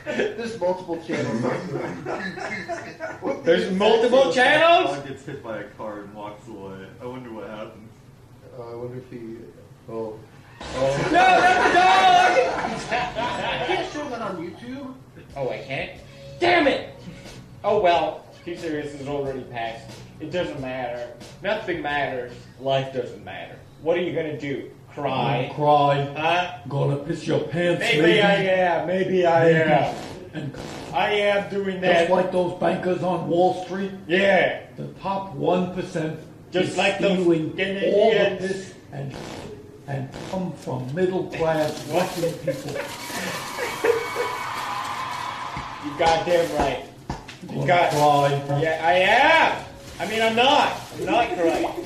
There's multiple channels. There's multiple channels? Dog gets hit by a car and walks away. I wonder what happens. I wonder if he. Oh. No, that's the dog! You can't show that on YouTube. Oh, I can't? Damn it! Oh well, T-Series is already passed. It doesn't matter. Nothing matters. Life doesn't matter. What are you gonna do? Cry? Cry. Huh? Gonna piss your pants, Maybe I am. Maybe I am. And I am doing that. just like those bankers on Wall Street. Yeah. The top 1%. Just is like those stealing fucking all the idiots. piss and come from middle class working people. You goddamn right. You Gonna got. cry. Yeah, I am. I mean, I'm not. I'm not crying.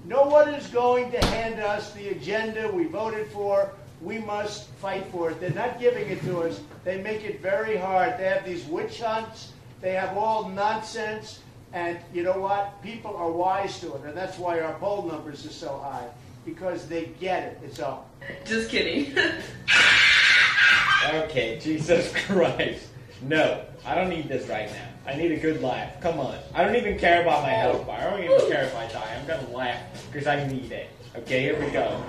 No one is going to hand us the agenda we voted for. We must fight for it. They're not giving it to us. They make it very hard. They have these witch hunts. They have all nonsense. And you know what? People are wise to it. And that's why our poll numbers are so high. Because they get it. It's all. Just kidding. Okay, Jesus Christ. No, I don't need this right now. I need a good laugh. Come on. I don't even care about my health bar. I don't even care if I die. I'm gonna laugh because I need it. Okay, here we go.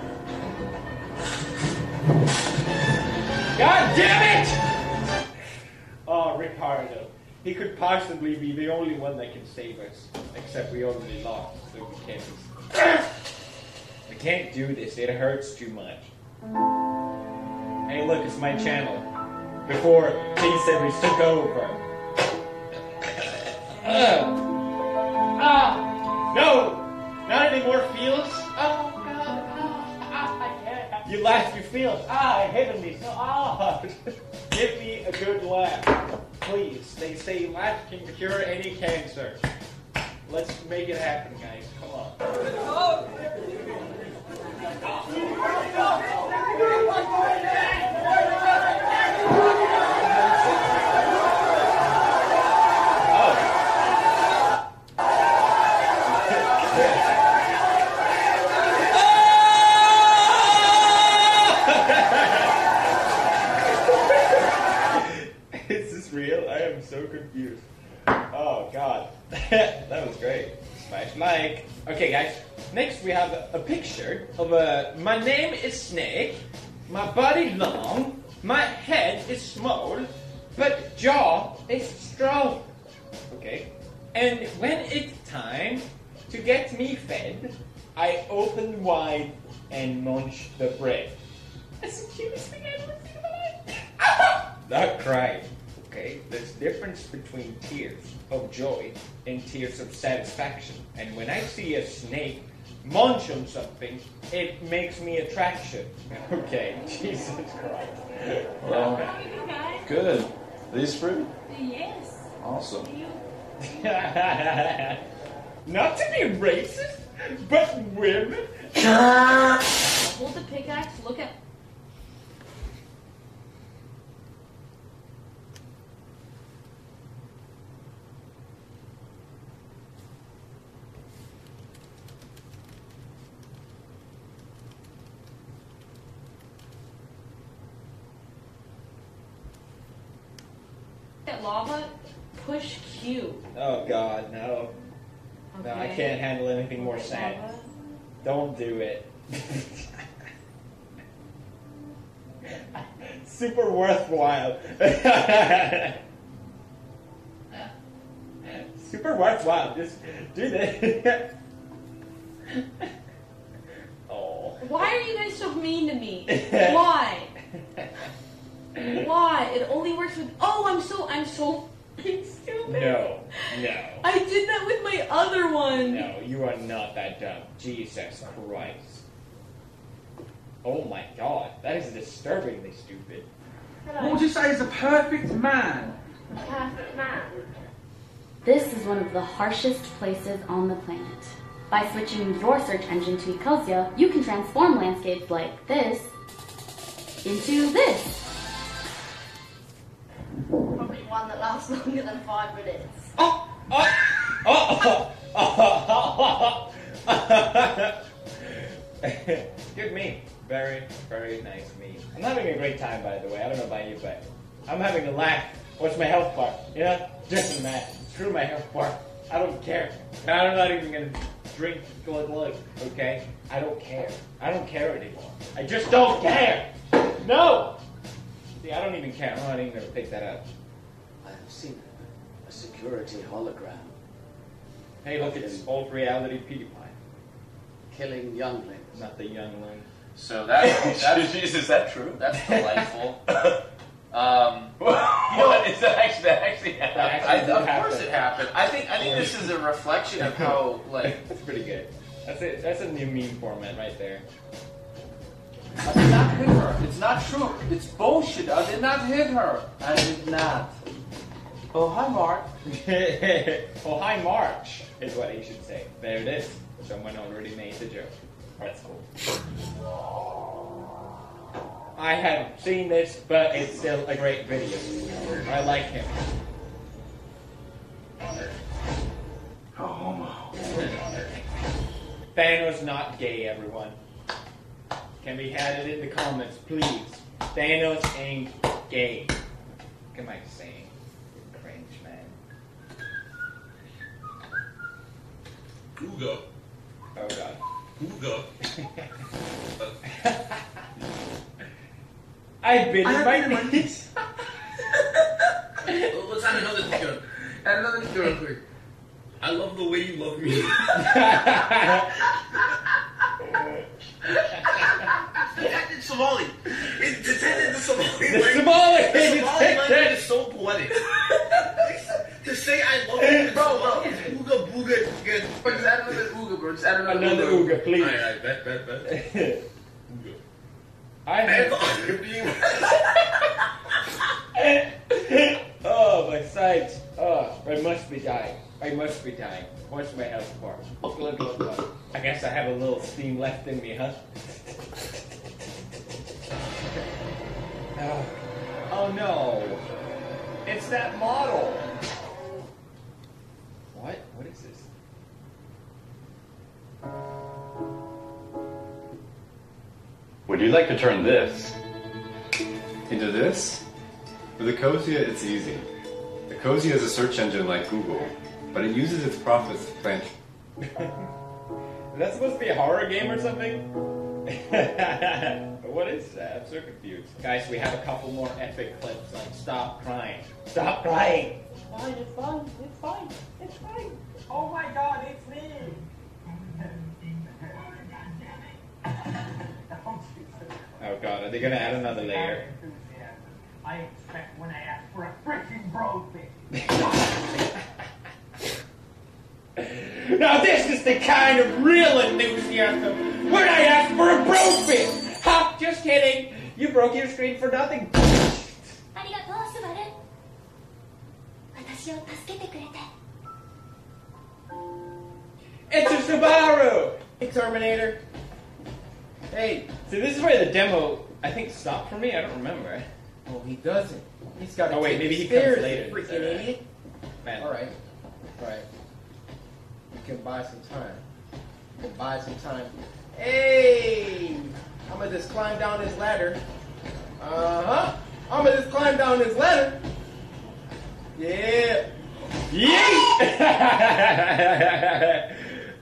God damn it! Oh, Ricardo. He could possibly be the only one that can save us. Except we already lost, so we can't. I can't do this. It hurts too much. Hey, look, it's my channel. Before T-Series took over. No! Not any more feels? Oh, no. I can't. You laugh, you feel. I hate me so hard. Give me a good laugh. Please. They say laugh can cure any cancer. Let's make it happen, guys. Come on. Is this real? I am so confused. Oh, God. That was great. Smash like. Okay, guys. Next, we have a picture of my name is Snake, my body long, my head is small, but jaw is strong. Okay? And when it's time to get me fed, I open wide and munch the bread. That's the cutest thing I've ever seen in my life. Not crying. Okay? There's difference between tears of joy and tears of satisfaction. And when I see a snake munch on something, it makes me attraction. Okay, Jesus Christ. Well, good. Are these fruit? Yes. Awesome. Not to be racist, but women. Hold the pickaxe, look at. Lava, push Q. Oh God, no. Okay. No, I can't handle anything more sad. Lava. Don't do it. Super worthwhile. Super worthwhile. Just do this. Oh. Why are you guys so mean to me? Why? Why? It only works with. Oh, I'm so stupid. No. I did that with my other one. No, you are not that dumb. Jesus Christ. Oh my god, that is disturbingly stupid. What would you say is a perfect man? Perfect man. This is one of the harshest places on the planet. By switching your search engine to Ecosia, you can transform landscapes like this into this. Probably one that lasts longer than 5 minutes. Good meme. Very, very nice meme. I'm having a great time, by the way. I don't know about you, but I'm having a laugh. What's my health bar? You know? Just that. Screw my health bar. I don't care. I'm not even gonna drink glug, okay? I don't care. I don't care anymore. I just don't care. No! See, I don't even care. I'm not even gonna pick that up. I have seen a security hologram. Hey, look, it's old reality PewDiePie. Killing younglings. Not the youngling. So that's is that true? That's delightful. What is that actually happened? Of course it happened. I think this is a reflection of how That's pretty good. That's it. That's a new meme format right there. I did not hit her. It's not true. It's bullshit. I did not hit her. I did not. Oh, hi, Mark. Oh, hi, March, is what he should say. There it is. Someone already made the joke. That's cool. I haven't seen this, but it's still a great video. I like him. Thanos not gay, everyone. Can we have it in the comments, please? Thanos ain't gay. What am I saying? Cringe, man. Ooga. Oh god. Ooga. I've been in my knees. Let's add another joke. Add another joke, quick. I love the way you love me. It's Somali. It's the Somali language. The Somali language is so poetic. To say I love you, bro. It's ooga booga. Just add another ooga, bro. Just add Another ooga, please. Alright, bet. Ooga. I have. Oh, my sides. Oh, I must be dying. I must be dying. What's my health bar? Look. I guess I have a little steam left in me, huh? Oh no. It's that model. What? What is this? Would you like to turn this into this? With Ecosia, it's easy. Ecosia is a search engine like Google, but it uses its profits to plant. Is that supposed to be a horror game or something? What is that? I'm so confused. Guys, we have a couple more epic clips on Stop Crying. Stop crying! It's fine, it's fine, it's fine, it's fine. Oh my god, it's me! Oh god, are they gonna add another layer? I expect when I ask for a freaking bro thing. Now this is the kind of real enthusiasm when I ask for a bro fit! Ha! Just kidding! You broke your screen for nothing. ありがとう、スバル。私を助けてくれて。It's a Subaru! Hey, Terminator. Hey, see, this is where the demo, I think, stopped for me. I don't remember. Oh, he doesn't. He's got to. Oh wait, maybe he comes later. Freaking idiot. Man. All right. You can buy some time. Hey, I'm gonna just climb down this ladder. I'm gonna just climb down this ladder. Yeah. Yeet!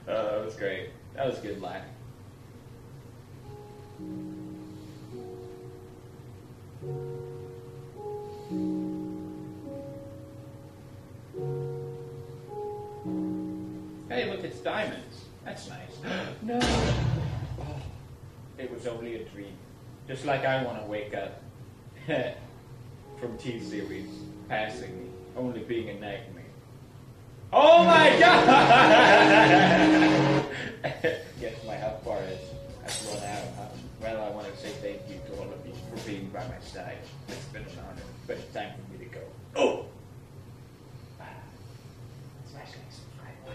Oh, that was great. That was a good laugh. Hey, look, it's diamonds. That's nice. No. Oh, it was only a dream. Just like I want to wake up from T-Series passing me, only being a nightmare. Oh my god! Guess my health bar has run out. Well, I want to by my side. It's been an honor, but it's time for me to go. Oh! Smash, subscribe, buy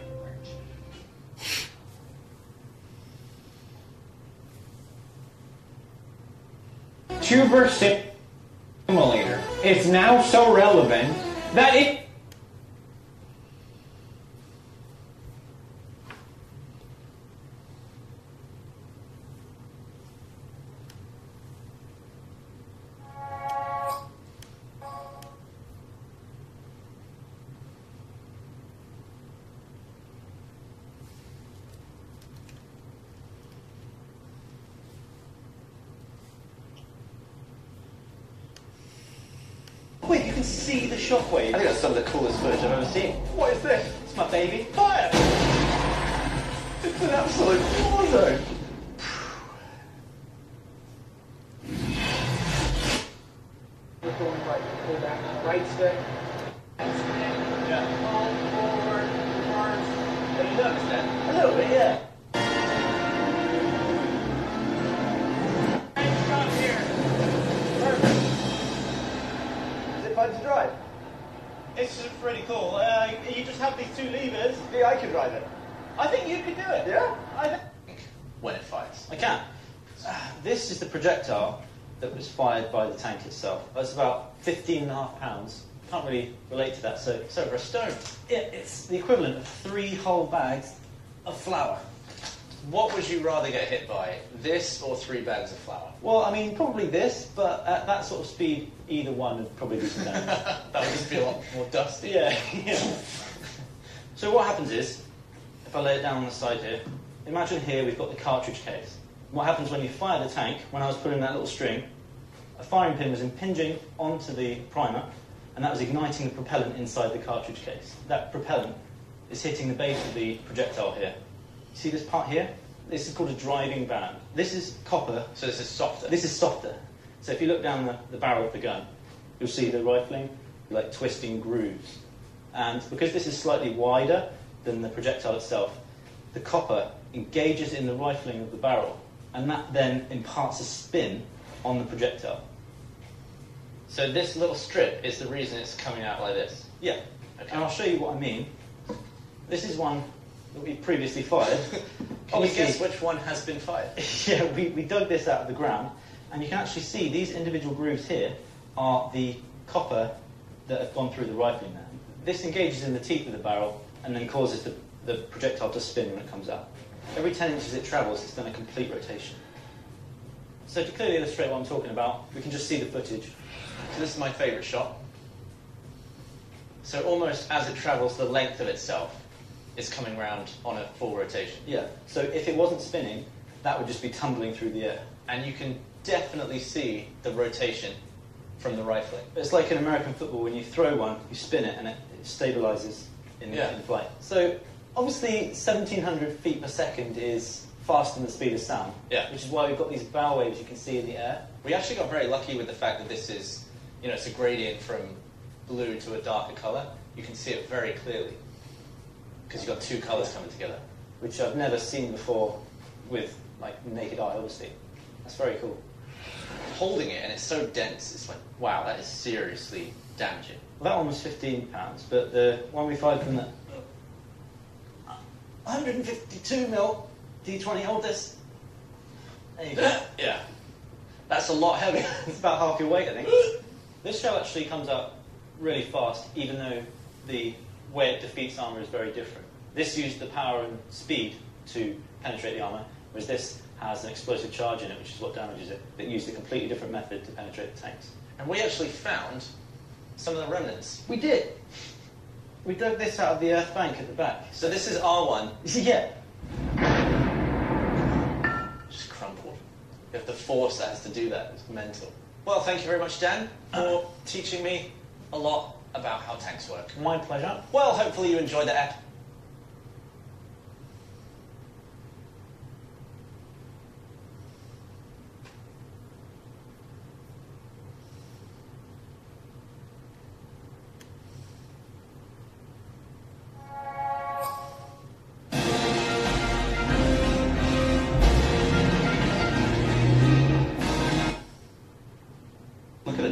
merch. Tuber Simulator is now so relevant that it... Wait, you can see the shockwave. I think that's some of the coolest footage I've ever seen. What is this? It's my baby. Fire! It's an absolute war zone. We're going right, pull back, right stick. Yeah. Pull forward, reverse. Are you nervous then? A little bit, yeah. Stop here. Perfect. Is it fun to drive? It's just pretty cool. You just have these two levers. Yeah, I could drive it. I think you could do it. Yeah? I think. When it fires. I can. This is the projectile that was fired by the tank itself. It's about 15.5 pounds. Can't really relate to that, so it's over a stone. It's the equivalent of 3 whole bags of flour. What would you rather get hit by, this or 3 bags of flour? Well, I mean, probably this, but at that sort of speed, either one would probably do some damage. That would just be a lot more dusty. Yeah, yeah. So what happens is, if I lay it down on the side here, imagine here we've got the cartridge case. What happens when you fire the tank, when I was pulling that little string, a firing pin was impinging onto the primer, and that was igniting the propellant inside the cartridge case. That propellant is hitting the base of the projectile here. See this part here? This is called a driving band. This is copper. So this is softer? This is softer. So if you look down the barrel of the gun, you'll see the rifling, like twisting grooves. And because this is slightly wider than the projectile itself, the copper engages in the rifling of the barrel, and that then imparts a spin on the projectile. So this little strip is the reason it's coming out like this? Yeah. Okay. And I'll show you what I mean. This is one that we previously fired. Can you guess which one has been fired? Yeah, we dug this out of the ground, and you can actually see these individual grooves here are the copper that have gone through the rifling there. This engages in the teeth of the barrel and then causes the projectile to spin when it comes out. Every 10 inches it travels, it's done a complete rotation. So to clearly illustrate what I'm talking about, we can just see the footage. So this is my favourite shot. So almost as it travels the length of itself, it's coming round on a full rotation. Yeah, so if it wasn't spinning, that would just be tumbling through the air. And you can definitely see the rotation from the rifling. It's like in American football, when you throw one, you spin it and it stabilises in flight. So obviously 1700 feet per second is faster than the speed of sound, which is why we've got these bow waves you can see in the air. We actually got very lucky with the fact that this is, it's a gradient from blue to a darker colour. You can see it very clearly because you've got 2 colours coming together. Which I've never seen before with naked eye, obviously. That's very cool. Holding it, and it's so dense, it's like, wow, that is seriously damaging. Well, that one was £15, but the one we fired from the 152mm D20, hold this. There you go. Yeah. That's a lot heavier. It's about half your weight, I think. This shell actually comes out really fast, even though the way it defeats armour is very different. This used the power and speed to penetrate the armour, whereas this has an explosive charge in it, which is what damages it, that used a completely different method to penetrate the tanks. And we actually found some of the remnants. We did. We dug this out of the earth bank at the back. So this is R1. Yeah. Just crumpled. You have the force that has to do that. It's mental. Well, thank you very much, Dan, for teaching me a lot about how tanks work. My pleasure. Well, hopefully you enjoyed the app.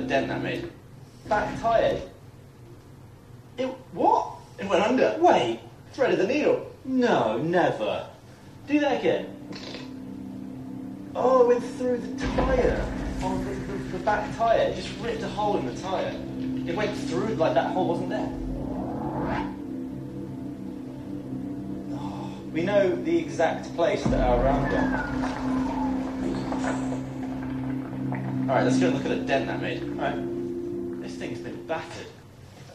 at the dent that made. Back tyre. It what? It went under. Wait. Threaded the needle. No, never. Do that again. Oh, it went through the tyre. On the back tyre. It just ripped a hole in the tyre. It went through, like that hole wasn't there. Oh, we know the exact place that our ram got. Alright, let's go and look at the dent that made. Alright. This thing's been battered.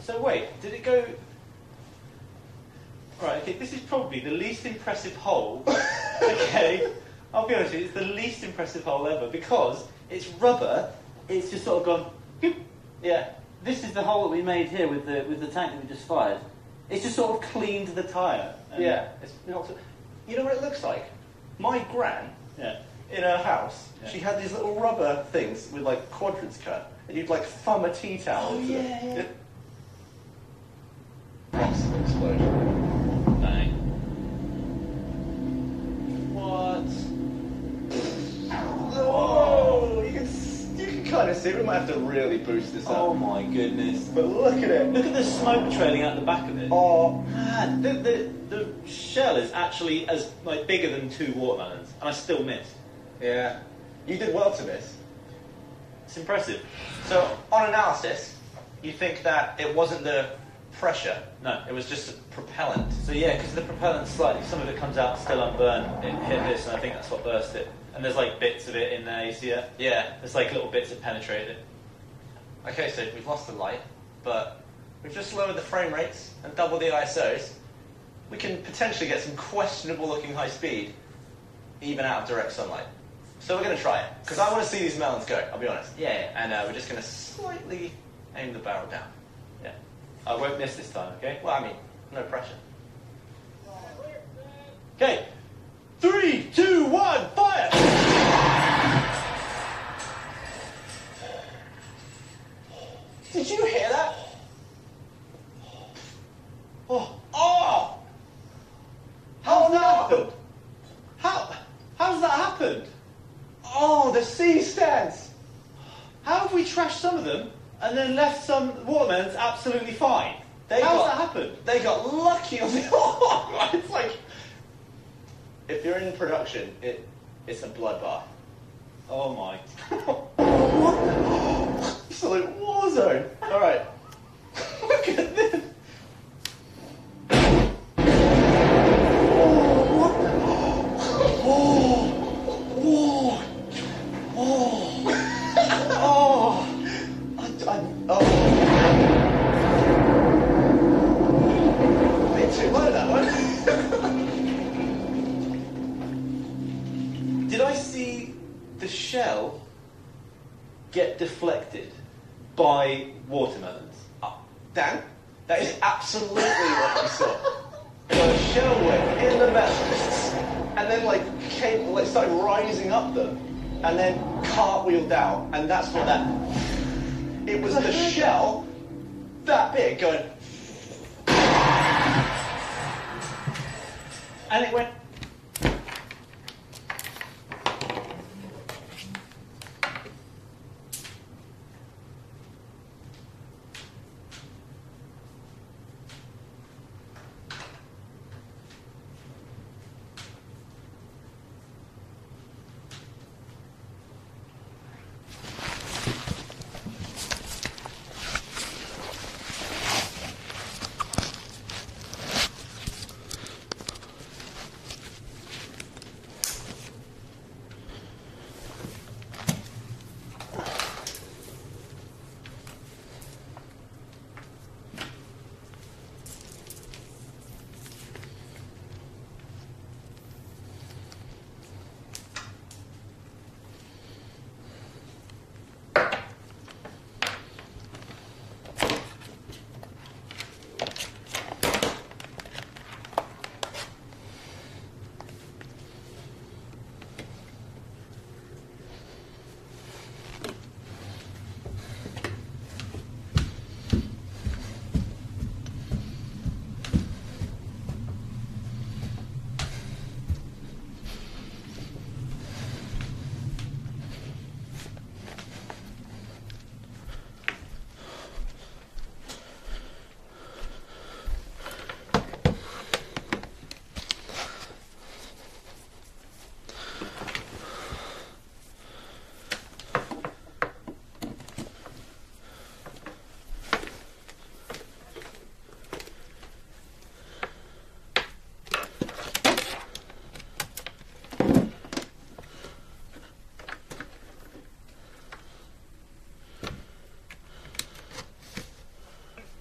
So wait, did it go... Right, okay, this is probably the least impressive hole. Okay, I'll be honest with you, it's the least impressive hole ever because it's rubber, it's just sort of gone, boop. Yeah. This is the hole that we made here with the tank that we just fired. It's just sort of cleaned the tyre. Yeah. It's not so, you know what it looks like? My gran, in her house, she had these little rubber things with like quadrants cut, and you'd like thumb a tea towel into them. Massive explosion. Bang. What? Whoa! You can kind of see. We might have to really boost this up. Oh my goodness! But look at it. Look at the smoke trailing out the back of it. Oh man! The shell is actually as like bigger than 2 watermelons, and I still missed. Yeah. You did well to miss. It's impressive. So on analysis, you think that it wasn't the pressure. No, it was just propellant. So yeah, because the propellant slightly, some of it comes out still unburned. It hit this, and I think that's what burst it. And there's like bits of it in there, you see it? Yeah, there's like little bits that penetrated it. Okay, so we've lost the light, but we've just lowered the frame rates and doubled the ISOs. We can potentially get some questionable looking high speed, even out of direct sunlight. So we're going to try it, because I want to see these melons go, I'll be honest. Yeah. And we're just going to slightly aim the barrel down. Yeah. I won't miss this time, okay? Well, I mean, no pressure. Okay. 3, 2, 1, fire! Did you hear that? Oh! Oh! How's that happened? How's that happened? Oh, the sea stands! How have we trashed some of them and then left some watermelons absolutely fine? How's that happened? They got lucky on the... It's like... If you're in production, it's a bloodbath. Oh my... Absolute war zone. Alright. Look at this. A bit too low, that one. Did I see the shell get deflected by watermelons? Dan, that is absolutely what you saw. The shell went in the melons, and then started rising up them, and then cartwheeled out, and that's what that... It was the shell, that big, going... And it went...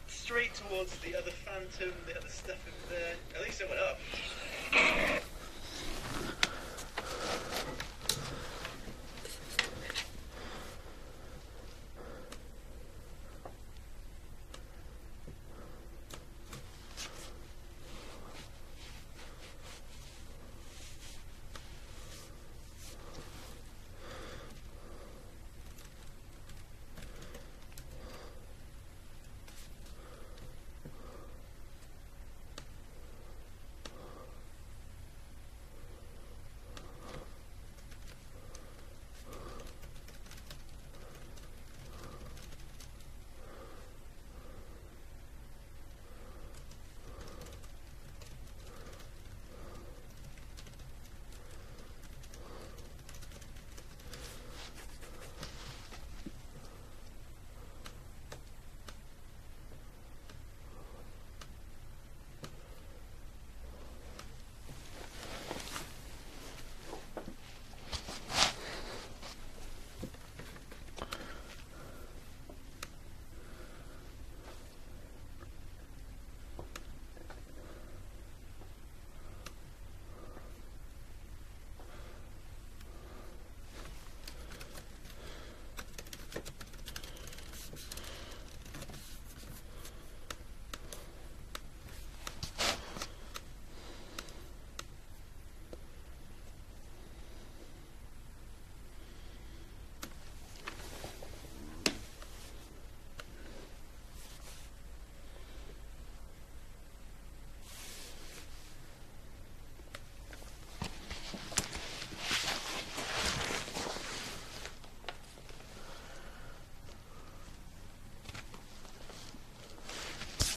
Straight towards the other phantom, the other stuff in there. At least it went up.